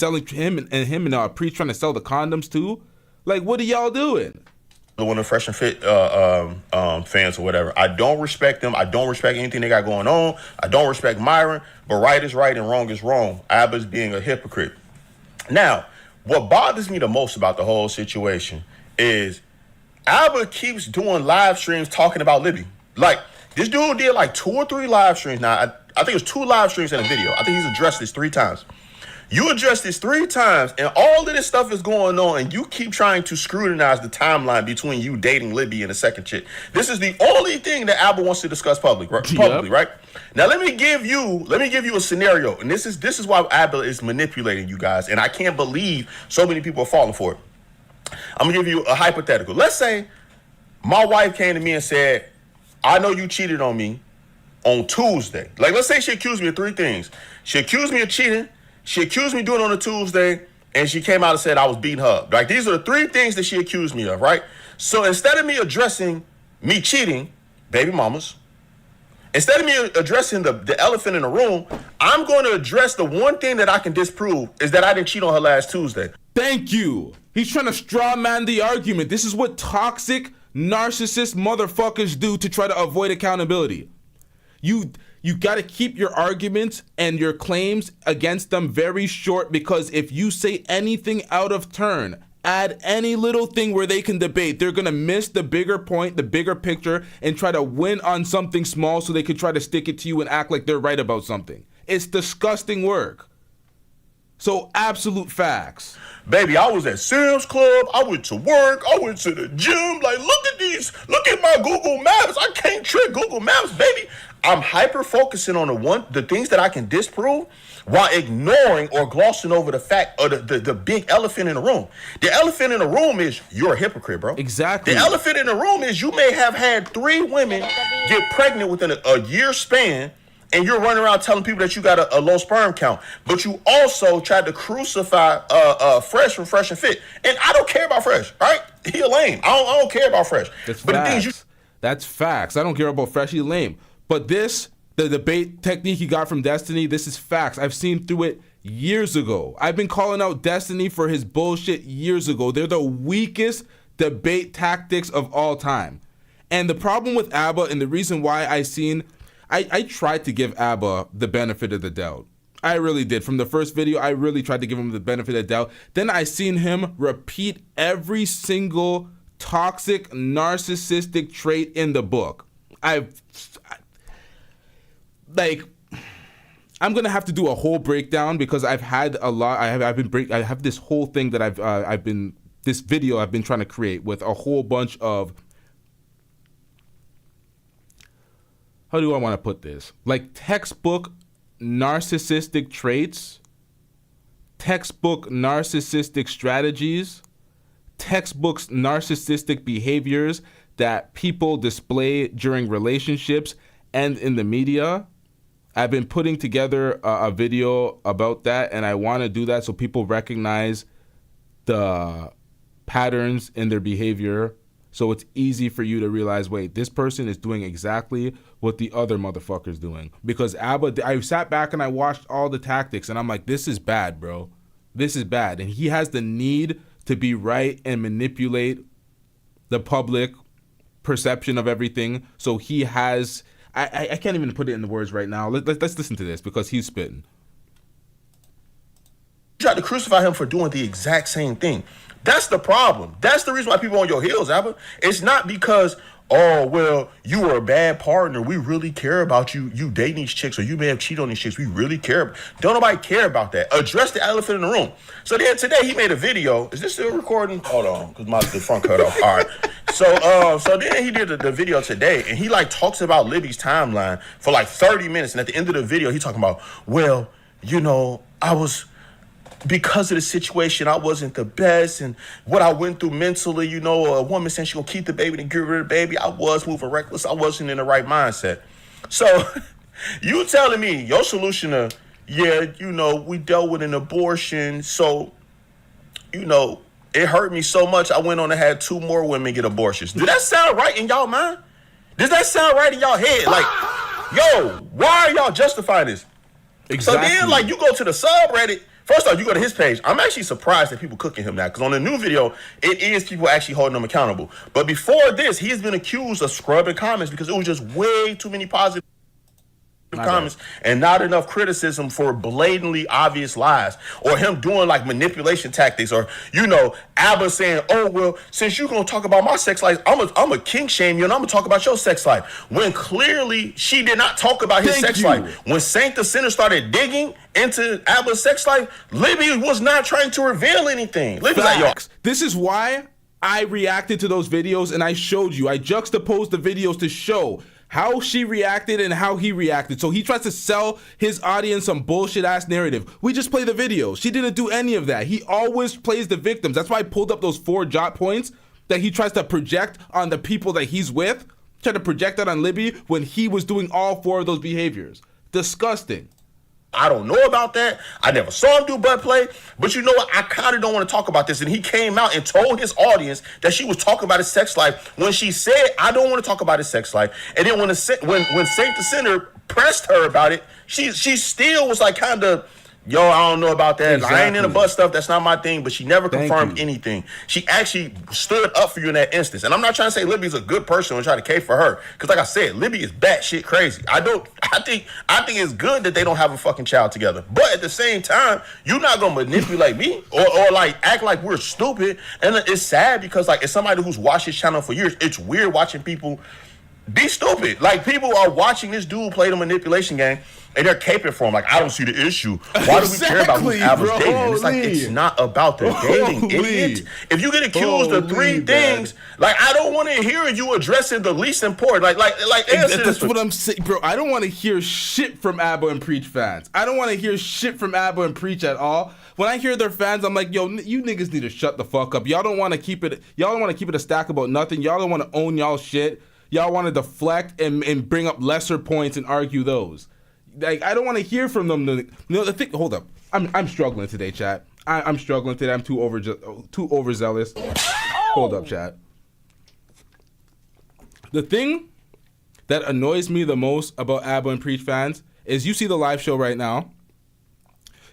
D: and Preach trying to sell the condoms too? Like, what are y'all doing?
J: One of the Fresh and Fit fans or whatever. I don't respect them. I don't respect anything they got going on. I don't respect Myron, but right is right and wrong is wrong. Abba's being a hypocrite. Now, what bothers me the most about the whole situation is Abba keeps doing live streams talking about Libby. Like, this dude did like 2 or 3 live streams now. I think it was 2 live streams in a video. I think he's addressed this 3 times. You addressed this 3 times, and all of this stuff is going on, and you keep trying to scrutinize the timeline between you dating Libby and the second chick. This is the only thing that Abba wants to discuss publicly, right? Now let me give you a scenario, and this is why Abba is manipulating you guys, and I can't believe so many people are falling for it. I'm gonna give you a hypothetical. Let's say my wife came to me and said, "I know you cheated on me on Tuesday." Like, let's say she accused me of 3 things. She accused me of cheating. She accused me of doing it on a Tuesday, and she came out and said I was beating her up. Like, these are the 3 things that she accused me of, right? So instead of me addressing me cheating, baby mamas, instead of me addressing the elephant in the room, I'm going to address the one thing that I can disprove is that I didn't cheat on her last Tuesday.
D: Thank you. He's trying to straw man the argument. This is what toxic, narcissist motherfuckers do to try to avoid accountability. You got to keep your arguments and your claims against them very short, because if you say anything out of turn, add any little thing where they can debate, they're going to miss the bigger point, the bigger picture, and try to win on something small so they can try to stick it to you and act like they're right about something. It's disgusting work. So absolute facts.
J: Baby, I was at Sam's Club. I went to work. I went to the gym. Like, look at these. Look at my Google Maps. I can't trick Google Maps, baby. I'm hyper focusing on the things that I can disprove while ignoring or glossing over the fact or the big elephant in the room. The elephant in the room is you're a hypocrite, bro.
D: Exactly.
J: The elephant in the room is you may have had 3 women get pregnant within a year span, and you're running around telling people that you got a low sperm count. But you also tried to crucify Fresh from Fresh and Fit. And I don't care about Fresh, right? He a lame. I don't care about Fresh.
D: That's
J: but
D: facts. That's facts. I don't care about Fresh. He's lame. But the debate technique he got from Destiny, this is facts. I've seen through it years ago. I've been calling out Destiny for his bullshit years ago. They're the weakest debate tactics of all time. And the problem with ABBA, and the reason why I tried to give ABBA the benefit of the doubt. I really did. From the first video, I really tried to give him the benefit of the doubt. Then I seen him repeat every single toxic, narcissistic trait in the book. I'm gonna have to do a whole breakdown because I've had a lot. I have this whole thing that this video I've been trying to create with a whole bunch of, how do I want to put this? Like textbook narcissistic traits, textbook narcissistic strategies, textbooks narcissistic behaviors that people display during relationships and in the media. I've been putting together a video about that, and I want to do that so people recognize the patterns in their behavior, so it's easy for you to realize, wait, this person is doing exactly what the other motherfucker's doing. Because I sat back and I watched all the tactics, and I'm like, this is bad, bro. This is bad. And he has the need to be right and manipulate the public perception of everything. So he has... I can't even put it in the words right now. Let's listen to this because he's spitting.
J: You tried to crucify him for doing the exact same thing. That's the problem. That's the reason why people are on your heels, Abba. It's not because, oh, well, you were a bad partner. We really care about you. You dating these chicks, or you may have cheated on these chicks. We really care. Don't nobody care about that. Address the elephant in the room. So then today he made a video. Is this still recording? Hold on, because the front cut off. All right. So then he did the video today, and he like talks about Libby's timeline for like 30 minutes, and at the end of the video, he talking about, well, you know, because of the situation, I wasn't the best, and what I went through mentally, you know, a woman saying she gonna keep the baby and get rid of the baby, I was moving reckless, I wasn't in the right mindset. So you telling me your solution to, yeah, you know, we dealt with an abortion, so, you know, it hurt me so much, I went on and had 2 more women get abortions. Does that sound right in y'all mind? Does that sound right in y'all head? Like, yo, why are y'all justifying this? Exactly. So then, like, you go to the subreddit. First off, you go to his page. I'm actually surprised that people cooking him now, because on the new video, it is people actually holding him accountable. But before this, he has been accused of scrubbing comments because it was just way too many positive comments and not enough criticism for blatantly obvious lies, or him doing like manipulation tactics, or, you know, Abba saying, oh, well, since you're going to talk about my sex life, I'm a king shame you and I'm going to talk about your sex life, when clearly she did not talk about his sex life. When Saint the Sinner started digging into Abba's sex life, Libby was not trying to reveal anything. Libby's like, yo.
D: This is why I reacted to those videos, and I showed you. I juxtaposed the videos to show how she reacted and how he reacted. So he tries to sell his audience some bullshit ass narrative. We just play the video. She didn't do any of that. He always plays the victims. That's why I pulled up those 4 jot points that he tries to project on the people that he's with. Tried to project that on Libby when he was doing all 4 of those behaviors. Disgusting.
J: I don't know about that. I never saw him do butt play. But you know what? I kind of don't want to talk about this. And he came out and told his audience that she was talking about his sex life when she said, I don't want to talk about his sex life. And then when Saint the Sinner pressed her about it, she still was like kind of, yo, I don't know about that. Exactly. I ain't in the butt stuff. That's not my thing. But she never confirmed anything. She actually stood up for you in that instance. And I'm not trying to say Libby's a good person and try to cape for her. Because like I said, Libby is batshit crazy. I think it's good that they don't have a fucking child together. But at the same time, you're not going to manipulate me or like act like we're stupid. And it's sad because like as somebody who's watched his channel for years, it's weird watching people be stupid. Like people are watching this dude play the manipulation game and they're caping for him. Like, I don't see the issue. Why do we care about who's Abba's dating? And it's like, it's not about the dating, idiot. If you get accused of 3 things, like, I don't want to hear you addressing the least important. Like
D: that's what I'm saying, bro. I don't want to hear shit from Abba and Preach fans. I don't want to hear shit from Abba and Preach at all. When I hear their fans, I'm like, yo, you niggas need to shut the fuck up. Y'all don't want to keep it. Y'all don't want to keep it a stack about nothing. Y'all don't want to own y'all shit. Y'all want to deflect and bring up lesser points and argue those. Like, I don't want to hear from them. The thing. Hold up. I'm struggling today, chat. I'm struggling today. I'm too overzealous. Hold up, chat. The thing that annoys me the most about Abba and Preach fans is you see the live show right now.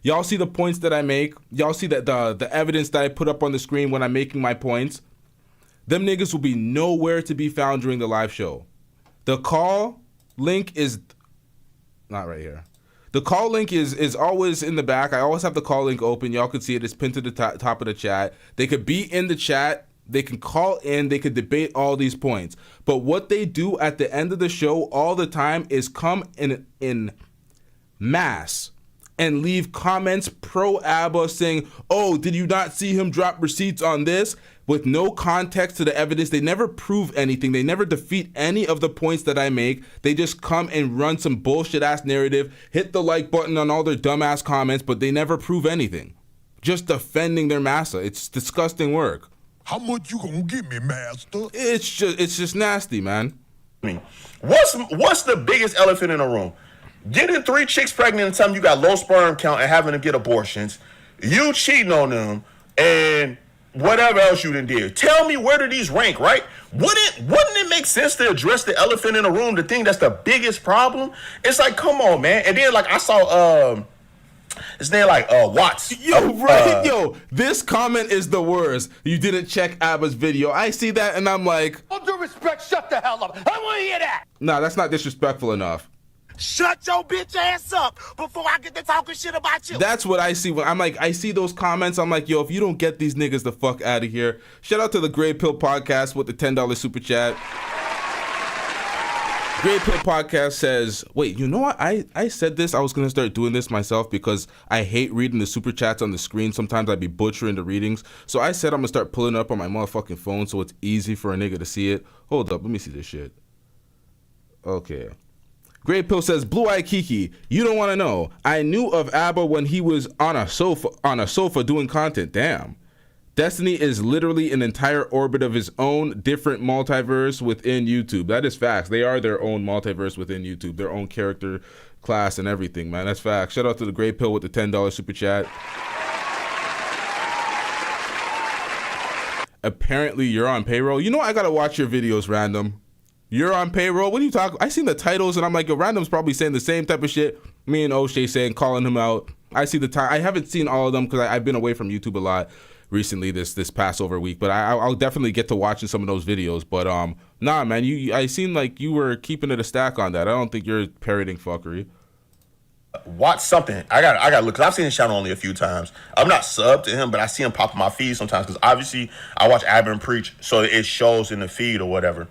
D: Y'all see the points that I make. Y'all see that the evidence that I put up on the screen when I'm making my points. Them niggas will be nowhere to be found during the live show. The call link is not right here. The call link is always in the back. I always have the call link open. Y'all can see it. It's pinned to the top of the chat. They could be in the chat. They can call in. They could debate all these points. But what they do at the end of the show all the time is come in mass and leave comments pro Abba saying, oh, did you not see him drop receipts on this? With no context to the evidence. They never prove anything. They never defeat any of the points that I make. They just come and run some bullshit ass narrative, hit the like button on all their dumbass comments, but they never prove anything. Just defending their massa. It's disgusting work.
R: How much you gonna give me, master?
D: It's just nasty, man.
J: What's the biggest elephant in the room? Getting 3 chicks pregnant and telling them you got low sperm count and having to get abortions, you cheating on them, and whatever else you done did. Tell me, where do these rank, right? Wouldn't it make sense to address the elephant in the room, the thing that's the biggest problem? It's like, come on, man. And then like I saw his name like Watts.
D: Yo, this comment is the worst. You didn't check Abba's video. I see that and I'm like,
F: all due respect, shut the hell up. I want to hear that.
D: Nah, that's not disrespectful enough.
F: Shut your bitch ass up before I get to talking shit about you.
D: That's what I see when I'm like, I see those comments. I'm like, yo, if you don't get these niggas the fuck out of here. Shout out to the Gray Pill Podcast with the $10 super chat. Great Pill Podcast says, wait, you know what? I said this. I was going to start doing this myself because I hate reading the super chats on the screen. Sometimes I'd be butchering the readings. So I said I'm going to start pulling it up on my motherfucking phone so it's easy for a nigga to see it. Hold up. Let me see this shit. Okay. Great Pill says, Blue Eye Kiki, you don't want to know. I knew of ABBA when he was on a sofa doing content. Damn. Destiny is literally an entire orbit of his own different multiverse within YouTube. That is facts. They are their own multiverse within YouTube, their own character class and everything, man. That's facts. Shout out to the Great Pill with the $10 super chat. Apparently you're on payroll. You know what? I gotta watch your videos, Random. You're on payroll? What are you talking? I seen the titles and I'm like, yo, Random's probably saying the same type of shit. Me and OShea saying, calling him out. I see the time. I haven't seen all of them because I've been away from YouTube a lot recently this Passover week, but I'll definitely get to watching some of those videos. But nah, man, I seem like you were keeping it a stack on that. I don't think you're parroting fuckery.
J: Watch something. I got to look, because I've seen his channel only a few times. I'm not subbed to him, but I see him pop in my feed sometimes because obviously I watch Abin preach, so it shows in the feed or whatever.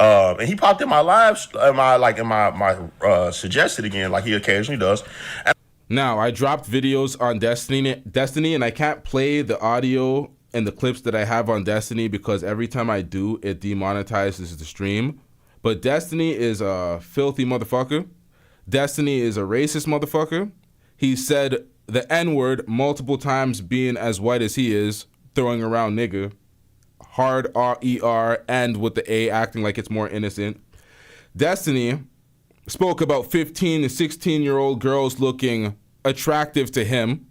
J: And he popped in my lives, in my suggested again, like he occasionally does.
D: Now, I dropped videos on Destiny, and I can't play the audio and the clips that I have on Destiny because every time I do, it demonetizes the stream. But Destiny is a filthy motherfucker. Destiny is a racist motherfucker. He said the N-word multiple times, being as white as he is, throwing around nigga. Hard R-E-R, and with the A acting like it's more innocent. Destiny spoke about 15 to 16-year-old girls looking attractive to him.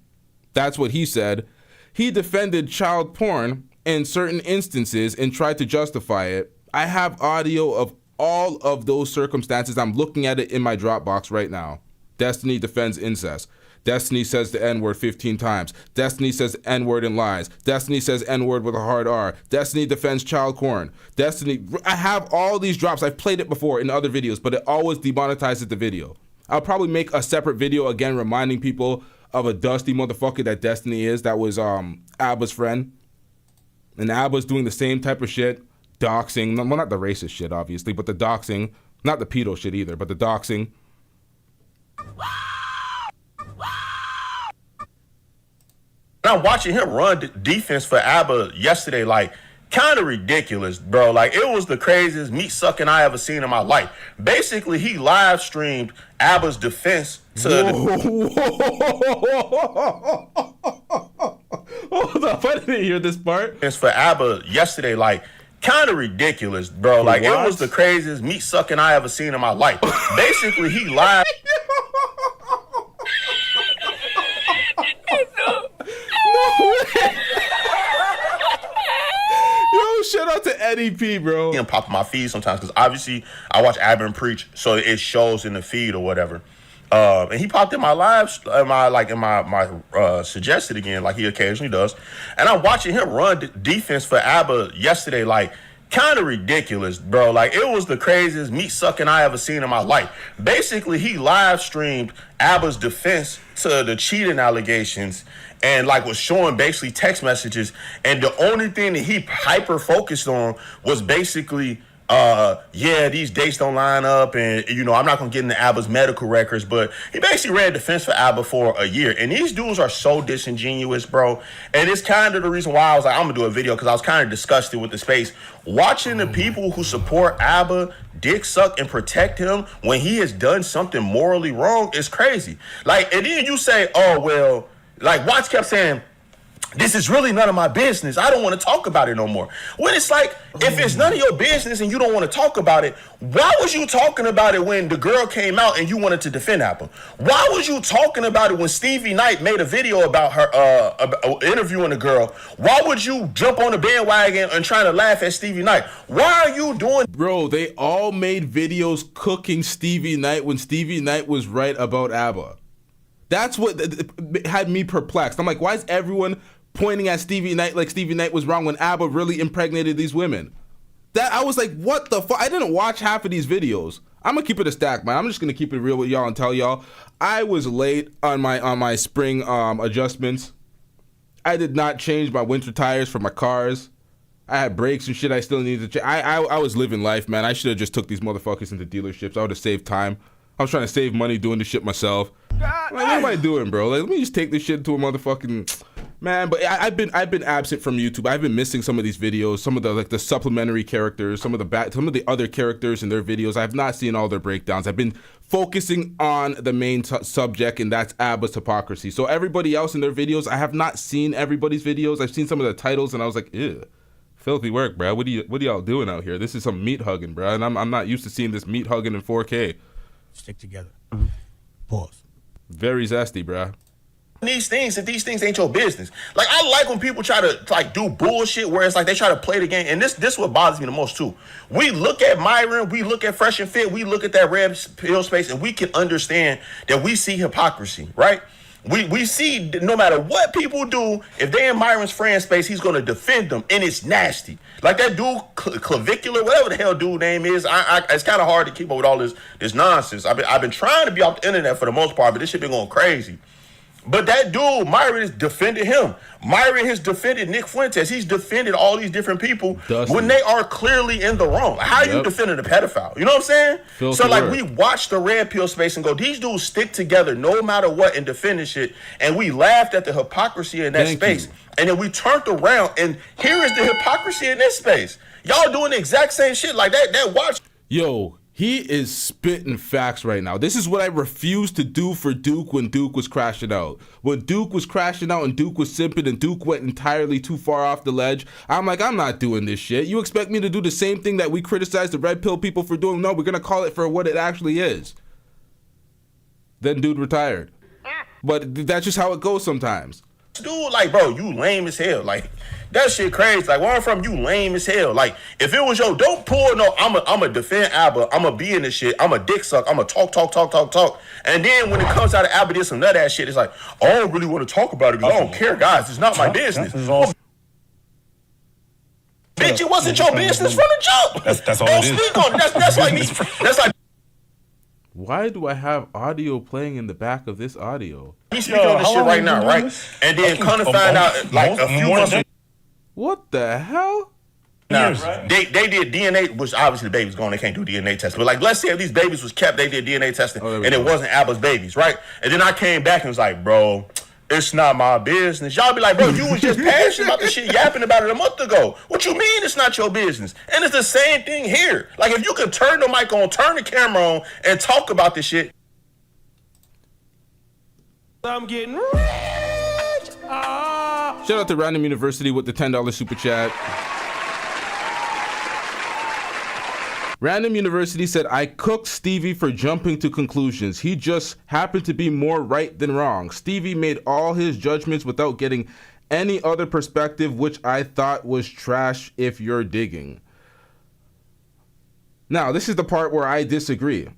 D: That's what he said. He defended child porn in certain instances and tried to justify it. I have audio of all of those circumstances. I'm looking at it in my Dropbox right now. Destiny defends incest. Destiny says the N-word 15 times. Destiny says N-word and lies. Destiny says N-word with a hard R. Destiny defends child porn. Destiny, I have all these drops. I've played it before in other videos, but it always demonetizes the video. I'll probably make a separate video again reminding people of a dusty motherfucker that Destiny is. That was Abba's friend. And Abba's doing the same type of shit. Doxxing. Well, not the racist shit, obviously, but the doxing. Not the pedo shit either, but the doxing.
J: I'm watching him run defense for ABBA yesterday, like, kind of ridiculous, bro. Like, it was the craziest meat sucking I ever seen in my life. Basically, he live streamed ABBA's defense to
D: Hold up, I didn't hear this part.
J: It's for ABBA yesterday, like, kind of ridiculous, bro. Like, it was the craziest meat sucking I ever seen in my life. Basically, he live.
D: Yo, shout out to Eddie P, bro.
J: And pop in my feed sometimes because obviously I watch Abin preach, so it shows in the feed or whatever. And he popped in my lives, in my suggested again, like he occasionally does. And I'm watching him run defense for ABBA yesterday, like, kind of ridiculous, bro. Like, it was the craziest meat sucking I ever seen in my life. Basically, he live streamed ABBA's defense to the cheating allegations and like was showing basically text messages. And the only thing that he hyper focused on was basically, yeah, these dates don't line up, and you know, I'm not gonna get into ABBA's medical records, but he basically ran defense for ABBA for a year. And these dudes are so disingenuous, bro. And it's kind of the reason why I was like, I'm gonna do a video, because I was kind of disgusted with the space. Watching the people who support ABBA dick suck and protect him when he has done something morally wrong is crazy. Like, and then you say, oh well, like Watts kept saying, this is really none of my business. I don't want to talk about it no more. When it's like, if it's none of your business and you don't want to talk about it, why was you talking about it when the girl came out and you wanted to defend Apple? Why was you talking about it when Stevie Knight made a video about her interviewing a girl? Why would you jump on the bandwagon and trying to laugh at Stevie Knight? Why are you doing?
D: Bro, they all made videos cooking Stevie Knight when Stevie Knight was right about ABBA. That's what had me perplexed. I'm like, why is everyone pointing at Stevie Knight like Stevie Knight was wrong when ABBA really impregnated these women? That I was like, what the fuck? I didn't watch half of these videos. I'm gonna keep it a stack, man. I'm just gonna keep it real with y'all and tell y'all I was late on my spring adjustments. I did not change my winter tires for my cars. I had breaks and shit I still needed to check. I was living life, man. I should have just took these motherfuckers into dealerships. I would have saved time. I was trying to save money doing this shit myself. Like, what am I doing, bro? Like, let me just take this shit to a motherfucking... Man, but I've been absent from YouTube. I've been missing some of these videos, some of the supplementary characters, some of the other characters in their videos. I have not seen all their breakdowns. I've been focusing on the main subject, and that's ABBA's Hypocrisy. So everybody else in their videos, I have not seen everybody's videos. I've seen some of the titles, and I was like, ew, filthy work, bro. What are y'all doing out here? This is some meat hugging, bro, and I'm not used to seeing this meat hugging in 4K.
B: Stick together.
T: Pause.
D: Very zesty, bro.
J: These things, if these things ain't your business. Like, I like when people try to like do bullshit where it's like they try to play the game, and this what bothers me the most too. We look at Myron, we look at Fresh and Fit, we look at that red pill space, and we can understand that we see hypocrisy, right? We see no matter what people do, if they in Myron's friend space, he's gonna defend them, and it's nasty. Like that dude, clavicular, whatever the hell dude name is, it's kind of hard to keep up with all this nonsense. I've been trying to be off the internet for the most part, but this shit been going crazy. But that dude, Myron, has defended him. Myron has defended Nick Fuentes. He's defended all these different people when they are clearly in the wrong. How you defending a pedophile? You know what I'm saying? So like we watch the red pill space and go, these dudes stick together no matter what and defending shit. And we laughed at the hypocrisy in that space. And then we turned around and here is the hypocrisy in this space. Y'all doing the exact same shit like that watch.
D: Yo, he is spitting facts right now. This is what I refused to do for Duke when Duke was crashing out. When Duke was crashing out and Duke was simping and Duke went entirely too far off the ledge, I'm like, I'm not doing this shit. You expect me to do the same thing that we criticized the red pill people for doing? No, we're going to call it for what it actually is. Then dude retired. But that's just how it goes sometimes.
J: Dude, like, bro, you lame as hell. Like, that shit crazy. Like, where I'm from, you lame as hell. Like, if it was don't pull no, I'm a defend ABBA. I'm a be in this shit. I'm a dick suck. I'm a talk. And then when it comes out of ABBA, there's some nut ass shit. It's like, I don't really want to talk about it because I don't care, guys. It's not my business. Bitch, it wasn't your business from the jump.
H: That's all
J: don't
H: it is.
J: speak on it. That's like me. That's like
D: Why do I have audio playing in the back of this audio?
J: me speaking on this shit right now, right? And then come to find out, like, a few months.
D: What the hell?
J: Now, they did DNA, which obviously the baby's gone. They can't do DNA testing. But like, let's say if these babies was kept, they did DNA testing, and it wasn't ABBA's babies, right? And then I came back and was like, bro, it's not my business. Y'all be like, bro, you was just passionate about this shit, yapping about it a month ago. What you mean it's not your business? And it's the same thing here. Like, if you could turn the mic on, turn the camera on, and talk about this shit.
L: I'm getting rich.
D: Shout out to Random University with the $10 super chat. Random University said, I cooked Stevie for jumping to conclusions. He just happened to be more right than wrong. Stevie made all his judgments without getting any other perspective, which I thought was trash if you're digging. Now, this is the part where I disagree.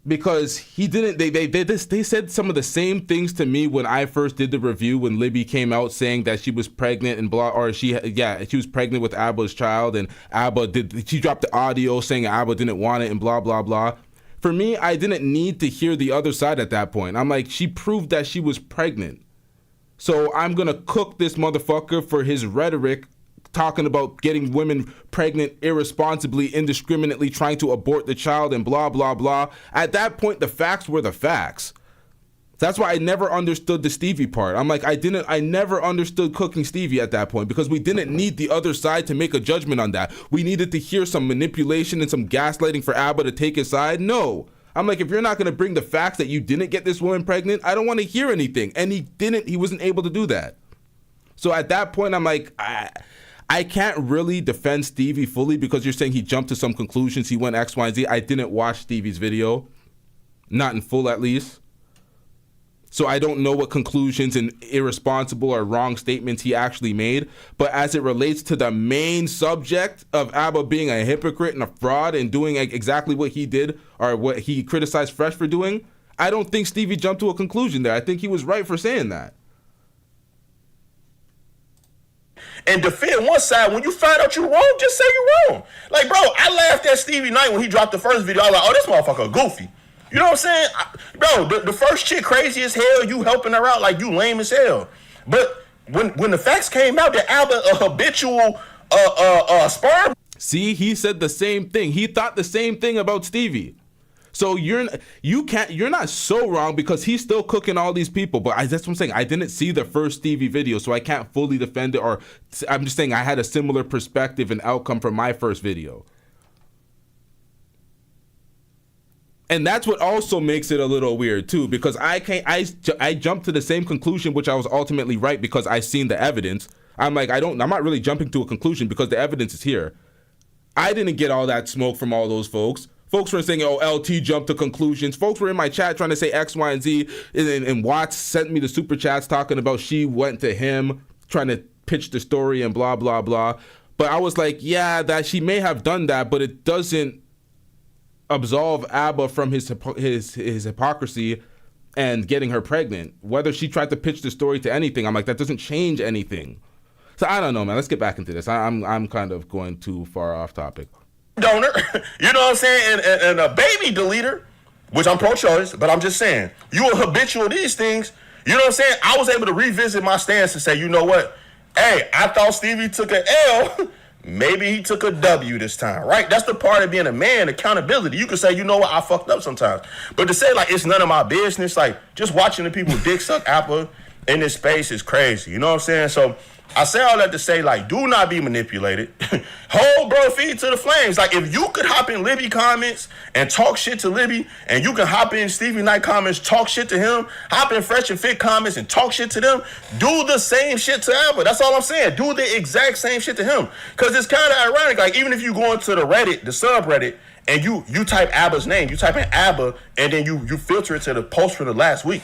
D: Because he didn't, they said some of the same things to me when I first did the review, when Libby came out saying that she was pregnant and blah, or she was pregnant with ABBA's child, and she dropped the audio saying ABBA didn't want it and blah, blah, blah. For me, I didn't need to hear the other side at that point. I'm like, she proved that she was pregnant. So I'm gonna cook this motherfucker for his rhetoric talking about getting women pregnant irresponsibly, indiscriminately, trying to abort the child and blah, blah, blah. At that point, the facts were the facts. That's why I never understood the Stevie part. I'm like, I never understood cooking Stevie at that point because we didn't need the other side to make a judgment on that. We needed to hear some manipulation and some gaslighting for ABBA to take his side. No. I'm like, if you're not going to bring the facts that you didn't get this woman pregnant, I don't want to hear anything. And he wasn't able to do that. So at that point, I'm like, I can't really defend Stevie fully because you're saying he jumped to some conclusions. He went X, Y, and Z. I didn't watch Stevie's video. Not in full, at least. So I don't know what conclusions and irresponsible or wrong statements he actually made. But as it relates to the main subject of ABBA being a hypocrite and a fraud and doing exactly what he did or what he criticized Fresh for doing, I don't think Stevie jumped to a conclusion there. I think he was right for saying that.
J: And defend one side. When you find out you're wrong, just say you're wrong. Like, bro, I laughed at Stevie Knight when he dropped the first video. I was like, oh, this motherfucker goofy. You know what I'm saying? Bro, the first chick crazy as hell, you helping her out like you lame as hell. But when the facts came out that ABBA a habitual sperm.
D: See, he said the same thing. He thought the same thing about Stevie. So you're not so wrong because he's still cooking all these people. But that's what I'm saying. I didn't see the first Stevie video, so I can't fully defend it. Or I'm just saying I had a similar perspective and outcome from my first video. And that's what also makes it a little weird too, because I jumped to the same conclusion, which I was ultimately right because I seen the evidence. I'm like, I'm not really jumping to a conclusion because the evidence is here. I didn't get all that smoke from all those folks. Folks were saying, oh, LT jumped to conclusions. Folks were in my chat trying to say X, Y, and Z. And Watts sent me the super chats talking about she went to him trying to pitch the story and blah, blah, blah. But I was like, yeah, that she may have done that, but it doesn't absolve Abba from his hypocrisy and getting her pregnant. Whether she tried to pitch the story to anything, I'm like, that doesn't change anything. So I don't know, man. Let's get back into this. I'm kind of going too far off topic.
J: Donor, you know what I'm saying, and a baby deleter, which I'm pro-choice, but I'm just saying, you a habitual of these things, you know what I'm saying? I was able to revisit my stance and say, you know what? Hey, I thought Stevie took an L. Maybe he took a W this time, right? That's the part of being a man, accountability. You can say, you know what, I fucked up sometimes. But to say, like, it's none of my business, like, just watching the people dick suck Apple in this space is crazy. You know what I'm saying? So I say all that to say, like, do not be manipulated. Hold bro feet to the flames. Like, if you could hop in Libby comments and talk shit to Libby, and you can hop in Stevie Knight comments, talk shit to him, hop in Fresh and Fit comments and talk shit to them, do the same shit to Abba. That's all I'm saying. Do the exact same shit to him. Because it's kind of ironic. Like, even if you go into the Reddit, the subreddit, and you type Abba's name, you type in Abba, and then you filter it to the post from the last week,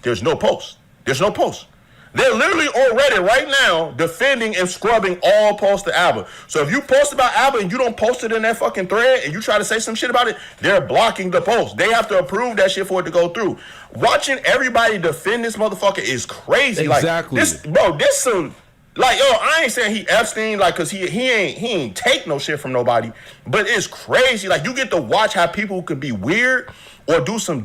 J: there's no post. There's no post. They're literally on Reddit right now defending and scrubbing all posts to Abba. So if you post about Abba and you don't post it in that fucking thread and you try to say some shit about it, they're blocking the post. They have to approve that shit for it to go through. Watching everybody defend this motherfucker is crazy.
D: Exactly.
J: Like, this some, like, yo, I ain't saying he Epstein, like, cause he ain't take no shit from nobody, but it's crazy. Like, you get to watch how people can be weird or do some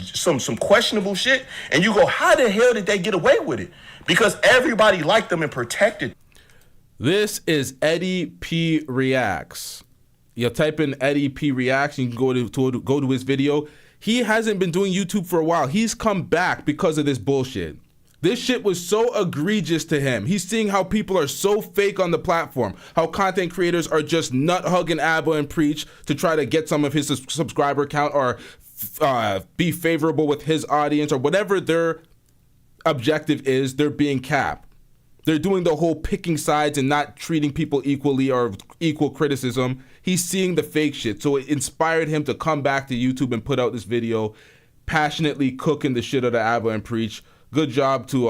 J: questionable shit, and you go, how the hell did they get away with it? Because everybody liked them and protected.
D: This is Eddie P Reacts. You type in Eddie P Reacts, you can go to his video. He hasn't been doing YouTube for a while. He's come back because of this bullshit. This shit was so egregious to him. He's seeing how people are so fake on the platform, how content creators are just nut hugging Abba and Preach to try to get some of his subscriber count or be favorable with his audience or whatever their objective is. They're being capped. They're doing the whole picking sides and not treating people equally or equal criticism. He's seeing the fake shit. So it inspired him to come back to YouTube and put out this video, passionately cooking the shit out of Abba and Preach. Good job to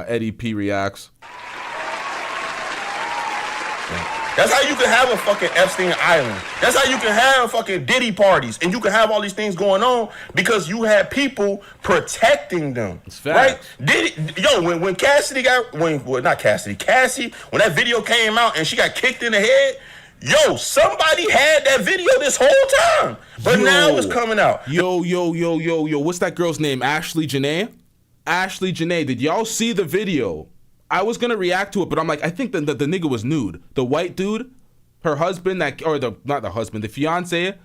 D: Eddie P Reacts.
J: That's how you can have a fucking Epstein Island. That's how you can have fucking Diddy parties. And you can have all these things going on because you had people protecting them. Right? Diddy, yo, when Cassie, when that video came out and she got kicked in the head, yo, somebody had that video this whole time. But now it's coming out.
D: Yo, what's that girl's name? Ashley Janae? Ashley Janae, did y'all see the video? I was gonna react to it, but I'm like, I think the nigga was nude. The white dude, her husband, the fiance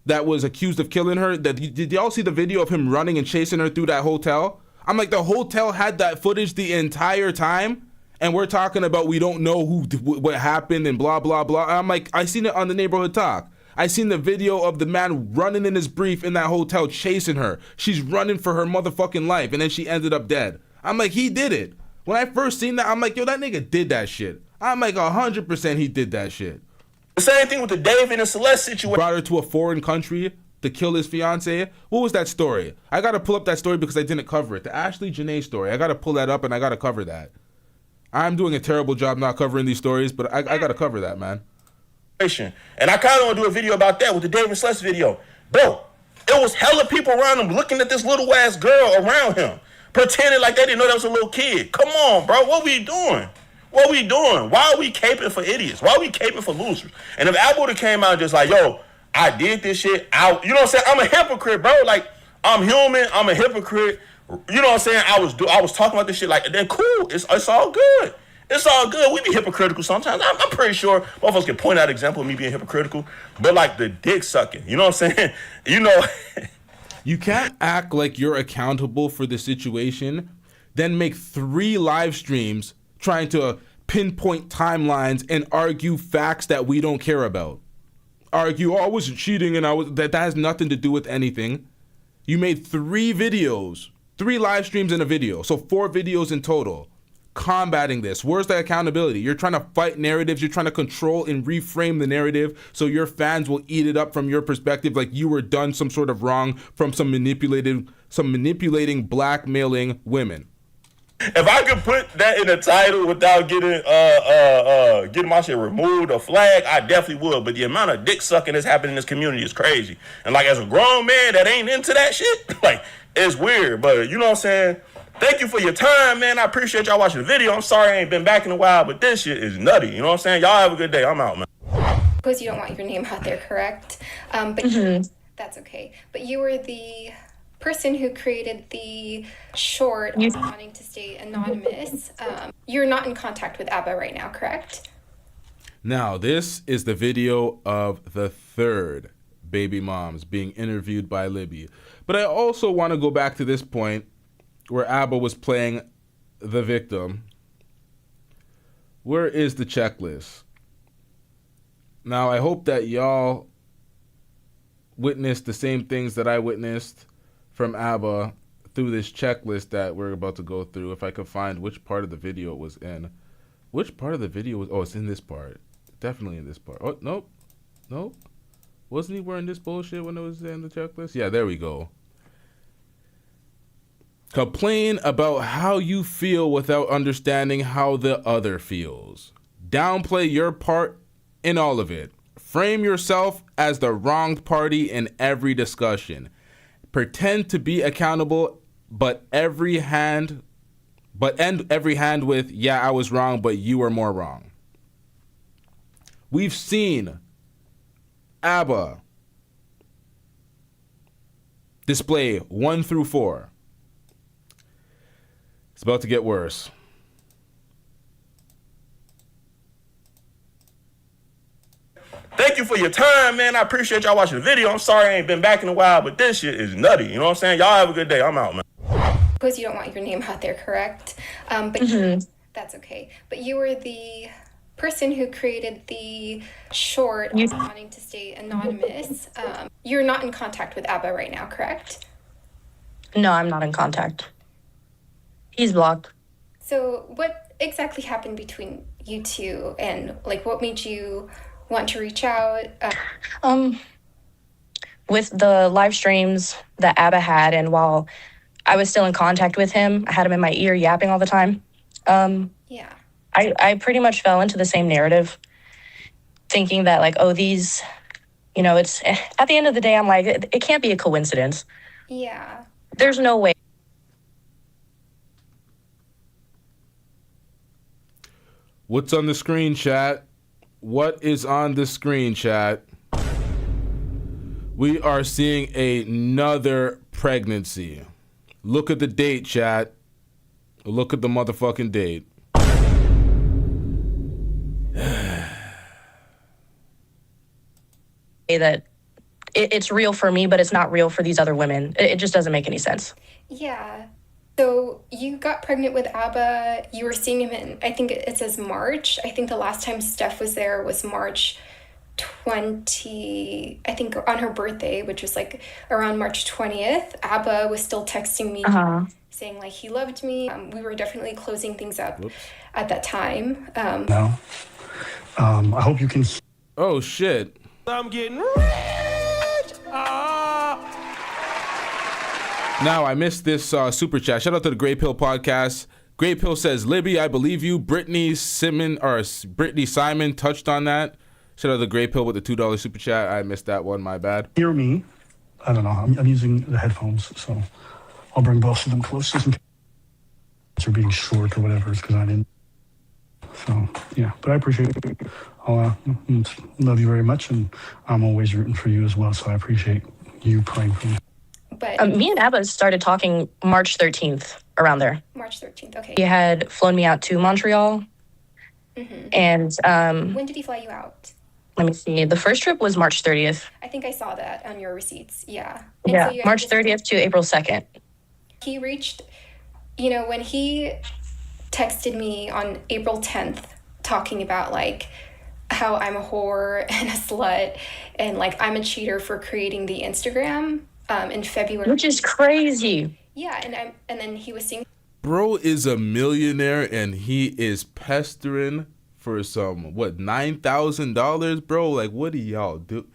D: that was accused of killing her. Did y'all see the video of him running and chasing her through that hotel? I'm like, the hotel had that footage the entire time, and we're talking about we don't know what happened and blah blah blah. I'm like, I seen it on the Neighborhood Talk. I seen the video of the man running in his brief in that hotel chasing her. She's running for her motherfucking life, and then she ended up dead. I'm like, he did it. When I first seen that, I'm like, yo, that nigga did that shit. I'm like, 100% he did that shit.
J: The same thing with the David and Celeste situation.
D: Brought her to a foreign country to kill his fiance. What was that story? I gotta pull up that story because I didn't cover it. The Ashley Janae story. I gotta pull that up and I gotta cover that. I'm doing a terrible job not covering these stories, but I gotta cover that, man.
J: And I kind of want to do a video about that with the David and Celeste video. Bro, it was hella people around him looking at this little ass girl around him, pretending like they didn't know that was a little kid. Come on, bro. What we doing? What we doing? Why are we caping for idiots? Why are we caping for losers? And if Apple came out just like, yo, I did this shit, you know what I'm saying? I'm a hypocrite, bro. Like, I'm human. I'm a hypocrite. You know what I'm saying? I was talking about this shit like, then cool. It's all good. It's all good. We be hypocritical sometimes. I'm pretty sure motherfuckers can point out an example of me being hypocritical, but like the dick sucking, you know what I'm saying? You know,
D: you can't act like you're accountable for the situation, then make 3 live streams trying to pinpoint timelines and argue facts that we don't care about. Argue, oh, I wasn't cheating and that has nothing to do with anything. You made 3 videos, 3 live streams and a video, so 4 videos in total, combating this. Where's the accountability? You're trying to fight narratives. You're trying to control and reframe the narrative so your fans will eat it up from your perspective, like you were done some sort of wrong from some manipulating, blackmailing women.
J: if I could put that in the title without getting my shit removed or flagged, I definitely would. But the amount of dick sucking that's happening in this community is crazy. And like as a grown man that ain't into that shit, like it's weird. But you know what I'm saying? Thank you for your time, man. I appreciate y'all watching the video. I'm sorry I ain't been back in a while, but this shit is nutty. You know what I'm saying? Y'all have a good day. I'm out, man.
P: Because you don't want your name out there, correct? But that's okay. But you were the person who created the short wanting to stay anonymous. You're not in contact with ABBA right now, correct?
D: Now, this is the video of the 3rd baby moms being interviewed by Libby. But I also want to go back to this point where ABBA was playing the victim. Where is the checklist? Now, I hope that y'all witnessed the same things that I witnessed from ABBA through this checklist that we're about to go through. If I could find which part of the video it was in. Which part of the video was... Oh, it's in this part. Definitely in this part. Oh, nope. Nope. Wasn't he wearing this bullshit when it was in the checklist? Yeah, there we go. Complain about how you feel without understanding how the other feels. Downplay your part in all of it. Frame yourself as the wronged party in every discussion. Pretend to be accountable, but end every hand with, yeah, I was wrong, but you were more wrong. We've seen ABBA display 1 through 4. It's about to get worse.
J: Thank you for your time, man. I appreciate y'all watching the video. I'm sorry I ain't been back in a while, but this shit is nutty. You know what I'm saying? Y'all have a good day. I'm out, man.
P: Because you don't want your name out there, correct? But that's okay. But you were the person who created the short wanting to stay anonymous. You're not in contact with ABBA right now, correct?
E: No, I'm not in contact. He's blocked.
P: So what exactly happened between you two, and like what made you want to reach out?
E: With the live streams that ABBA had, and while I was still in contact with him, I had him in my ear yapping all the time.
P: Yeah.
E: I pretty much fell into the same narrative, thinking that like, oh, these, you know, it's at the end of the day, I'm like, it can't be a coincidence.
P: Yeah.
E: There's no way.
D: What's on the screen, chat? What is on the screen, chat? We are seeing another pregnancy. Look at the date, chat. Look at the motherfucking date.
E: That it's real for me, but it's not real for these other women. It just doesn't make any sense.
P: Yeah. So you got pregnant with ABBA. You were seeing him in, I think it says March. I think the last time Steph was there was March 20, I think on her birthday, which was like around March 20th. ABBA was still texting me saying like he loved me. We were definitely closing things up at that time.
I: I hope you can...
D: Oh, shit.
L: I'm getting rich.
D: Now, I missed this super chat. Shout out to the Grey Pill podcast. Grey Pill says, Libby, I believe you. Brittany Simon touched on that. Shout out to the Grey Pill with the $2 super chat. I missed that one. My bad.
I: Hear me. I don't know. I'm using the headphones, so I'll bring both of them close just in case they're being short or whatever. It's because I didn't. So, yeah. But I appreciate it. I'll love you very much, and I'm always rooting for you as well, so I appreciate you praying for me.
P: But
E: me and ABBA started talking March 13th, around there.
P: March 13th, okay.
E: He had flown me out to Montreal And
P: When did he fly you out?
E: let me see. The first trip was March 30th.
P: I think I saw that on your receipts. Yeah.
E: Yeah,
P: you guys
E: March
P: just-
E: 30th to April 2nd.
P: He reached, you know, when he texted me on April 10th talking about like how I'm a whore and a slut and like I'm a cheater for creating the Instagram in February.
E: Which is crazy.
P: Yeah, and then he was saying,
D: Bro is a millionaire and he is pestering for some, what, $9,000, bro? Like, what do y'all do?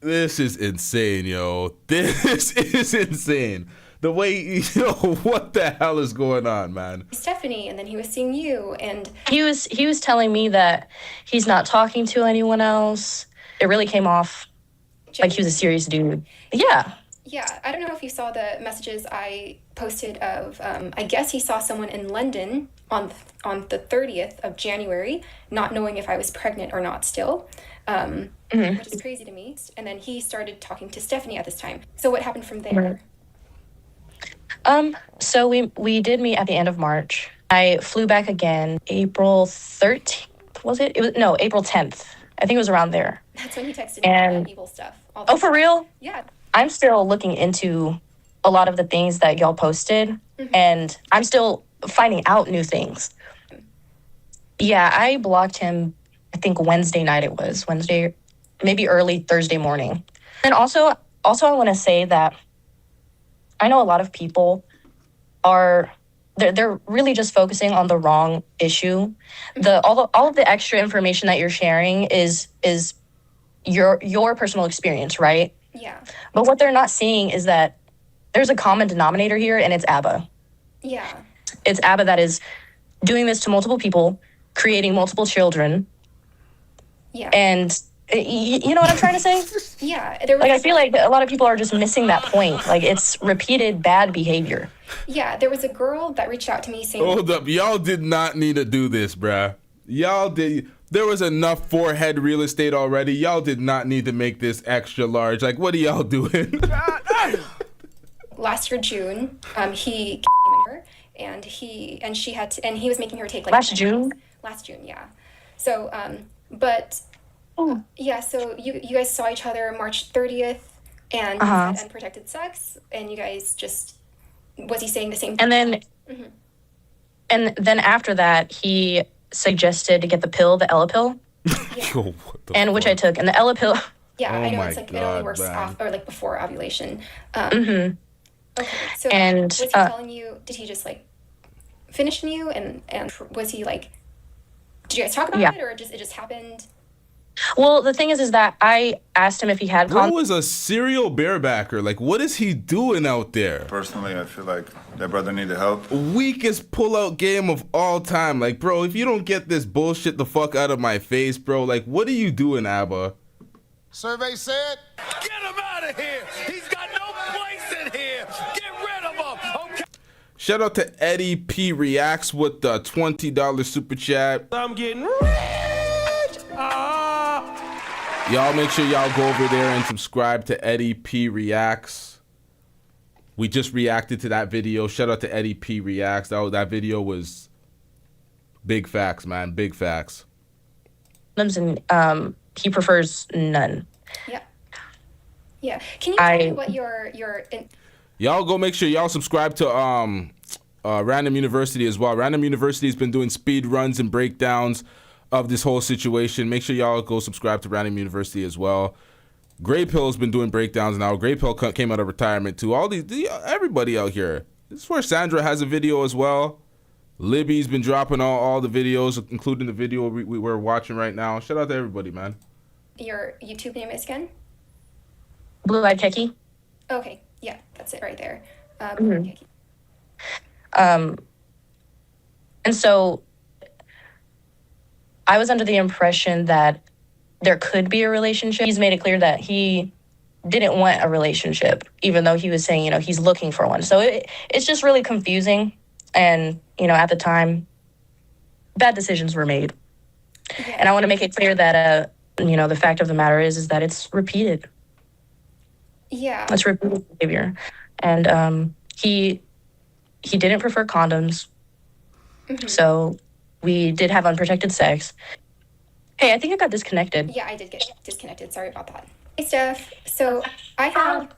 D: This is insane, yo. This is insane. The way, yo, what the hell is going on, man?
P: Stephanie, and then he was seeing you, and
E: He was telling me that he's not talking to anyone else. It really came off like he was a serious dude. Yeah.
P: yeah, I don't know if you saw the messages I posted of, I guess he saw someone in London on the 30th of January, not knowing if I was pregnant or not still, which is crazy to me. And then he started talking to Stephanie at this time. So what happened from there?
E: So we did meet at the end of March. I flew back again April 13th, was it? No, April 10th. I think it was around there.
P: That's when he texted me all
E: And
P: that evil stuff.
E: oh, for real?
P: Yeah.
E: I'm still looking into a lot of the things that y'all posted, and I'm still finding out new things. Yeah, I blocked him, I think Wednesday night it was. Wednesday, maybe early Thursday morning. And also I want to say that I know a lot of people they're really just focusing on the wrong issue. All of the extra information that you're sharing is your personal experience, right?
P: Yeah.
E: But what they're not seeing is that there's a common denominator here, and it's ABBA.
P: Yeah.
E: It's ABBA that is doing this to multiple people, creating multiple children.
P: Yeah.
E: And you know what I'm trying to say?
P: Yeah. There was,
E: Like, I feel like a lot of people are just missing that point. Like, it's repeated bad behavior.
P: yeah, there was a girl that reached out to me saying,
D: Hold up. Y'all did not need to do this, bruh. Y'all did. There was enough forehead real estate already. Y'all did not need to make this extra large. Like, what are y'all doing?
P: last year June, he came in her, and he was making her take like
E: Last June?
P: Last June, yeah. So, yeah. So you guys saw each other March 30th, and you had unprotected sex, and you guys just was he saying the same thing?
E: And then after that, he suggested to get the pill, the Ella pill,
D: Yo, what the
E: and which I took. And the Ella pill.
P: Yeah,
D: Oh
P: I know
D: my
P: it's like it
D: God,
P: only works
D: man.
P: off or like before ovulation.
E: Mhm.
P: Okay, so
E: And,
P: was he telling you? Did he just like finish you? And was he like? Did you guys talk about
E: Yeah.
P: it, or it just happened?
E: Well, the thing is that I asked him if he had
D: Bro is a serial barebacker. Like, what is he doing out there?
A: Personally, I feel like that brother needed help.
D: Weakest pullout game of all time. Like, bro, if you don't get this bullshit the fuck out of my face, bro, like, what are you doing, ABBA?
R: Survey said,
F: Get him out of here. He's got no place in here. Get rid of him. Okay.
D: Shout out to Eddie P Reacts with the $20 super chat.
L: I'm getting rich.
D: Y'all make sure y'all go over there and subscribe to Eddie P Reacts. We just reacted to that video. Shout out to Eddie P Reacts. That video was big facts, man. Big facts.
E: And he prefers none.
P: Yeah. Yeah. Can you tell me what your
D: Y'all go make sure y'all subscribe to Random University as well. Random University has been doing speed runs and breakdowns of this whole situation. Make sure y'all go subscribe to Random University as well. Grey Pill's been doing breakdowns now. Grey Pill came out of retirement too. Everybody out here. This is where Sandra has a video as well. Libby's been dropping all the videos, including the video we're watching right now. Shout out to everybody, man.
P: your YouTube name is again?
E: Blue Eyed Keki.
P: Okay. Yeah, that's it right there. Blue Eyed
E: And so I was under the impression that there could be a relationship. He's made it clear that he didn't want a relationship, even though he was saying, he's looking for one. So it's just really confusing. And, at the time, bad decisions were made.
P: Yeah.
E: And I want to make it clear that, the fact of the matter is that it's repeated.
P: Yeah.
E: It's repeated behavior. And he didn't prefer condoms. So We did have unprotected sex. Hey, I think I got disconnected.
P: Yeah, I did get disconnected. Sorry about that. Hey, Steph. So I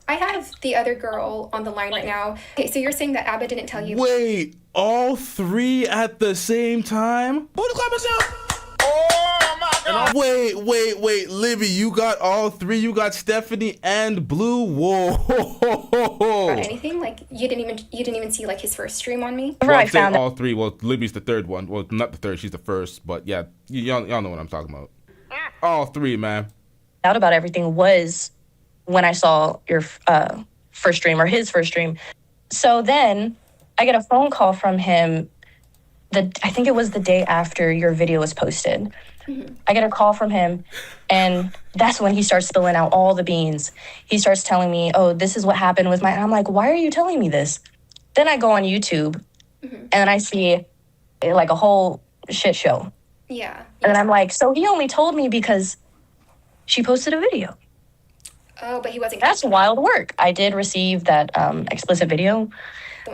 P: have the other girl on the line right now. Okay, so you're saying that Abba didn't tell you?
D: Wait, all three at the same time?
J: Who the clap yourself?
D: Wait, Libby, you got all three? You got Stephanie and Blue? Whoa.
P: About anything? Like you didn't even see like his first stream on me?
D: Well, I found all three. Well, Libby's the third one. Well, not the third, she's the first. But yeah, y'all know what I'm talking about. All three, man.
E: Out about everything was when I saw your first stream or his first stream. So then I get a phone call from him. I think it was the day after your video was posted. Mm-hmm. I get a call from him, and that's when he starts spilling out all the beans. He starts telling me, oh, this is what happened with and I'm like, why are you telling me this? Then I go on YouTube, and I see like a whole shit show.
P: Yeah.
E: And I'm like, so he only told me because she posted a video.
P: Oh, but he wasn't.
E: That's wild work. I did receive that explicit video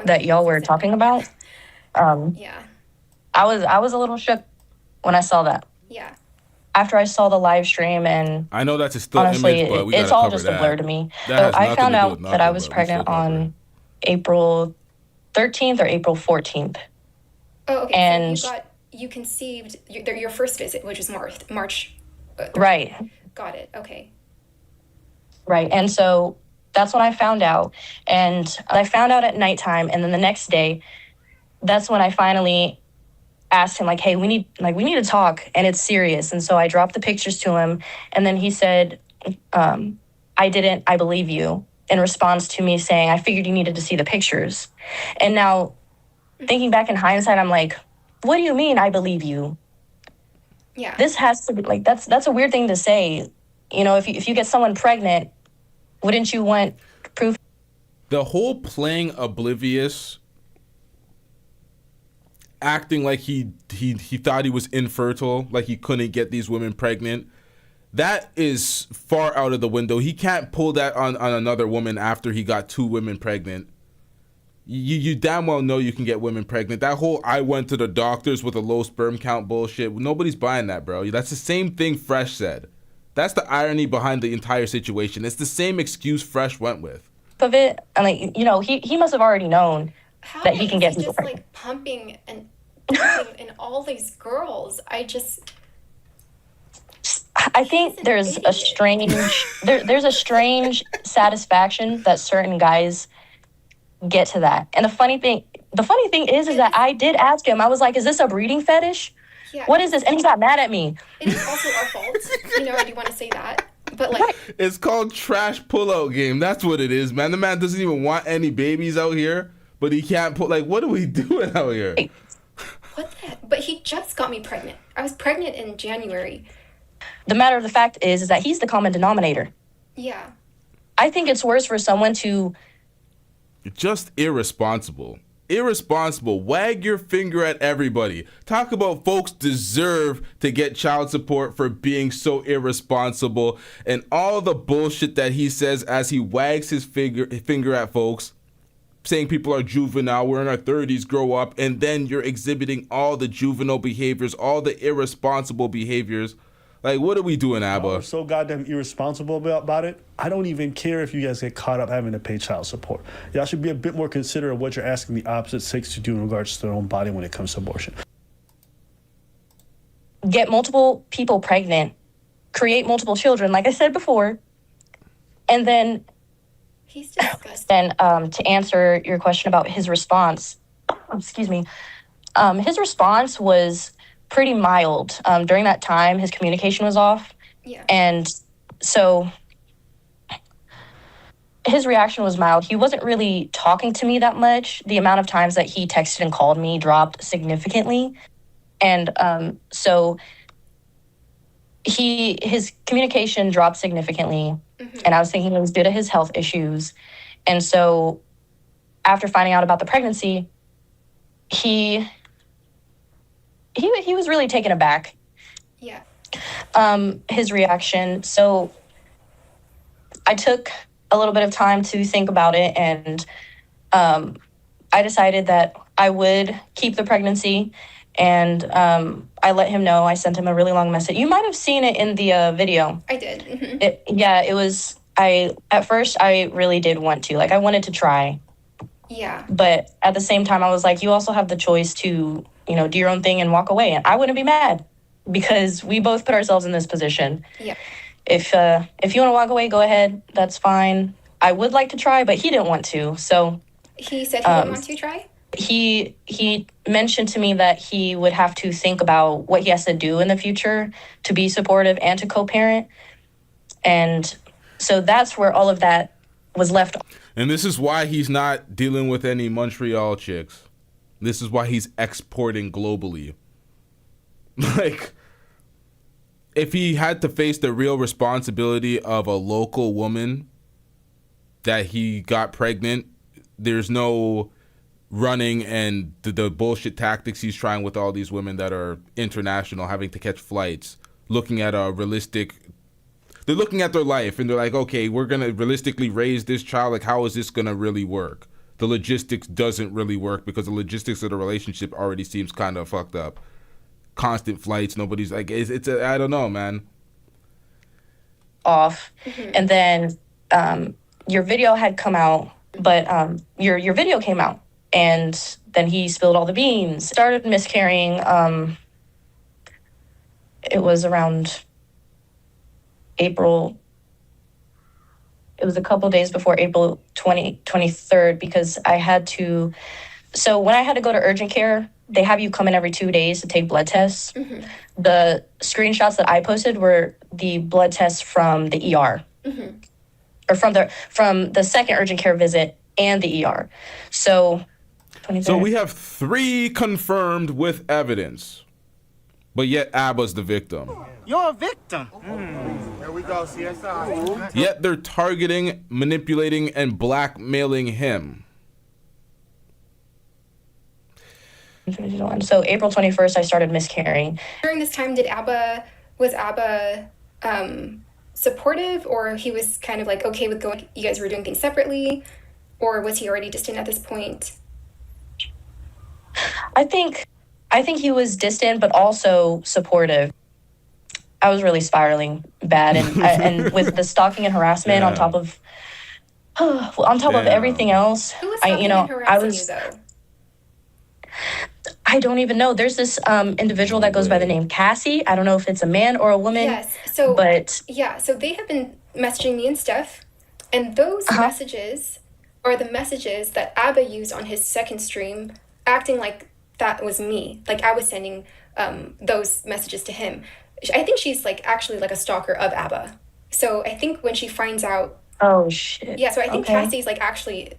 E: that y'all were talking about.
P: Yeah.
E: I was a little shook when I saw that.
P: Yeah.
E: After I saw the live stream, and
D: I know that's a still
E: honestly,
D: image, but we
E: it's
D: gotta
E: all
D: cover
E: just
D: that.
E: a blur to me.
D: That
E: So
D: has
E: I found
D: nothing to do
E: out
D: with
E: that I
D: nothing,
E: was
D: but we
E: pregnant
D: still cover
E: on April 13th or April 14th.
P: Oh, okay.
E: And
P: so you conceived your first visit, which was March.
E: Right.
P: Got it. Okay.
E: Right. And so that's when I found out. And I found out at nighttime. And then the next day, that's when I finally asked him, like, hey, we need to talk, and it's serious. And so I dropped the pictures to him. And then he said, I believe you, in response to me saying, I figured you needed to see the pictures. And now thinking back in hindsight, I'm like, what do you mean I believe you?
P: Yeah.
E: This has to be like, that's a weird thing to say. You know, if you get someone pregnant, wouldn't you want proof?
D: The whole playing oblivious, acting like he thought he was infertile, like he couldn't get these women pregnant, that is far out of the window. He can't pull that on another woman after he got 2 women pregnant. You damn well know you can get women pregnant. That whole I went to the doctors with a low sperm count bullshit, nobody's buying that, bro. That's the same thing Fresh said. That's the irony behind the entire situation. It's the same excuse Fresh went with.
E: Of it, and like, you know, he must have already known that he can get people
P: just
E: pregnant.
P: like pumping and in all these girls.
E: I think there's a strange there's a strange satisfaction that certain guys get to that. And the funny thing is that I did ask him. I was like, is this a breeding fetish?
P: Yeah.
E: What is this? And he got mad at me.
P: It is also our fault. You know, I do want to say that. But like,
D: it's called trash pullout game. That's what it is, man. The man doesn't even want any babies out here, but he can't put, like, what are we doing out here?
P: what the heck? But he just got me pregnant. I was pregnant in January.
E: The matter of the fact is that he's the common denominator.
P: Yeah.
E: I think it's worse for someone to
D: just irresponsible. Irresponsible. Wag your finger at everybody. Talk about folks deserve to get child support for being so irresponsible, and all the bullshit that he says as he wags his finger at folks, saying people are juvenile, we're in our 30s, grow up, and then you're exhibiting all the juvenile behaviors, all the irresponsible behaviors. Like, what are we doing, Abba?
I: We're so goddamn irresponsible about it. I don't even care if you guys get caught up having to pay child support. Y'all should be a bit more considerate of what you're asking the opposite sex to do in regards to their own body when it comes to abortion.
E: get multiple people pregnant, create multiple children, like I said before, and then
P: he's disgusting.
E: And to answer your question about his response, excuse me, his response was pretty mild. During that time, his communication was off.
P: Yeah.
E: And so his reaction was mild. He wasn't really talking to me that much. The amount of times that he texted and called me dropped significantly. And so his communication dropped significantly. Mm-hmm. And I was thinking it was due to his health issues. And so after finding out about the pregnancy, he was really taken aback.
P: Yeah.
E: His reaction. So I took a little bit of time to think about it, and I decided that I would keep the pregnancy And I let him know. I sent him a really long message. You might have seen it in the video.
P: I did. Mm-hmm.
E: It was, at first, I really did want to. Like, I wanted to try.
P: Yeah.
E: But at the same time, I was like, you also have the choice to, do your own thing and walk away. And I wouldn't be mad because we both put ourselves in this position.
P: Yeah.
E: If you want to walk away, go ahead. That's fine. I would like to try, but he didn't want to. So
P: he said he didn't want to try?
E: He mentioned to me that he would have to think about what he has to do in the future to be supportive and to co-parent. And so that's where all of that was left.
D: And this is why he's not dealing with any Montreal chicks. This is why he's exporting globally. Like, if he had to face the real responsibility of a local woman that he got pregnant, there's no running and the bullshit tactics he's trying with all these women that are international, having to catch flights, looking at a realistic... They're looking at their life and they're like, okay, we're going to realistically raise this child. Like, how is this going to really work? The logistics doesn't really work because the logistics of the relationship already seems kind of fucked up. Constant flights. Nobody's like, I don't know, man.
E: Off. Mm-hmm. And then your video had come out, but your video came out and then he spilled all the beans. Started miscarrying. It was around April. It was a couple days before April 23rd because I had to. So when I had to go to urgent care, they have you come in every 2 days to take blood tests. Mm-hmm. The screenshots that I posted were the blood tests from the ER, mm-hmm. or from the second urgent care visit and the ER. So
D: we have 3 confirmed with evidence, but yet Abba's the victim.
B: You're a victim. There we go, CSI.
D: Yet they're targeting, manipulating, and blackmailing him.
E: So April 21st, I started miscarrying.
P: During this time, was Abba supportive, or he was kind of like okay with going, you guys were doing things separately, or was he already distant at this point?
E: I think he was distant, but also supportive. I was really spiraling bad, and with the stalking and harassment on top of everything else,
P: Who was stalking and harassing you, though?
E: I don't even know. There's this individual that goes by the name Cassie. I don't know if it's a man or a woman.
P: Yes. So they have been messaging me and stuff, and those messages are the messages that Abba used on his second stream, acting like that was me. Like I was sending those messages to him. I think she's actually a stalker of Abba. So I think when she finds out.
E: Oh shit.
P: Yeah. So I think Cassie's actually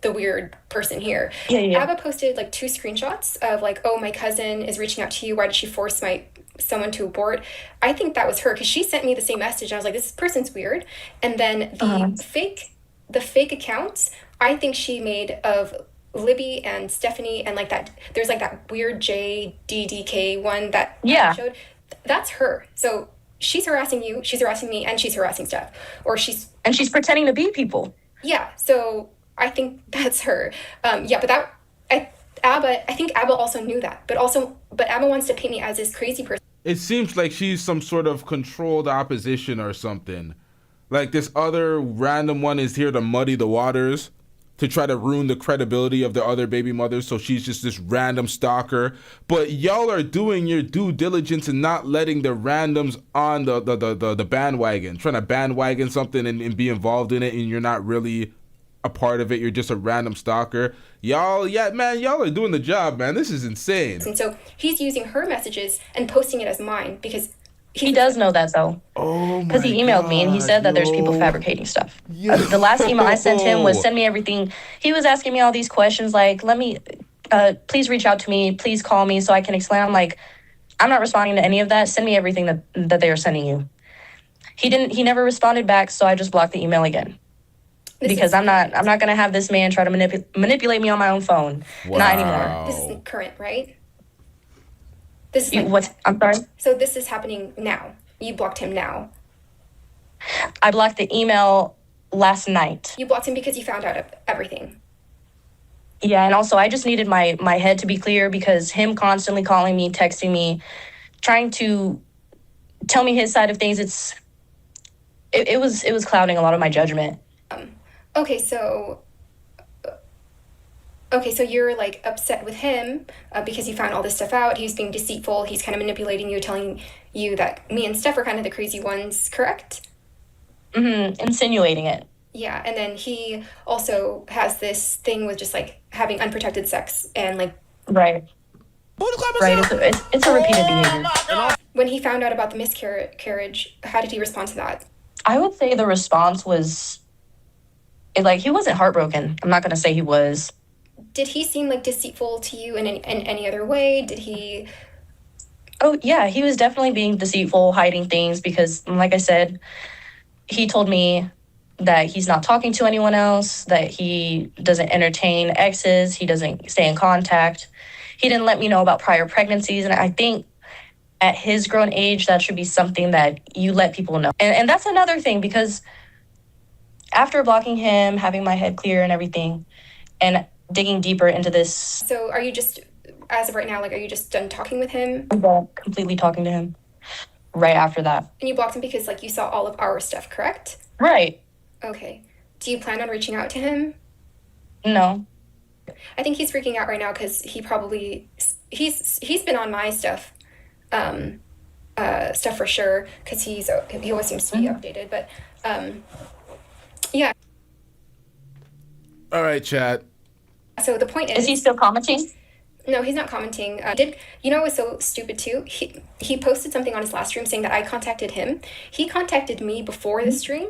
P: the weird person here.
E: Yeah.
P: Abba posted 2 screenshots of oh, my cousin is reaching out to you. Why did she force someone to abort? I think that was her because she sent me the same message. I was like, this person's weird. And then the fake accounts, I think she made of Libby and Stephanie and that. There's that weird JDDK one that I showed. That's her. So she's harassing you. She's harassing me, and she's harassing Steph. She's
E: pretending to be people.
P: Yeah. So I think that's her. But I think Abba also knew that. But Abba wants to paint me as this crazy person.
D: It seems like she's some sort of controlled opposition or something. Like this other random one is here to muddy the waters, to try to ruin the credibility of the other baby mothers. So she's just this random stalker. But y'all are doing your due diligence and not letting the randoms on the bandwagon, trying to bandwagon something and be involved in it, and you're not really a part of it. You're just a random stalker. Y'all are doing the job, man. This is insane.
P: And so he's using her messages and posting it as mine because
E: he does know that though. Oh, because he emailed me and he said that there's people fabricating stuff. The last email I sent him was send me everything. He was asking me all these questions please reach out to me, please call me so I can explain. I'm like, I'm not responding to any of that. Send me everything that they are sending you. He never responded back, so I just blocked the email again. Because I'm not gonna have this man try to manipulate me on my own phone. Wow. Not anymore.
P: This isn't current, right? This is
E: what? I'm sorry.
P: So this is happening now. You blocked him now.
E: I blocked the email last night.
P: You blocked him because you found out everything.
E: Yeah, and also I just needed my head to be clear because him constantly calling me, texting me, trying to tell me his side of things, it was clouding a lot of my judgment.
P: Okay, so you're like upset with him because you found all this stuff out. He's being deceitful. He's kind of manipulating you, telling you that me and Steph are kind of the crazy ones, correct?
E: Insinuating it.
P: Yeah, and then he also has this thing with just like having unprotected sex and like.
E: Right. Right. It's a repeated behavior.
P: When he found out about the miscarriage, how did he respond to that?
E: I would say the response was, like, he wasn't heartbroken. I'm not gonna say he was.
P: Did he seem like deceitful to you in any other way? Did he?
E: Oh yeah, he was definitely being deceitful, hiding things because, like I said, he told me that he's not talking to anyone else, that he doesn't entertain exes, he doesn't stay in contact. He didn't let me know about prior pregnancies, and I think at his grown age, that should be something that you let people know. And that's another thing, because after blocking him, having my head clear and everything, and digging deeper into this.
P: So are you just, as of right now, like, are you just done talking with him?
E: I'm done completely talking to him right after that.
P: And you blocked him because, like, you saw all of our stuff, correct?
E: Right.
P: Okay. Do you plan on reaching out to him?
E: No.
P: I think he's freaking out right now because he probably, he's been on my stuff, stuff for sure, because he always seems to be updated, but yeah.
D: All right, chat.
P: So the point is
E: he still commenting?
P: No, he's not commenting. You know what was so stupid too? He posted something on his last stream saying that I contacted him. He contacted me before the stream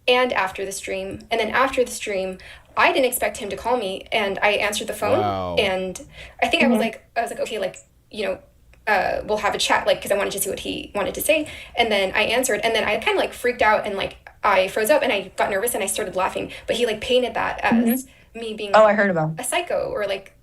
P: and after the stream. And then after the stream, I didn't expect him to call me, and I answered the phone.
D: Wow.
P: And I think I was like, okay, like, you know, we'll have a chat, like, because I wanted to see what he wanted to say. And then I answered, and then I kind of like freaked out and like I froze up and I got nervous and I started laughing. But he like painted that as me being
E: I heard about
P: a psycho, or like,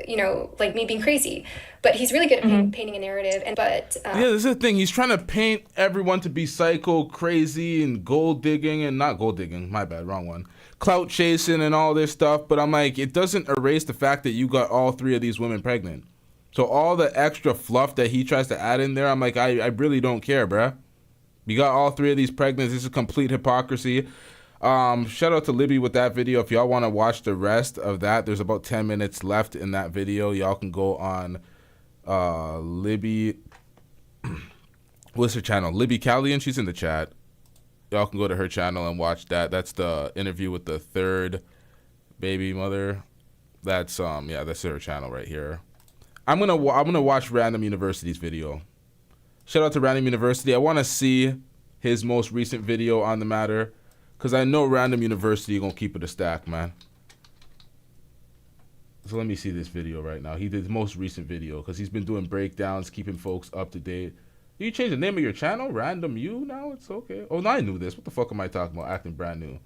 P: you know, like me being crazy. But he's really good at painting a narrative.
D: Yeah, this is the thing. He's trying to paint everyone to be psycho, crazy, and gold digging, and not gold digging. My bad, wrong one. Clout chasing and all this stuff. But I'm like, it doesn't erase the fact that you got all three of these women pregnant. So all the extra fluff that he tries to add in there, I'm like, I really don't care, bruh. You got all three of these pregnant. This is complete hypocrisy. Shout out to Libby with that video. If y'all want to watch the rest of that, there's about 10 minutes left in that video. Y'all can go on Libby. What's her channel? Libby Callian. She's in the chat. Y'all can go to her channel and watch that. That's the interview with the third baby mother. That's yeah, that's her channel right here. I'm gonna watch Random University's video. Shout out to Random University. I want to see his most recent video on the matter, because I know Random University gonna keep it a stack, man. So let me see this video right now. He did the most recent video because he's been doing breakdowns, keeping folks up to date. You changed the name of your channel? Random U now? It's okay. Oh, now I knew this. What the fuck am I talking about? Acting brand new.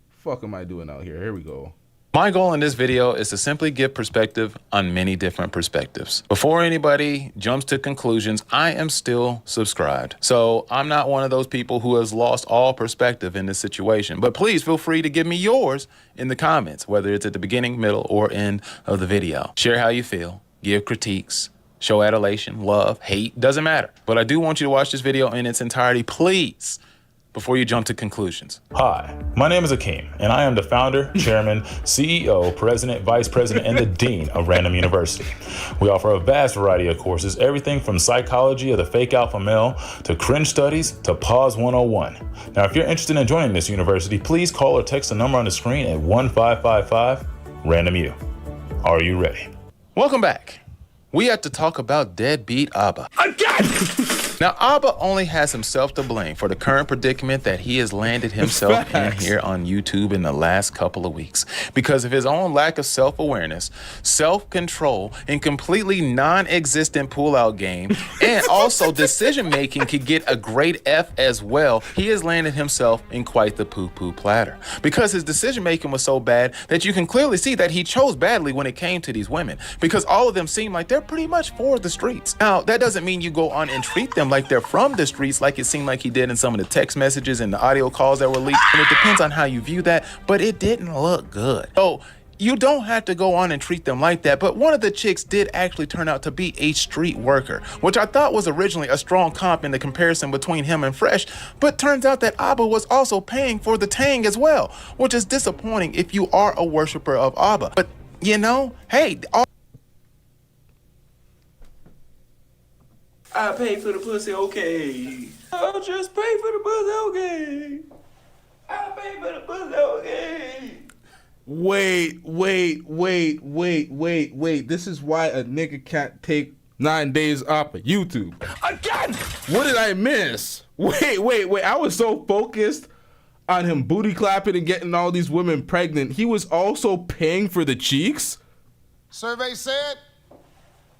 D: Fuck am I doing out here? Here we go.
G: My goal in this video is to simply give perspective on many different perspectives. Before anybody jumps to conclusions, I am still subscribed. So I'm not one of those people who has lost all perspective in this situation. But please feel free to give me yours in the comments, whether it's at the beginning, middle, or end of the video. Share how you feel, give critiques, show adulation, love, hate, doesn't matter. But I do want you to watch this video in its entirety, please, before you jump to conclusions.
V: Hi, my name is Akeem, and I am the founder, chairman, CEO, president, vice president, and the dean of Random University. We offer a vast variety of courses, everything from psychology of the fake alpha male to cringe studies to pause 101. Now, if you're interested in joining this university, please call or text the number on the screen at 1555-RANDOM-U. Are you ready?
G: Welcome back. We have to talk about deadbeat Abba. Again! Now, Abba only has himself to blame for the current predicament that he has landed himself in here on YouTube in the last couple of weeks because of his own lack of self-awareness, self-control, and completely non-existent pull-out game, and also decision-making could get a grade F as well. He has landed himself in quite the poo-poo platter because his decision-making was so bad that you can clearly see that he chose badly when it came to these women because all of them seem like they're pretty much for the streets. Now, that doesn't mean you go on and treat them like they're from the streets, like it seemed like he did in some of the text messages and the audio calls that were leaked. And it depends on how you view that, but it didn't look good. So You don't have to go on and treat them like that, but one of the chicks did actually turn out to be a street worker, which I thought was originally a strong comp in the comparison between him and Fresh, but turns out that Abba was also paying for the tang as well, which is disappointing if you are a worshiper of Abba. But, you know, hey,
M: I pay for the pussy, okay. I'll just pay for the pussy, okay. I pay for the pussy, okay.
D: Wait. This is why a nigga can't take 9 days off of YouTube. Again! What did I miss? Wait. I was so focused on him booty clapping and getting all these women pregnant. He was also paying for the cheeks?
R: Survey said,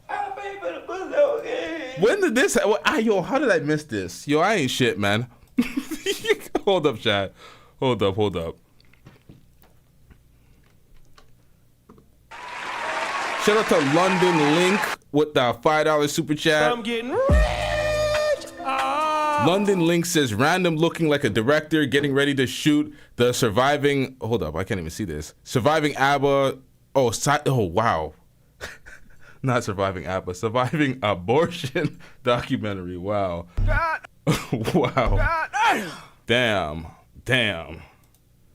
M: I pay for the pussy, okay.
D: When did this yo, how did I miss this? Yo, I ain't shit, man. Hold up, chat. Hold up. Shout out to London Link with the $5 super chat.
M: I'm getting rich.
D: London Link says, random looking like a director getting ready to shoot the surviving, hold up, I can't even see this. Surviving ABBA, oh wow. Not surviving ABBA, surviving abortion documentary, wow. Wow. Damn.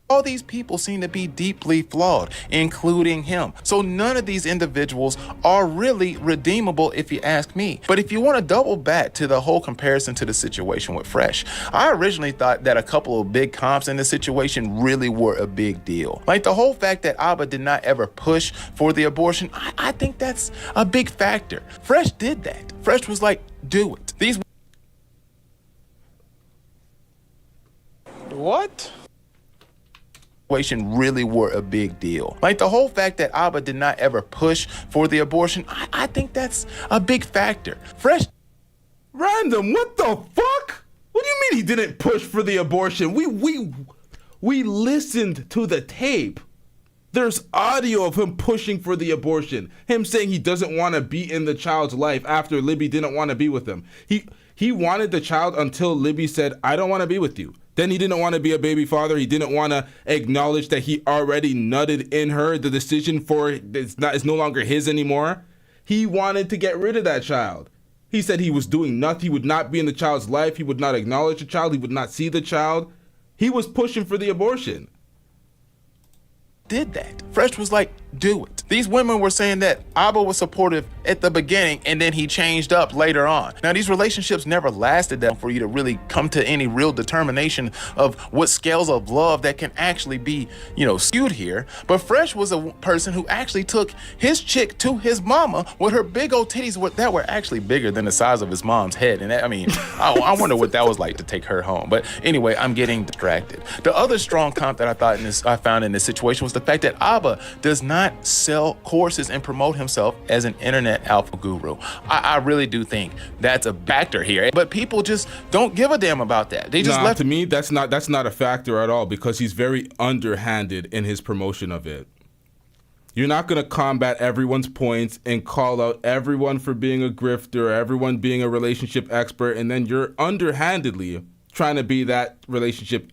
G: all these people seem to be deeply flawed, including him. So none of these individuals are really redeemable if you ask me. But if you want to double back to the whole comparison to the situation with Fresh, I originally thought that a couple of big comps in this situation really were a big deal. Like the whole fact that Abba did not ever push for the abortion, I think that's a big factor. Fresh did that. Fresh was like, do it. These
T: What?
G: Really were a big deal. Like the whole fact that Abba did not ever push for the abortion, I think that's a big factor. Fresh.
D: Random, what the fuck? What do you mean he didn't push for the abortion? We listened to the tape. There's audio of him pushing for the abortion. Him saying he doesn't want to be in the child's life after Libby didn't want to be with him. He wanted the child until Libby said, I don't want to be with you. Then he didn't want to be a baby father. He didn't want to acknowledge that he already nutted in her. The decision for it's no longer his anymore. He wanted to get rid of that child. He said he was doing nothing. He would not be in the child's life. He would not acknowledge the child. He would not see the child. He was pushing for the abortion.
G: Did that. Fresh was like, do it. These women were saying that Abba was supportive at the beginning and then he changed up later on. Now, these relationships never lasted that for you to really come to any real determination of what scales of love that can actually be, skewed here. But Fresh was a person who actually took his chick to his mama with her big old titties that were actually bigger than the size of his mom's head. And I wonder what that was like to take her home. But anyway, I'm getting distracted. The other strong comp that I found in this situation was the fact that Abba does not sell courses and promote himself as an internet alpha guru. I really do think that's a factor here, but people just don't give a damn about that. They just
D: to me, that's not a factor at all because he's very underhanded in his promotion of it. You're not going to combat everyone's points and call out everyone for being a grifter, everyone being a relationship expert, and then you're underhandedly trying to be that relationship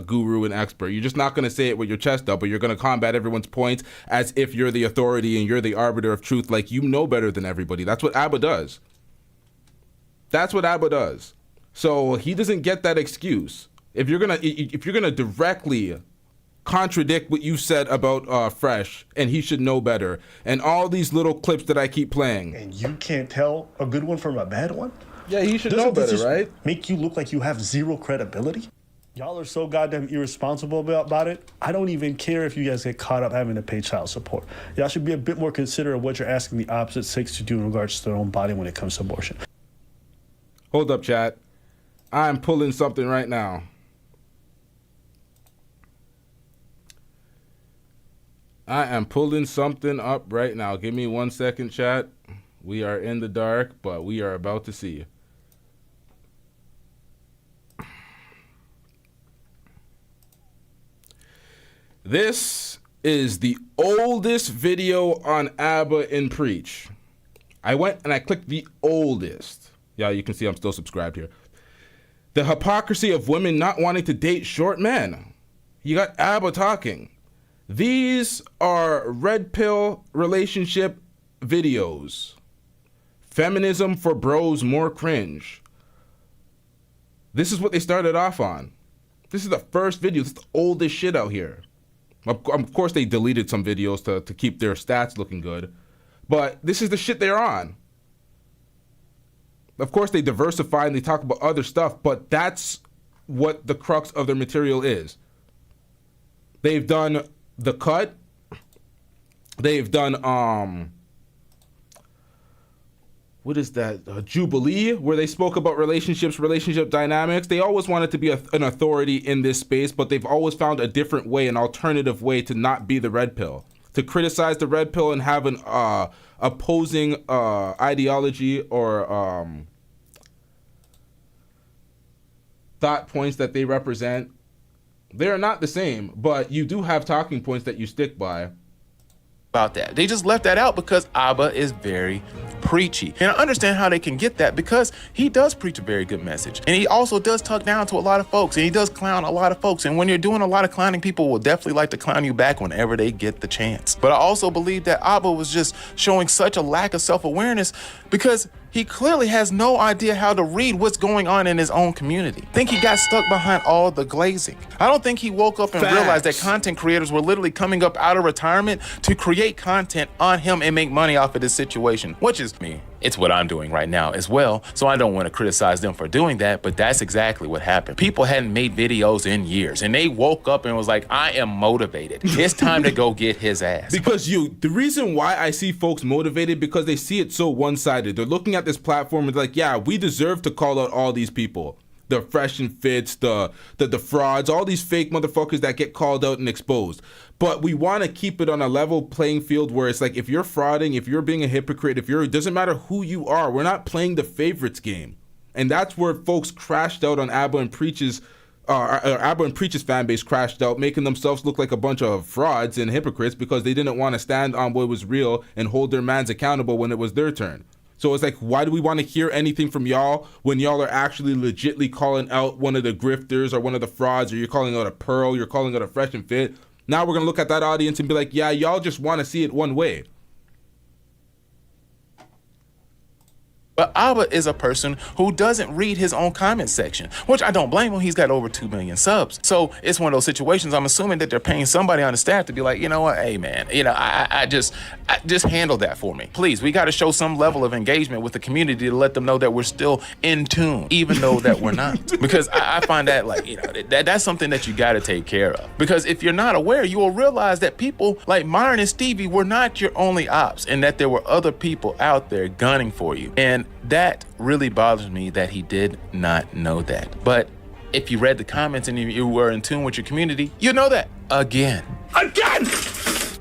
D: guru and expert. You're just not going to say it with your chest up, but you're going to combat everyone's points as if you're the authority and you're the arbiter of truth, like you know better than everybody. That's what Abba does. So he doesn't get that excuse. If you're gonna directly contradict what you said about Fresh, and he should know better, and all these little clips that I keep playing,
I: and you can't tell a good one from a bad one.
D: Yeah, he should know better, right?
I: Make you look like you have zero credibility? Y'all are so goddamn irresponsible about it. I don't even care if you guys get caught up having to pay child support. Y'all should be a bit more considerate of what you're asking the opposite sex to do in regards to their own body when it comes to abortion.
D: Hold up, chat. I'm pulling something right now. I am pulling something up right now. Give me 1 second, chat. We are in the dark, but we are about to see. This is the oldest video on Abba in Preach. I went and I clicked the oldest. Yeah, you can see I'm still subscribed here. The hypocrisy of women not wanting to date short men. You got Abba talking. These are red pill relationship videos. Feminism for bros more cringe. This is what they started off on. This is the first video. This is the oldest shit out here. Of course, they deleted some videos to keep their stats looking good. But this is the shit they're on. Of course, they diversify and they talk about other stuff, but that's what the crux of their material is. They've done The Cut. They've done, what is that? Jubilee, where they spoke about relationships, relationship dynamics. They always wanted to be an authority in this space, but they've always found a different way, an alternative way to not be the red pill. To criticize the red pill and have an opposing ideology or thought points that they represent. They are not the same, but you do have talking points that you stick by.
G: About that. They just left that out because Abba is very preachy. And I understand how they can get that because he does preach a very good message. And he also does talk down to a lot of folks, and he does clown a lot of folks. And when you're doing a lot of clowning, people will definitely like to clown you back whenever they get the chance. But I also believe that Abba was just showing such a lack of self-awareness because he clearly has no idea how to read what's going on in his own community. I think he got stuck behind all the glazing. I don't think he woke up and realized that content creators were literally coming up out of retirement to create content on him and make money off of this situation, which is me. It's what I'm doing right now as well, so I don't want to criticize them for doing that, but that's exactly what happened. People hadn't made videos in years, and they woke up and was like, I am motivated. It's time to go get his ass.
D: Because the reason why I see folks motivated, because they see it so one-sided. They're looking at this platform and they're like, yeah, we deserve to call out all these people. The fresh and fits, the frauds, all these fake motherfuckers that get called out and exposed. But we want to keep it on a level playing field where it's like, if you're frauding, if you're being a hypocrite, it doesn't matter who you are. We're not playing the favorites game. And that's where folks crashed out on Abba and Preach's fan base crashed out, making themselves look like a bunch of frauds and hypocrites because they didn't want to stand on what was real and hold their mans accountable when it was their turn. So it's like, why do we want to hear anything from y'all when y'all are actually legitly calling out one of the grifters or one of the frauds, or you're calling out a Pearl, you're calling out a Fresh and Fit? Now we're going to look at that audience and be like, yeah, y'all just want to see it one way.
G: But Abba is a person who doesn't read his own comment section, which I don't blame him. He's got over 2 million subs. So it's one of those situations. I'm assuming that they're paying somebody on the staff to be like, you know what, hey man, I just handle that for me. Please, we got to show some level of engagement with the community to let them know that we're still in tune, even though that we're not. Because I find that that's something that you got to take care of. Because if you're not aware, you will realize that people like Myron and Stevie were not your only ops, and that there were other people out there gunning for you. And that really bothers me that he did not know that. But if you read the comments and you were in tune with your community, you know that. Again.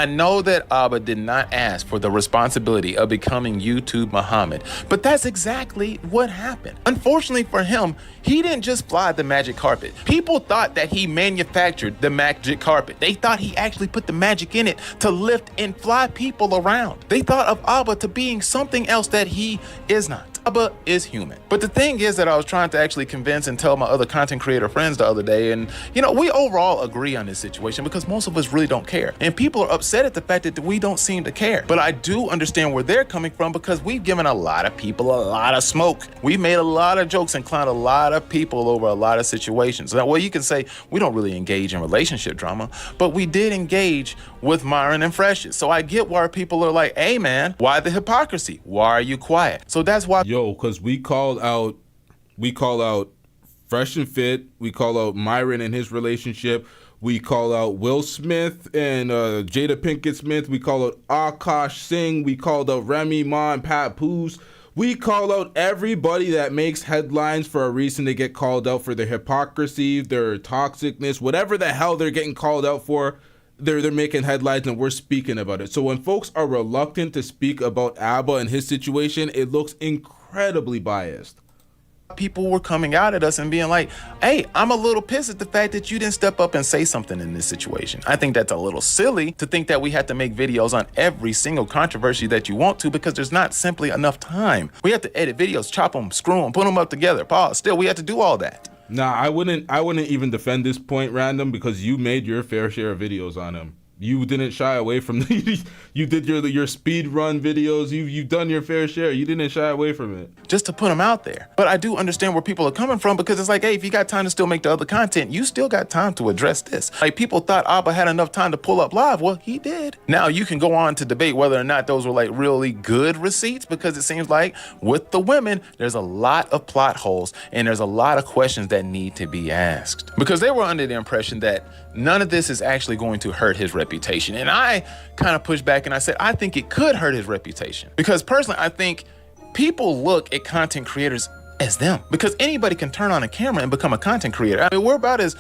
G: I know that Abba did not ask for the responsibility of becoming YouTube Muhammad, but that's exactly what happened. Unfortunately for him, he didn't just fly the magic carpet. People thought that he manufactured the magic carpet. They thought he actually put the magic in it to lift and fly people around. They thought of Abba to being something else that he is not. Abba is human. But the thing is that I was trying to actually convince and tell my other content creator friends the other day, and we overall agree on this situation because most of us really don't care. And people are upset at the fact that we don't seem to care. But I do understand where they're coming from because we've given a lot of people a lot of smoke. We've made a lot of jokes and clowned a lot of people over a lot of situations. Now, well, you can say we don't really engage in relationship drama, but we did engage with Myron and Freshes. So I get why people are like, hey man, why the hypocrisy? Why are you quiet? So that's why.
D: Yo, because we call out Fresh and Fit, we call out Myron and his relationship, we call out Will Smith and Jada Pinkett Smith, we call out Akash Singh, we called out Remy Ma and Pat Poos. We call out everybody that makes headlines for a reason. They get called out for their hypocrisy, their toxicness, whatever the hell they're getting called out for. They're making headlines and we're speaking about it. So when folks are reluctant to speak about Abba and his situation, it looks incredibly biased.
G: People were coming out at us and being like, hey, I'm a little pissed at the fact that you didn't step up and say something in this situation. I think that's a little silly to think that we have to make videos on every single controversy that you want to, because there's not simply enough time. We have to edit videos, chop them, screw them, put them up together, pause. Still, we have to do all that.
D: Nah, I wouldn't even defend this point, Random, because you made your fair share of videos on him. You didn't shy away from you did your speed run videos. You've done your fair share. You didn't shy away from it.
G: Just to put them out there. But I do understand where people are coming from, because it's like, hey, if you got time to still make the other content, you still got time to address this. Like, people thought Abba had enough time to pull up live. Well, he did. Now you can go on to debate whether or not those were like really good receipts, because it seems like with the women, there's a lot of plot holes and there's a lot of questions that need to be asked, because they were under the impression that none of this is actually going to hurt his reputation. And I kind of pushed back and I said, I think it could hurt his reputation, because personally, I think people look at content creators as them, because anybody can turn on a camera and become a content creator. I mean, we're about as,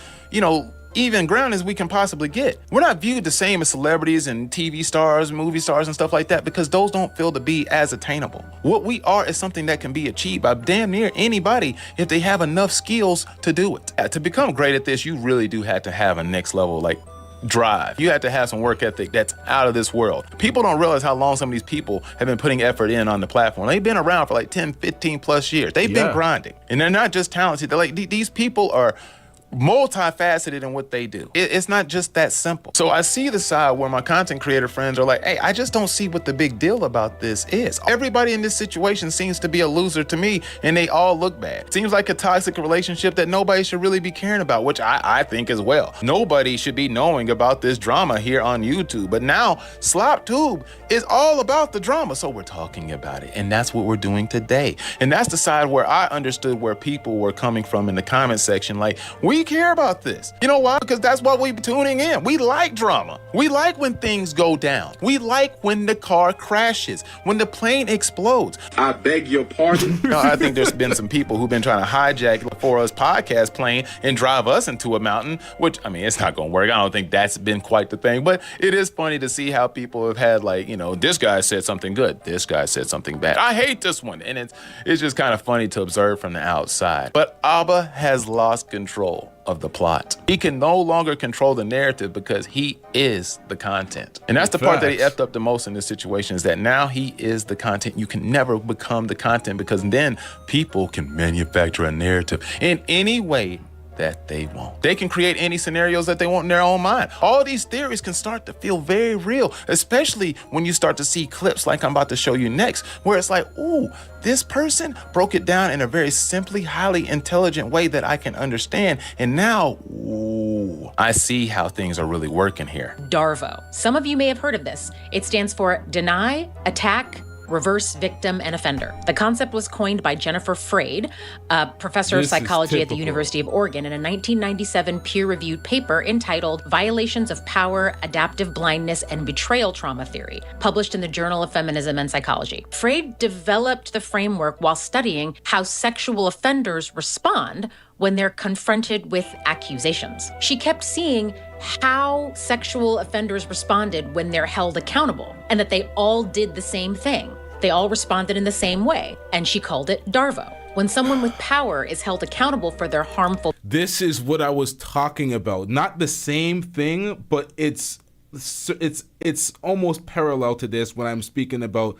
G: even ground as we can possibly get. We're not viewed the same as celebrities and TV stars, movie stars and stuff like that, because those don't feel to be as attainable. What we are is something that can be achieved by damn near anybody if they have enough skills to do it. To become great at this, you really do have to have a next level, like, drive. You have to have some work ethic that's out of this world. People don't realize how long some of these people have been putting effort in on the platform. They've been around for like 10, 15 plus years. They've been grinding. And they're not just talented. They're like, these people are multifaceted in what they do. It's not just that simple. So I see the side where my content creator friends are like, hey, I just don't see what the big deal about this is. Everybody in this situation seems to be a loser to me, and they all look bad. Seems like a toxic relationship that nobody should really be caring about, which I think as well. Nobody should be knowing about this drama here on YouTube. But now SlopTube is all about the drama, so we're talking about it. And that's what we're doing today. And that's the side where I understood where people were coming from in the comment section. Like, we care about this. You know why? Because that's what we're tuning in. We like drama. We like when things go down. We like when the car crashes, when the plane explodes. I beg your pardon? I think there's been some people who've been trying to hijack for us podcast plane and drive us into a mountain, which, I mean, it's not going to work. I don't think that's been quite the thing, but it is funny to see how people have had, like, this guy said something good, this guy said something bad. I hate this one. And it's just kind of funny to observe from the outside. But Abba has lost control of the plot. He can no longer control the narrative because he is the content. And that's the part that he effed up the most in this situation, is that now he is the content. You can never become the content, because then people can manufacture a narrative in any way that they want. They can create any scenarios that they want in their own mind. All these theories can start to feel very real, especially when you start to see clips like I'm about to show you next, where it's like, ooh, this person broke it down in a very simply, highly intelligent way that I can understand. And now, ooh, I see how things are really working here.
K: DARVO. Some of you may have heard of this. It stands for Deny, Attack, Reverse Victim and Offender. The concept was coined by Jennifer Freyd, a professor of psychology at the University of Oregon, in a 1997 peer-reviewed paper entitled Violations of Power, Adaptive Blindness, and Betrayal Trauma Theory, published in the Journal of Feminism and Psychology. Freyd developed the framework while studying how sexual offenders respond when they're confronted with accusations. She kept seeing how sexual offenders responded when they're held accountable, and that they all did the same thing. They all responded in the same way, and she called it DARVO. When someone with power is held accountable for their harmful...
D: This is what I was talking about. Not the same thing, but it's almost parallel to this when I'm speaking about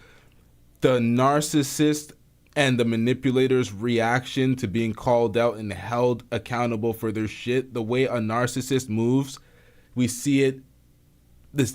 D: the narcissist and the manipulator's reaction to being called out and held accountable for their shit. The way a narcissist moves, we see it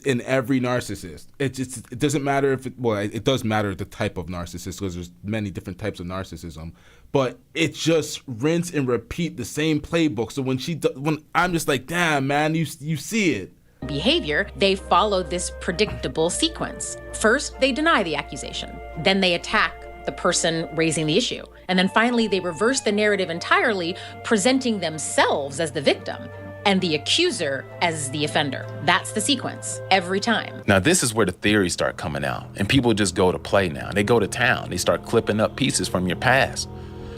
D: in every narcissist. It doesn't matter if it does matter the type of narcissist, because there's many different types of narcissism, but it just rinse and repeat the same playbook. So when I'm just like, damn, man, you see it.
K: Behavior, they follow this predictable sequence. First, they deny the accusation. Then they attack the person raising the issue. And then finally, they reverse the narrative entirely, presenting themselves as the victim and the accuser as the offender. That's the sequence every time.
G: Now, this is where the theories start coming out, and people just go to play now. They go to town. They start clipping up pieces from your past,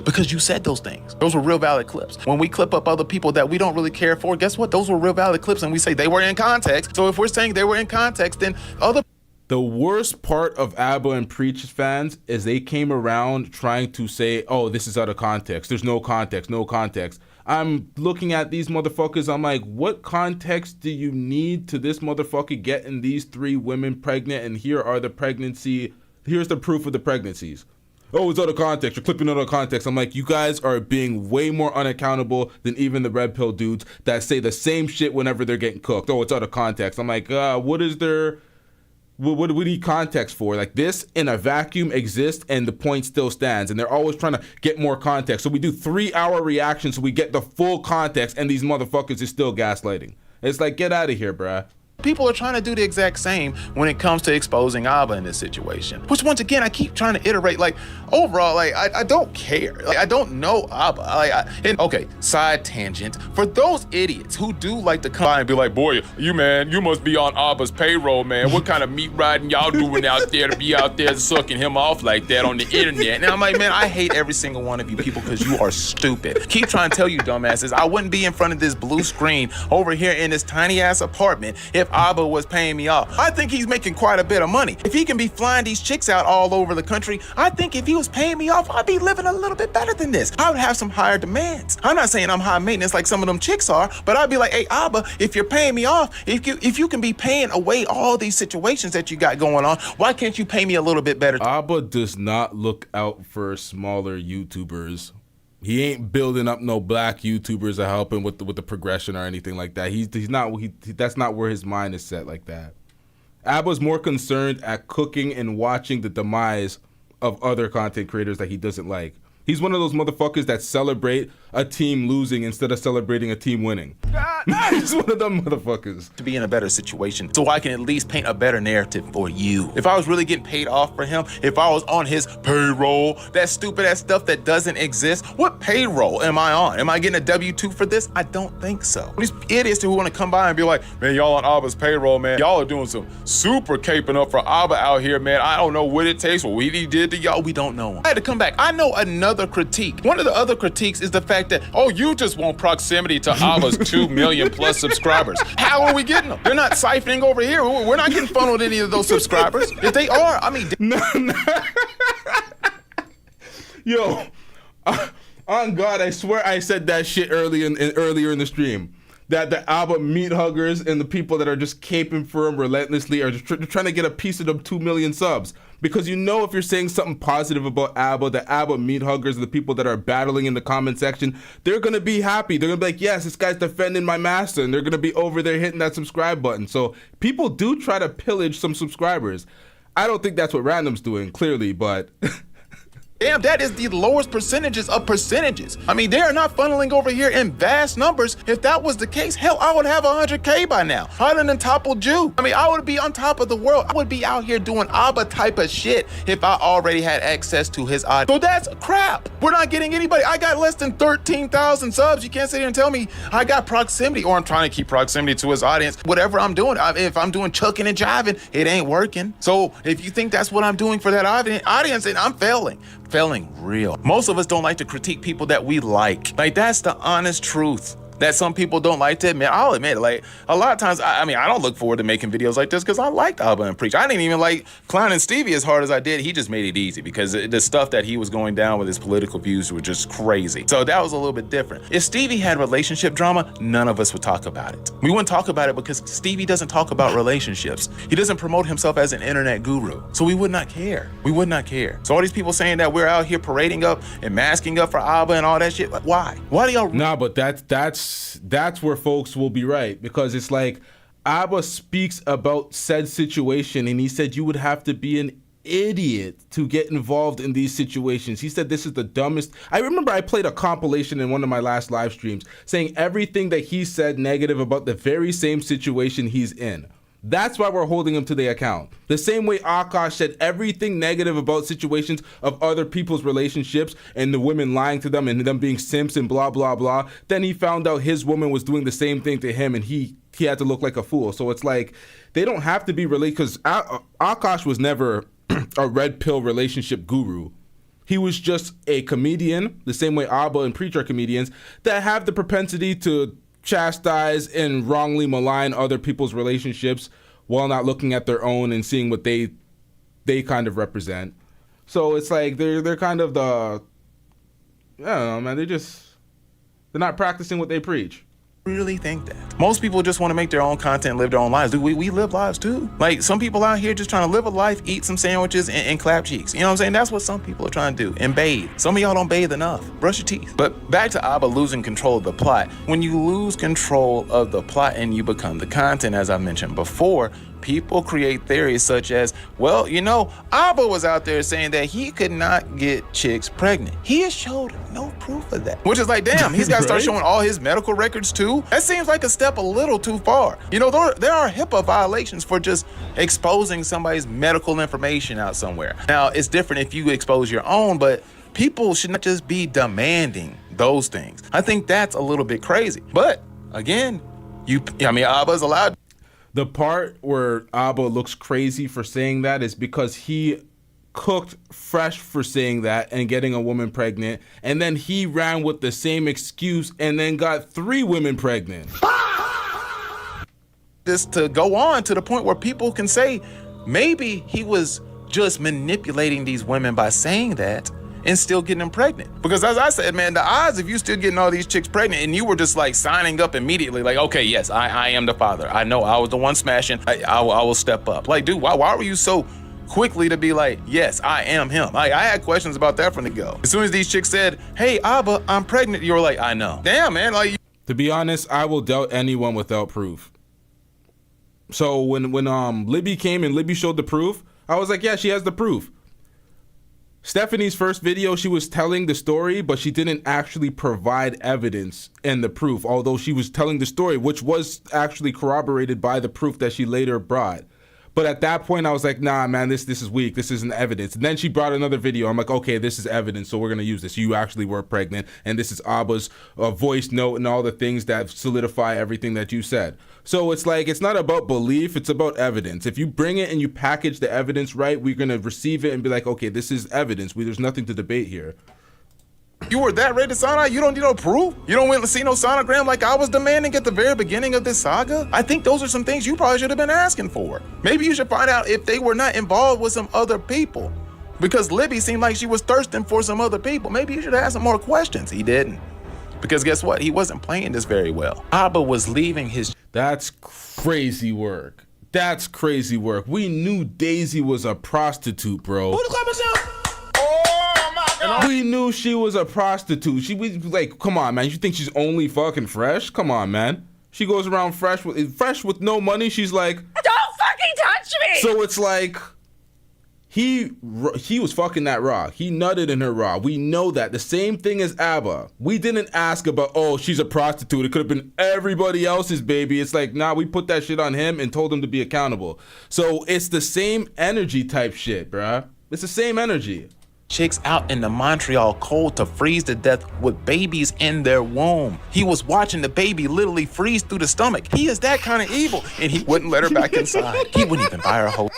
G: because you said those things. Those were real valid clips. When we clip up other people that we don't really care for, guess what? Those were real valid clips, and we say they were in context. So if we're saying they were in context, then other...
D: The worst part of Abba and Preach's fans is they came around trying to say, oh, this is out of context. There's no context, no context. I'm looking at these motherfuckers. I'm like, what context do you need to this motherfucker getting these 3 women pregnant? And here's the proof of the pregnancies. oh, it's out of context, you're clipping it out of context. I'm like, you guys are being way more unaccountable than even the red pill dudes that say the same shit whenever they're getting cooked. Oh, it's out of context. I'm like, what is there? What do we need context for? Like, this in a vacuum exists and the point still stands, and they're always trying to get more context. So we do 3-hour reactions so we get the full context, and these motherfuckers is still gaslighting. It's like, get out of here, bruh.
G: People are trying to do the exact same when it comes to exposing Abba in this situation. Which, once again, I keep trying to iterate. Like, overall, like, I don't care. Like, I don't know Abba. Like, okay, side tangent. For those idiots who do like to come by and be like, boy, you must be on Abba's payroll, man. What kind of meat riding y'all doing out there to be out there sucking him off like that on the internet? And I'm like, man, I hate every single one of you people because you are stupid. Keep trying to tell you dumbasses, I wouldn't be in front of this blue screen over here in this tiny ass apartment if Abba was paying me off. I think he's making quite a bit of money. If he can be flying these chicks out all over the country, I think if he was paying me off, I'd be living a little bit better than this. I would have some higher demands. I'm not saying I'm high maintenance like some of them chicks are, but I'd be like, hey, Abba, if you're paying me off, if you can be paying away all these situations that you got going on, why can't you pay me a little bit better?
D: Abba does not look out for smaller YouTubers. He ain't building up no black YouTubers to help him with the progression or anything like that. He's not. That's not where his mind is set like that. Abba's more concerned at cooking and watching the demise of other content creators that he doesn't like. He's one of those motherfuckers that celebrate a team losing instead of celebrating a team winning. He's one of them motherfuckers.
G: To be in a better situation so I can at least paint a better narrative for you. If I was really getting paid off for him, if I was on his payroll, that stupid ass stuff that doesn't exist, what payroll am I on? Am I getting a W-2 for this? I don't think so. These idiots who want to come by and be like, man, y'all on Abba's payroll, man. Y'all are doing some super caping up for Abba out here, man. I don't know what it takes, what he did to y'all. We don't know. I had to come back. I know another critique. One of the other critiques is the fact that, oh, you just want proximity to Abba's 2 million plus subscribers. How are we getting them? They're not siphoning over here. We're not getting funneled any of those subscribers. If they are, I mean,
D: Yo, on God, I swear I said that shit earlier in the stream. That the Abba meat huggers and the people that are just caping for him relentlessly are just trying to get a piece of them 2 million subs. Because you know if you're saying something positive about Abba, the Abba meat huggers and the people that are battling in the comment section, they're going to be happy. They're going to be like, yes, this guy's defending my master. And they're going to be over there hitting that subscribe button. So people do try to pillage some subscribers. I don't think that's what Random's doing, clearly, but...
G: damn, that is the lowest percentages of percentages. I mean, they are not funneling over here in vast numbers. If that was the case, hell, I would have 100K by now. I done toppled you. I mean, I would be on top of the world. I would be out here doing Abba type of shit if I already had access to his audience. So that's crap. We're not getting anybody. I got less than 13,000 subs. You can't sit here and tell me I got proximity, or I'm trying to keep proximity to his audience. Whatever I'm doing, if I'm doing chucking and jiving, it ain't working. So if you think that's what I'm doing for that audience, then I'm failing real. Most of us don't like to critique people that we like. Like, that's the honest truth. That some people don't like to admit. I'll admit, like, a lot of times, I mean, I don't look forward to making videos like this because I liked Abba and Preach. I didn't even like clowning Stevie as hard as I did. He just made it easy because the stuff that he was going down with his political views were just crazy. So that was a little bit different. If Stevie had relationship drama, none of us would talk about it. We wouldn't talk about it because Stevie doesn't talk about relationships. He doesn't promote himself as an internet guru. So we would not care. We would not care. So all these people saying that we're out here parading up and masking up for Abba and all that shit, why? Why do y'all...
D: Nah, but that's where folks will be right, because it's like Abba speaks about said situation and he said you would have to be an idiot to get involved in these situations. He said this is the dumbest. I remember I played a compilation in one of my last live streams saying everything that he said negative about the very same situation he's in. That's why we're holding him to the account. The same way Akash said everything negative about situations of other people's relationships and the women lying to them and them being simps and blah, blah, blah. Then he found out his woman was doing the same thing to him and he had to look like a fool. So it's like, they don't have to be related, because Akash was never a red pill relationship guru. He was just a comedian, the same way Abba and Preach are comedians, that have the propensity to chastise and wrongly malign other people's relationships while not looking at their own and seeing what they kind of represent. So it's like they're kind of the, I don't know, man, they're not practicing what they preach.
G: really think that. Most people just want to make their own content, live their own lives. Dude, we live lives too. Like, some people out here just trying to live a life, eat some sandwiches, and clap cheeks. You know what I'm saying? That's what some people are trying to do. And bathe. Some of y'all don't bathe enough. Brush your teeth. But back to Abba losing control of the plot. When you lose control of the plot and you become the content, as I mentioned before, people create theories such as, well, you know, Abba was out there saying that he could not get chicks pregnant. He has showed no proof of that. Which is like, damn, he's got to start showing all his medical records too? That seems like a step a little too far. You know, there are HIPAA violations for just exposing somebody's medical information out somewhere. Now, it's different if you expose your own, but people should not just be demanding those things. I think that's a little bit crazy. But again, Abba's allowed.
D: The part where Abba looks crazy for saying that is because he cooked fresh for saying that and getting a woman pregnant, and then he ran with the same excuse and then got 3 women pregnant.
G: This to go on to the point where people can say maybe he was just manipulating these women by saying that and still getting them pregnant. Because as I said, man, the odds of you still getting all these chicks pregnant and you were just like signing up immediately, like, okay, yes, I am the father. I know I was the one smashing. I will step up. Like, dude, why were you so quickly to be like, yes, I am him? I had questions about that from the go. As soon as these chicks said, hey, Abba, I'm pregnant, you were like, I know. Damn, man. Like,
D: to be honest, I will doubt anyone without proof. So when Libby came and Libby showed the proof, I was like, yeah, she has the proof. Stephanie's first video, she was telling the story, but she didn't actually provide evidence and the proof, although she was telling the story, which was actually corroborated by the proof that she later brought. But at that point, I was like, nah, man, this is weak. This isn't evidence. And then she brought another video. I'm like, okay, this is evidence, so we're going to use this. You actually were pregnant, and this is Abba's voice note and all the things that solidify everything that you said. So it's like, it's not about belief, it's about evidence. If you bring it and you package the evidence right, we're going to receive it and be like, okay, this is evidence. There's nothing to debate here.
G: you were that ready to sign out? You don't need no proof? You don't want to see no sonogram like I was demanding at the very beginning of this saga? I think those are some things you probably should have been asking for. Maybe you should find out if they were not involved with some other people. Because Libby seemed like she was thirsting for some other people. Maybe you should ask some more questions. He didn't. Because guess what? He wasn't playing this very well. Abba was leaving his...
D: That's crazy work. That's crazy work. We knew Daisy was a prostitute, bro.
F: Who the clap us out? Oh my God.
D: We knew she was a prostitute. She was like, come on, man. You think she's only fucking fresh? Come on, man. She goes around fresh with no money. She's like,
U: don't fucking touch me.
D: So it's like, he was fucking that raw. He nutted in her raw. We know that. The same thing as Abba. We didn't ask about, oh, she's a prostitute. It could have been everybody else's baby. It's like, nah, we put that shit on him and told him to be accountable. So it's the same energy type shit, bruh. It's the same energy.
G: Chicks out in the Montreal cold to freeze to death with babies in their womb. He was watching the baby literally freeze through the stomach. He is that kind of evil, and he wouldn't let her back inside. He wouldn't even buy her a whole...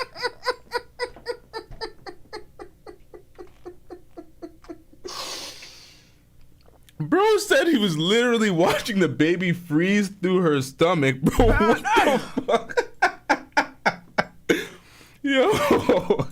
D: Bro said he was literally watching the baby freeze through her stomach. Bro, what the fuck? Yo.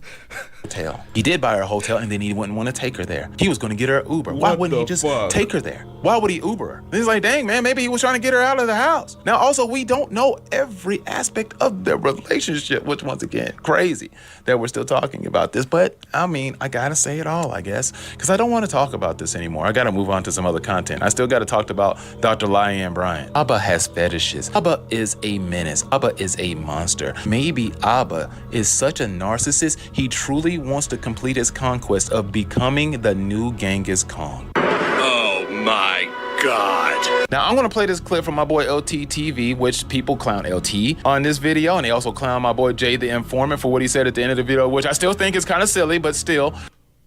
G: He did buy her a hotel, and then he wouldn't want to take her there. He was going to get her an Uber. Why wouldn't he just take her there? Why would he Uber her? And he's like, dang, man, maybe he was trying to get her out of the house. Now, also, we don't know every aspect of their relationship, which, once again, crazy that we're still talking about this. But, I mean, I got to say it all, I guess, because I don't want to talk about this anymore. I got to move on to some other content. I still got to talk about Dr. Lyanne Bryant. Abba has fetishes. Abba is a menace. Abba is a monster. Maybe Abba is such a narcissist, he truly wants to complete his conquest of becoming the new Genghis Khan.
F: Oh my God.
G: Now I'm gonna play this clip from my boy LTTV, which people clown LT on this video, and they also clown my boy Jay the Informant for what he said at the end of the video, which I still think is kind of silly, but still.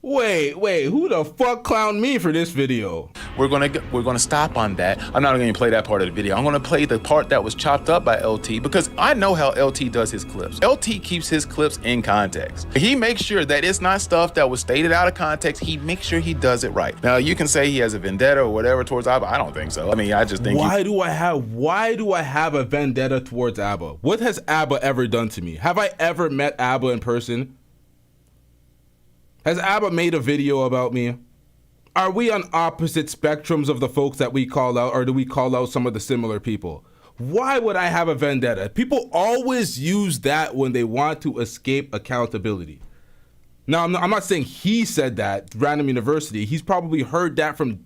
D: Wait, who the fuck clowned me for this video?
G: We're gonna stop on that. I'm not gonna play that part of the video. I'm gonna play the part that was chopped up by LT, because I know how LT does his clips. LT keeps his clips in context. He makes sure that it's not stuff that was stated out of context. He makes sure he does it right. Now you can say he has a vendetta or whatever towards Abba. I don't think so. I mean, I just think
D: why do I have a vendetta towards Abba? What has Abba ever done to me? Have I ever met Abba in person? Has Abba made a video about me? are we on opposite spectrums of the folks that we call out, or do we call out some of the similar people? Why would I have a vendetta? People always use that when they want to escape accountability. Now, I'm not saying he said that, Random University. He's probably heard that from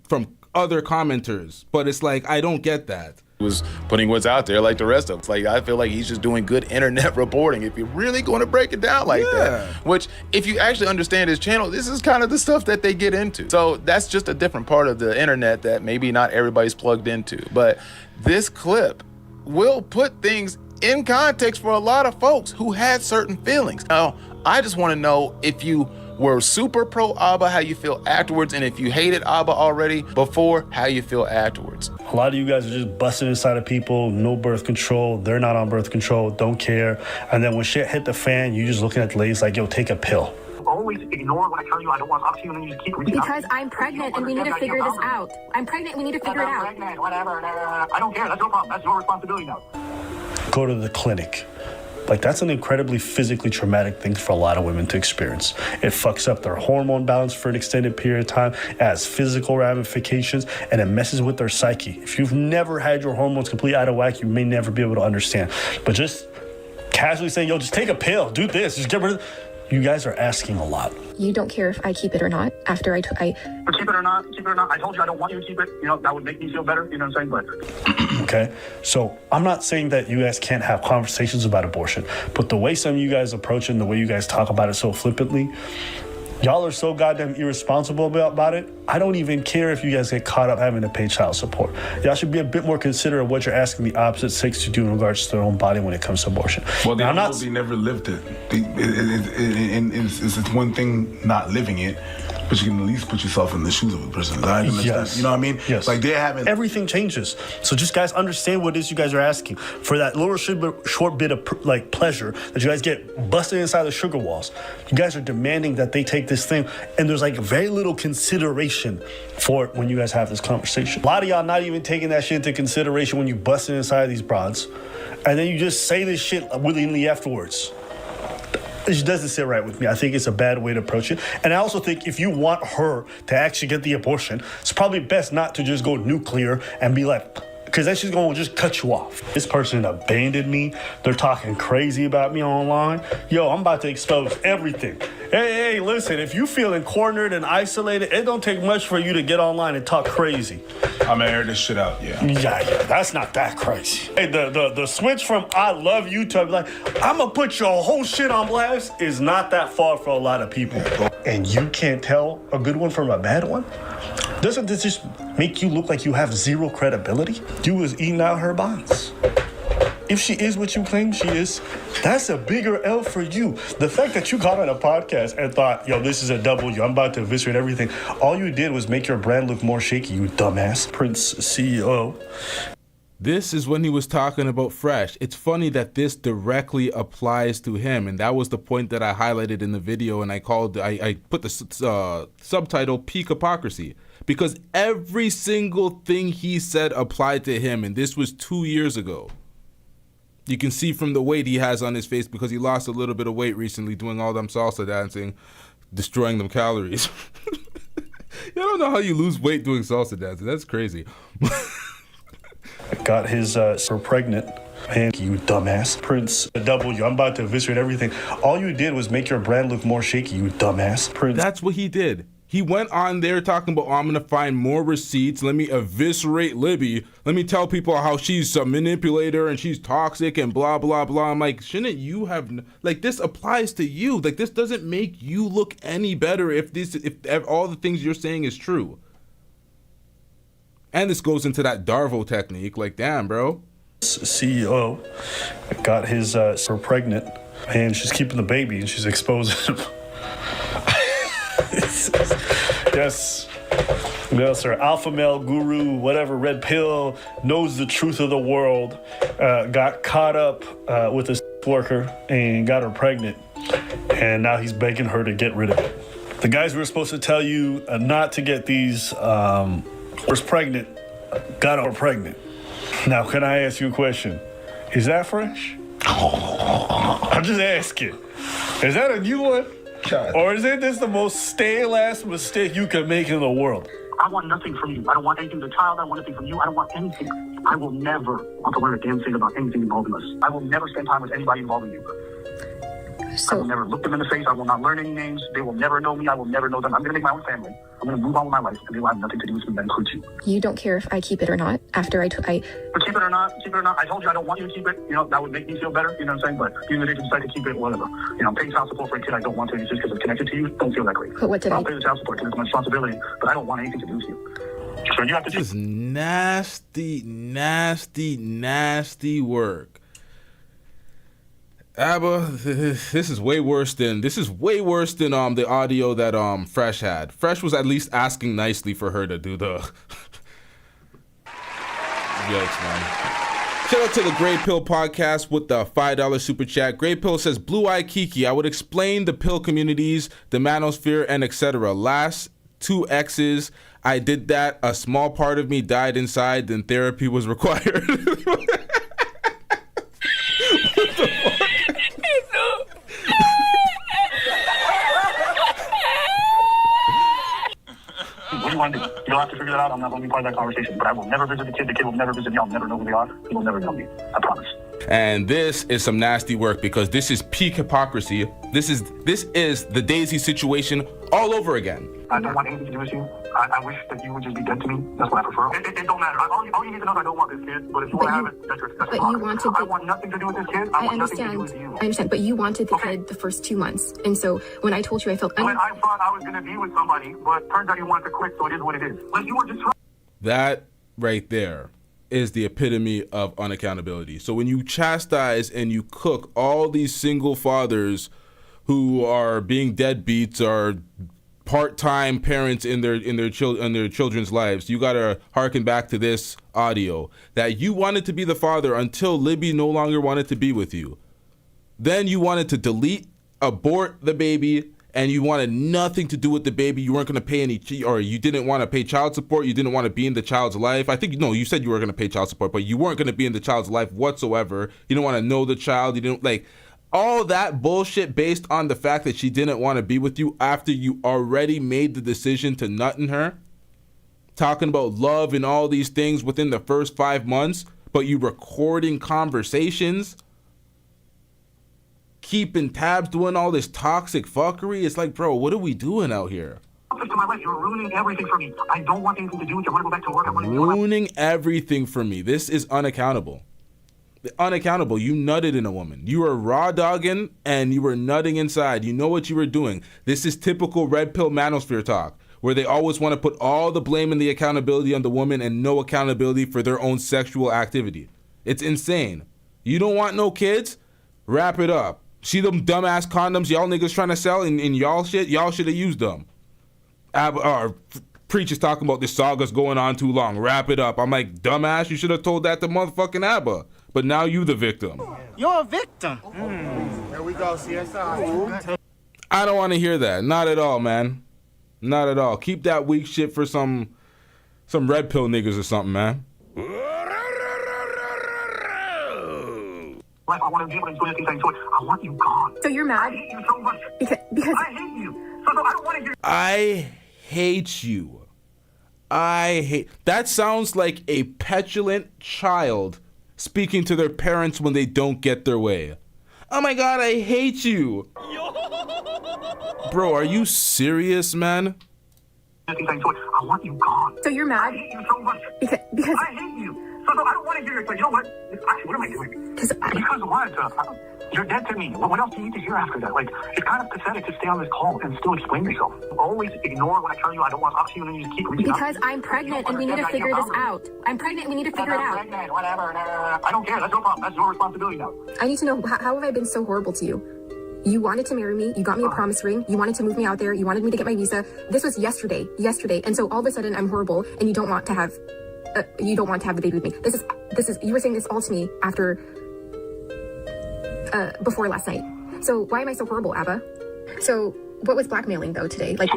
D: other commenters, but it's like, I don't get that.
G: Was putting what's out there like the rest of us. Like, I feel like he's just doing good internet reporting if you're really going to break it down like that. Which, if you actually understand his channel, this is kind of the stuff that they get into. So that's just a different part of the internet that maybe not everybody's plugged into. But this clip will put things in context for a lot of folks who had certain feelings. Now, I just want to know if you were super pro Abba, how you feel afterwards, and if you hated Abba already before, how you feel afterwards.
I: A lot of you guys are just busting inside of people, no birth control, they're not on birth control, don't care. And then when shit hit the fan, you just looking at the ladies like, yo, take a pill.
N: Always ignore when I tell you I don't want to talk to you, and then you just keep reaching out.
Q: Because I'm pregnant and we need to figure this out. I'm pregnant, we need to figure it out.
N: Pregnant, whatever. I don't care. That's your problem. That's your responsibility now.
I: Go to the clinic. Like, that's an incredibly physically traumatic thing for a lot of women to experience. It fucks up their hormone balance for an extended period of time, it has physical ramifications, and it messes with their psyche. If you've never had your hormones completely out of whack, you may never be able to understand. But just casually saying, yo, just take a pill, do this, just get rid of it. You guys are asking a lot.
Q: You don't care if I keep it or not after
N: But keep it or not, I told you I don't want you to keep it. You know, that would make me feel better. You know what I'm saying? But
I: Okay, so I'm not saying that you guys can't have conversations about abortion, but the way some of you guys approach it and the way you guys talk about it so flippantly, y'all are so goddamn irresponsible about it. I don't even care if you guys get caught up having to pay child support. Y'all should be a bit more considerate of what you're asking the opposite sex to do in regards to their own body when it comes to abortion.
H: Well, they,
I: now,
H: they never lived it. It's one thing not living it, but you can at least put yourself in the shoes of a person. I understand.
I: Yes.
H: You know what I mean?
I: Yes.
H: Like, they haven't.
I: Everything changes. So just, guys, understand what it is you guys are asking. For that little short bit of like pleasure that you guys get busted inside the sugar walls, you guys are demanding that they take this thing, and there's like very little consideration for it when you guys have this conversation. A lot of y'all not even taking that shit into consideration when you busting inside these broads, and then you just say this shit willingly afterwards. It just doesn't sit right with me. I think it's a bad way to approach it. And I also think if you want her to actually get the abortion, it's probably best not to just go nuclear and be like, because then she's going to just cut you off. This person abandoned me. They're talking crazy about me online. Yo, I'm about to expose everything. Hey, listen, if you feeling cornered and isolated, it don't take much for you to get online and talk crazy.
H: I'm gonna air this shit out, yeah.
I: Yeah, that's not that crazy. Hey, the switch from I love you to like, I'm gonna put your whole shit on blast is not that far for a lot of people. And you can't tell a good one from a bad one? Doesn't this just make you look like you have zero credibility? You was eating out her bonds. If she is what you claim she is, that's a bigger L for you. The fact that you got on a podcast and thought, yo, this is a W, I'm about to eviscerate everything. All you did was make your brand look more shaky, you dumbass. Prince CEO.
D: This is when he was talking about Fresh. It's funny that this directly applies to him, and that was the point that I highlighted in the video, and I put the subtitle Peak Hypocrisy, because every single thing he said applied to him, and this was 2 years ago. You can see from the weight he has on his face because he lost a little bit of weight recently doing all them salsa dancing, destroying them calories. I don't know how you lose weight doing salsa dancing. That's crazy.
I: Got his her pregnant. Man, you dumbass. Prince W, I'm about to eviscerate everything. All you did was make your brand look more shaky, you dumbass. Prince.
D: That's what he did. He went on there talking about, oh, I'm going to find more receipts. Let me eviscerate Libby. Let me tell people how she's a manipulator and she's toxic and blah, blah, blah. I'm like, shouldn't you have, like, this applies to you. Like, this doesn't make you look any better if all the things you're saying is true. And this goes into that DARVO technique. Like, damn, bro.
I: CEO got his her pregnant. Man, she's keeping the baby and she's exposing him. Yes, sir. Alpha male guru, whatever, red pill, knows the truth of the world, got caught up with a worker and got her pregnant, and now he's begging her to get rid of it. The guys were supposed to tell you not to get these was pregnant, got her pregnant. Now, can I ask you a question? Is that fresh? I'm just asking. Is that a new one? Or isn't this the most stale-ass mistake you can make in the world?
N: I want nothing from you. I don't want anything from the child. I don't want anything from you. I don't want anything. I will never want to learn a damn thing about anything involving us. I will never spend time with anybody involving you. I will never look them in the face. I will not learn any names. They will never know me. I will never know them. I'm going to make my own family. I'm going to move on with my life, and they will have nothing to do with me. That includes you.
Q: You don't care if I keep it or not after I
N: But keep it or not, I told you I don't want you to keep it. You know, that would make me feel better. You know what I'm saying? But even if you decide to keep it, whatever. You know, paying child support for a kid I don't want to, just because it's connected to you, don't feel that great.
Q: But what did
N: I'll pay the child support because it's my responsibility, but I don't want anything to do with you. So you have to
D: This is nasty work. Abba, this is way worse than the audio that Fresh had. Fresh was at least asking nicely for her to do the yikes, man. Shout out to the Grey Pill podcast with the $5 super chat. Grey Pill says, Blue Eye Kiki, I would explain the pill communities, the manosphere, and etc. Last 2 X's, I did that. A small part of me died inside, then therapy was required.
N: What do you want to do? You'll have to figure that out. I'm not going to be part of that conversation. But I will never visit the kid. The kid will never visit me. I'll never know who they are. He will never know me. I promise.
D: And this is some nasty work because this is peak hypocrisy. This is the Daisy situation all over again.
N: I don't want anything to do with you. I wish that you would just be dead to me. That's what I prefer. It don't matter. All you need to know is I don't want this kid. But if you want to have it, that's your problem. I want nothing to do with this kid. I want nothing to do with you.
Q: I understand, but you wanted the kid the first 2 months. And so when I told you I felt...
N: When I thought I was going to be with somebody, but turns out you wanted to quit, so it is what it is. Like you were just trying...
D: That right there is the epitome of unaccountability. So when you chastise and you cook all these single fathers who are being deadbeats or part-time parents in their children's lives, you gotta harken back to this audio that you wanted to be the father until Libby no longer wanted to be with you. Then you wanted to delete, abort the baby, and you wanted nothing to do with the baby. You weren't going to pay any, or you didn't want to pay child support. You didn't want to be in the child's life. I think, no, you said you were going to pay child support, but you weren't going to be in the child's life whatsoever. You didn't want to know the child. You didn't, like, all that bullshit based on the fact that she didn't want to be with you after you already made the decision to nut in her. Talking about love and all these things within the first 5 months, but you recording conversations, keeping tabs, doing all this toxic fuckery. It's like, bro, what are we doing out here?
N: To my life, you're ruining everything for me. I don't want anything to do with you. I want to go back to work. I want to
D: ruining everything for me. This is unaccountable. Unaccountable. You nutted in a woman. You were raw dogging and you were nutting inside. You know what you were doing. This is typical red pill manosphere talk, where they always want to put all the blame and the accountability on the woman and no accountability for their own sexual activity. It's insane. You don't want no kids? Wrap it up. See them dumbass condoms y'all niggas trying to sell in y'all shit? Y'all should have used them. Preachers talking about this saga's going on too long. Wrap it up. I'm like, dumbass, you should have told that to motherfucking Abba. But now you the victim.
B: You're a victim. There we go, CSI.
D: I don't want to hear that. Not at all, man. Not at all. Keep that weak shit for some red pill niggas or something, man.
N: Life, I want to be able to enjoy this thing. I want you gone.
Q: So you're mad?
N: I hate you so much.
Q: Because
N: I hate you. So I don't want to hear.
D: I hate you. That sounds like a petulant child speaking to their parents when they don't get their way. Oh my God, I hate you. Bro, are you serious, man?
N: I want you gone.
Q: So you're mad?
N: I hate you so much.
Q: Because
N: I hate you. So I don't want to hear it, but you know what? Actually, what am I doing? Because what? You're dead to me. What else do you need to hear after that? Like, it's kind of pathetic to stay on this call and still explain yourself. Always ignore when I tell you I don't want to talk to you and then you just keep reaching out.
Q: Because I'm pregnant and we need to figure this out. I'm pregnant, we need to figure it out.
N: Pregnant, whatever. I don't care. That's your problem. That's your responsibility now.
Q: I need to know, how have I been so horrible to you? You wanted to marry me. You got me a promise ring. You wanted to move me out there. You wanted me to get my visa. This was yesterday. And so all of a sudden I'm horrible and you don't want to have the baby with me. This is, you were saying this all to me after, before last night. So why am I so horrible, Abba? So what was blackmailing though today? Like,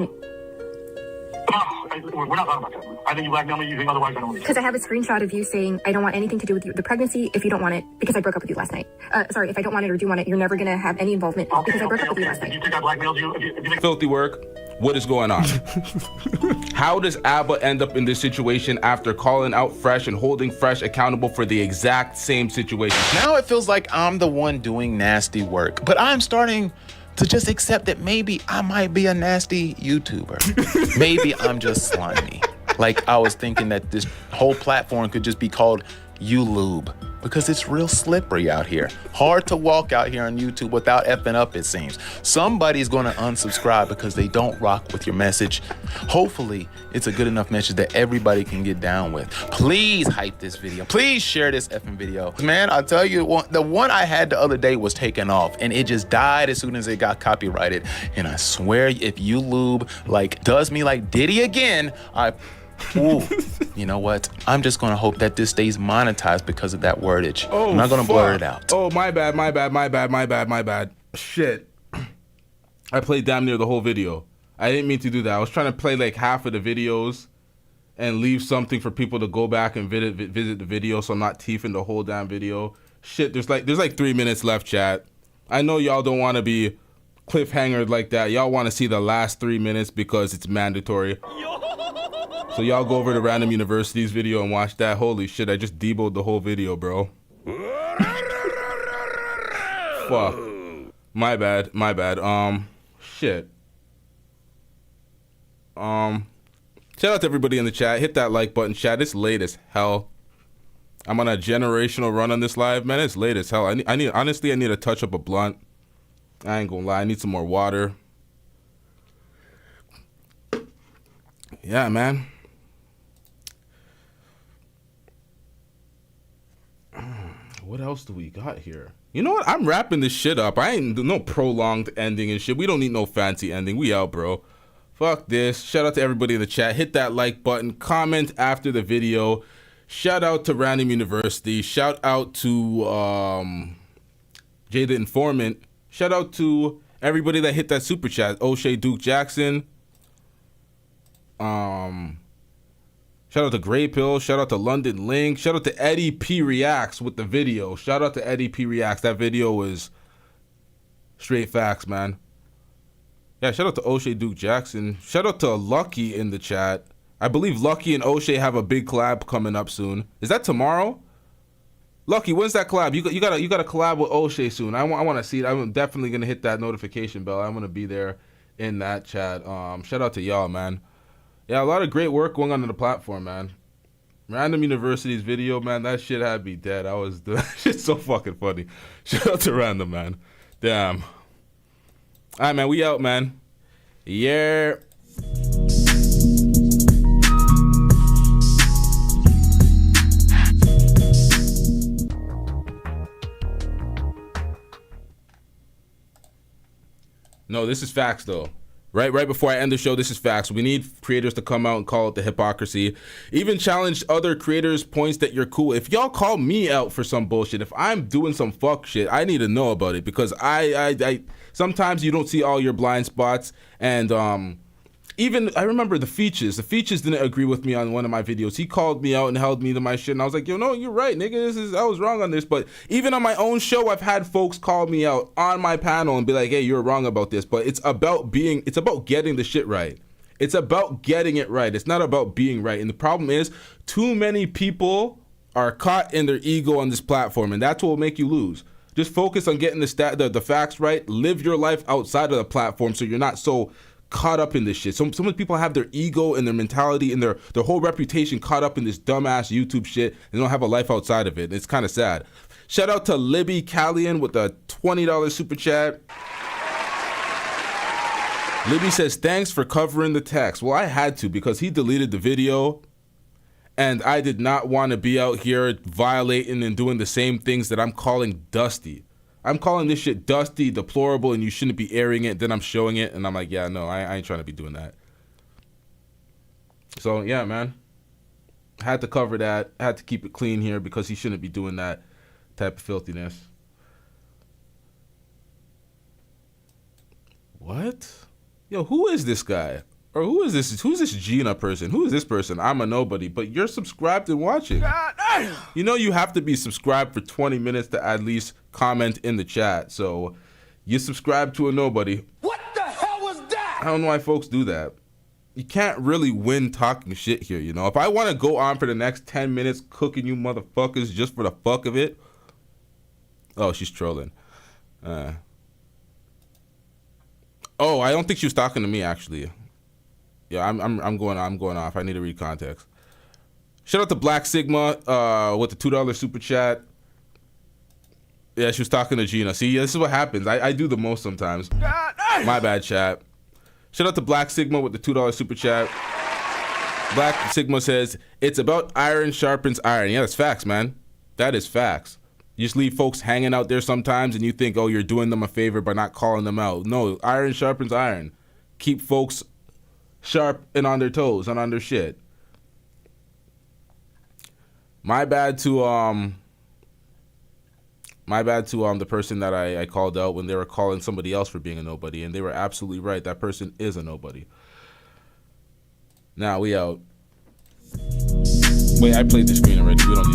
N: We're not talking about that. I think you blackmail me. You think otherwise. I don't want to.
Q: Because I have a screenshot of you saying, I don't want anything to do with the pregnancy if you don't want it, because I broke up with you last night. Sorry, if I don't want it or do want it, you're never going to have any involvement because I broke up with you last night.
N: You think I blackmailed you?
D: Filthy work. What is going on? How does Abba end up in this situation after calling out Fresh and holding Fresh accountable for the exact same situation?
G: Now it feels like I'm the one doing nasty work, but I'm starting to just accept that maybe I might be a nasty YouTuber. Maybe I'm just slimy. Like I was thinking that this whole platform could just be called YouLube, because it's real slippery out here. Hard to walk out here on YouTube without effing up, it seems. Somebody's gonna unsubscribe because they don't rock with your message. Hopefully, it's a good enough message that everybody can get down with. Please hype this video. Please share this effing video. Man, I'll tell you, the one I had the other day was taken off and it just died as soon as it got copyrighted. And I swear, if YouLube does me like Diddy again, ooh, you know what? I'm just gonna hope that this stays monetized because of that wordage.
D: Oh,
G: I'm not gonna blur it out.
D: Oh, my bad. Shit. I played damn near the whole video. I didn't mean to do that. I was trying to play like half of the videos and leave something for people to go back and visit the video, so I'm not teething the whole damn video. Shit, there's like 3 minutes left, chat. I know y'all don't want to be cliffhangered like that. Y'all want to see the last 3 minutes because it's mandatory. So y'all go over to Random University's video and watch that. Holy shit, I just deboed the whole video, bro. Fuck. My bad. Shit. Shout out to everybody in the chat. Hit that like button, chat. It's late as hell. I'm on a generational run on this live, man. It's late as hell. Honestly, I need to touch up a blunt. I ain't gonna lie. I need some more water. Yeah, man. What else do we got here? You know what? I'm wrapping this shit up. I ain't no prolonged ending and shit. We don't need no fancy ending. We out, bro. Fuck this. Shout out to everybody in the chat. Hit that like button. Comment after the video. Shout out to Random University. Shout out to Jay the Informant. Shout out to everybody that hit that super chat. OShea Duke Jackson. Shout out to Grey Pill. Shout out to London Link. Shout out to Eddie P Reacts with the video. Shout out to Eddie P Reacts. That video was straight facts, man. Yeah, shout out to OShea Duke Jackson. Shout out to Lucky in the chat. I believe Lucky and OShea have a big collab coming up soon. Is that tomorrow? Lucky, when's that collab? You got a collab with OShea soon. I want to see it. I'm definitely gonna hit that notification bell. I'm gonna be there in that chat. Shout out to y'all, man. Yeah, a lot of great work going on the platform, man. Random University's video, man, that shit had me dead. That shit's so fucking funny. Shout out to Random, man. Damn. All right, man, we out, man. Yeah. No, this is facts, though. Right before I end the show, this is facts. We need creators to come out and call it the hypocrisy. Even challenge other creators' points that you're cool. If y'all call me out for some bullshit, if I'm doing some fuck shit, I need to know about it, because I sometimes you don't see all your blind spots. And even I remember the Features. The Features didn't agree with me on one of my videos. He called me out and held me to my shit, and I was like, yo, no, you're right, nigga. I was wrong on this. But even on my own show, I've had folks call me out on my panel and be like, hey, you're wrong about this. But it's about getting the shit right. It's about getting it right. It's not about being right. And the problem is, too many people are caught in their ego on this platform, and that's what will make you lose. Just focus on getting the facts right. Live your life outside of the platform so you're not so caught up in this shit. Some people have their ego and their mentality and their whole reputation caught up in this dumbass YouTube shit. They don't have a life outside of it. It's kind of sad. Shout out to Libby Callian with a $20 super chat. Libby says, thanks for covering the text. Well, I had to, because he deleted the video and I did not want to be out here violating and doing the same things that I'm calling dusty. I'm calling this shit dusty, deplorable, and you shouldn't be airing it. Then I'm showing it, and I'm like, yeah, no, I ain't trying to be doing that. So, yeah, man. I had to cover that. I had to keep it clean here because he shouldn't be doing that type of filthiness. What? Yo, who is this guy? Or who is this? Who's this Gina person? Who is this person? I'm a nobody, but you're subscribed and watching. You know you have to be subscribed for 20 minutes to at least comment in the chat. So you subscribe to a nobody.
F: What the hell was that?
D: I don't know why folks do that. You can't really win talking shit here, you know? If I want to go on for the next 10 minutes cooking you motherfuckers just for the fuck of it. Oh, she's trolling. Oh, I don't think she was talking to me, actually. Yeah, I'm going off. I need to read context. Shout out to Black Sigma with the $2 super chat. Yeah, she was talking to Gina. See, this is what happens. I do the most sometimes. My bad, chat. Shout out to Black Sigma with the $2 super chat. Black Sigma says, it's about iron sharpens iron. Yeah, that's facts, man. That is facts. You just leave folks hanging out there sometimes and you think, oh, you're doing them a favor by not calling them out. No, iron sharpens iron. Keep folks sharp and on their toes and on their shit. My bad to the person that I called out when they were calling somebody else for being a nobody, and they were absolutely right. That person is a nobody. Now we out. Wait, I played the screen already. We don't need to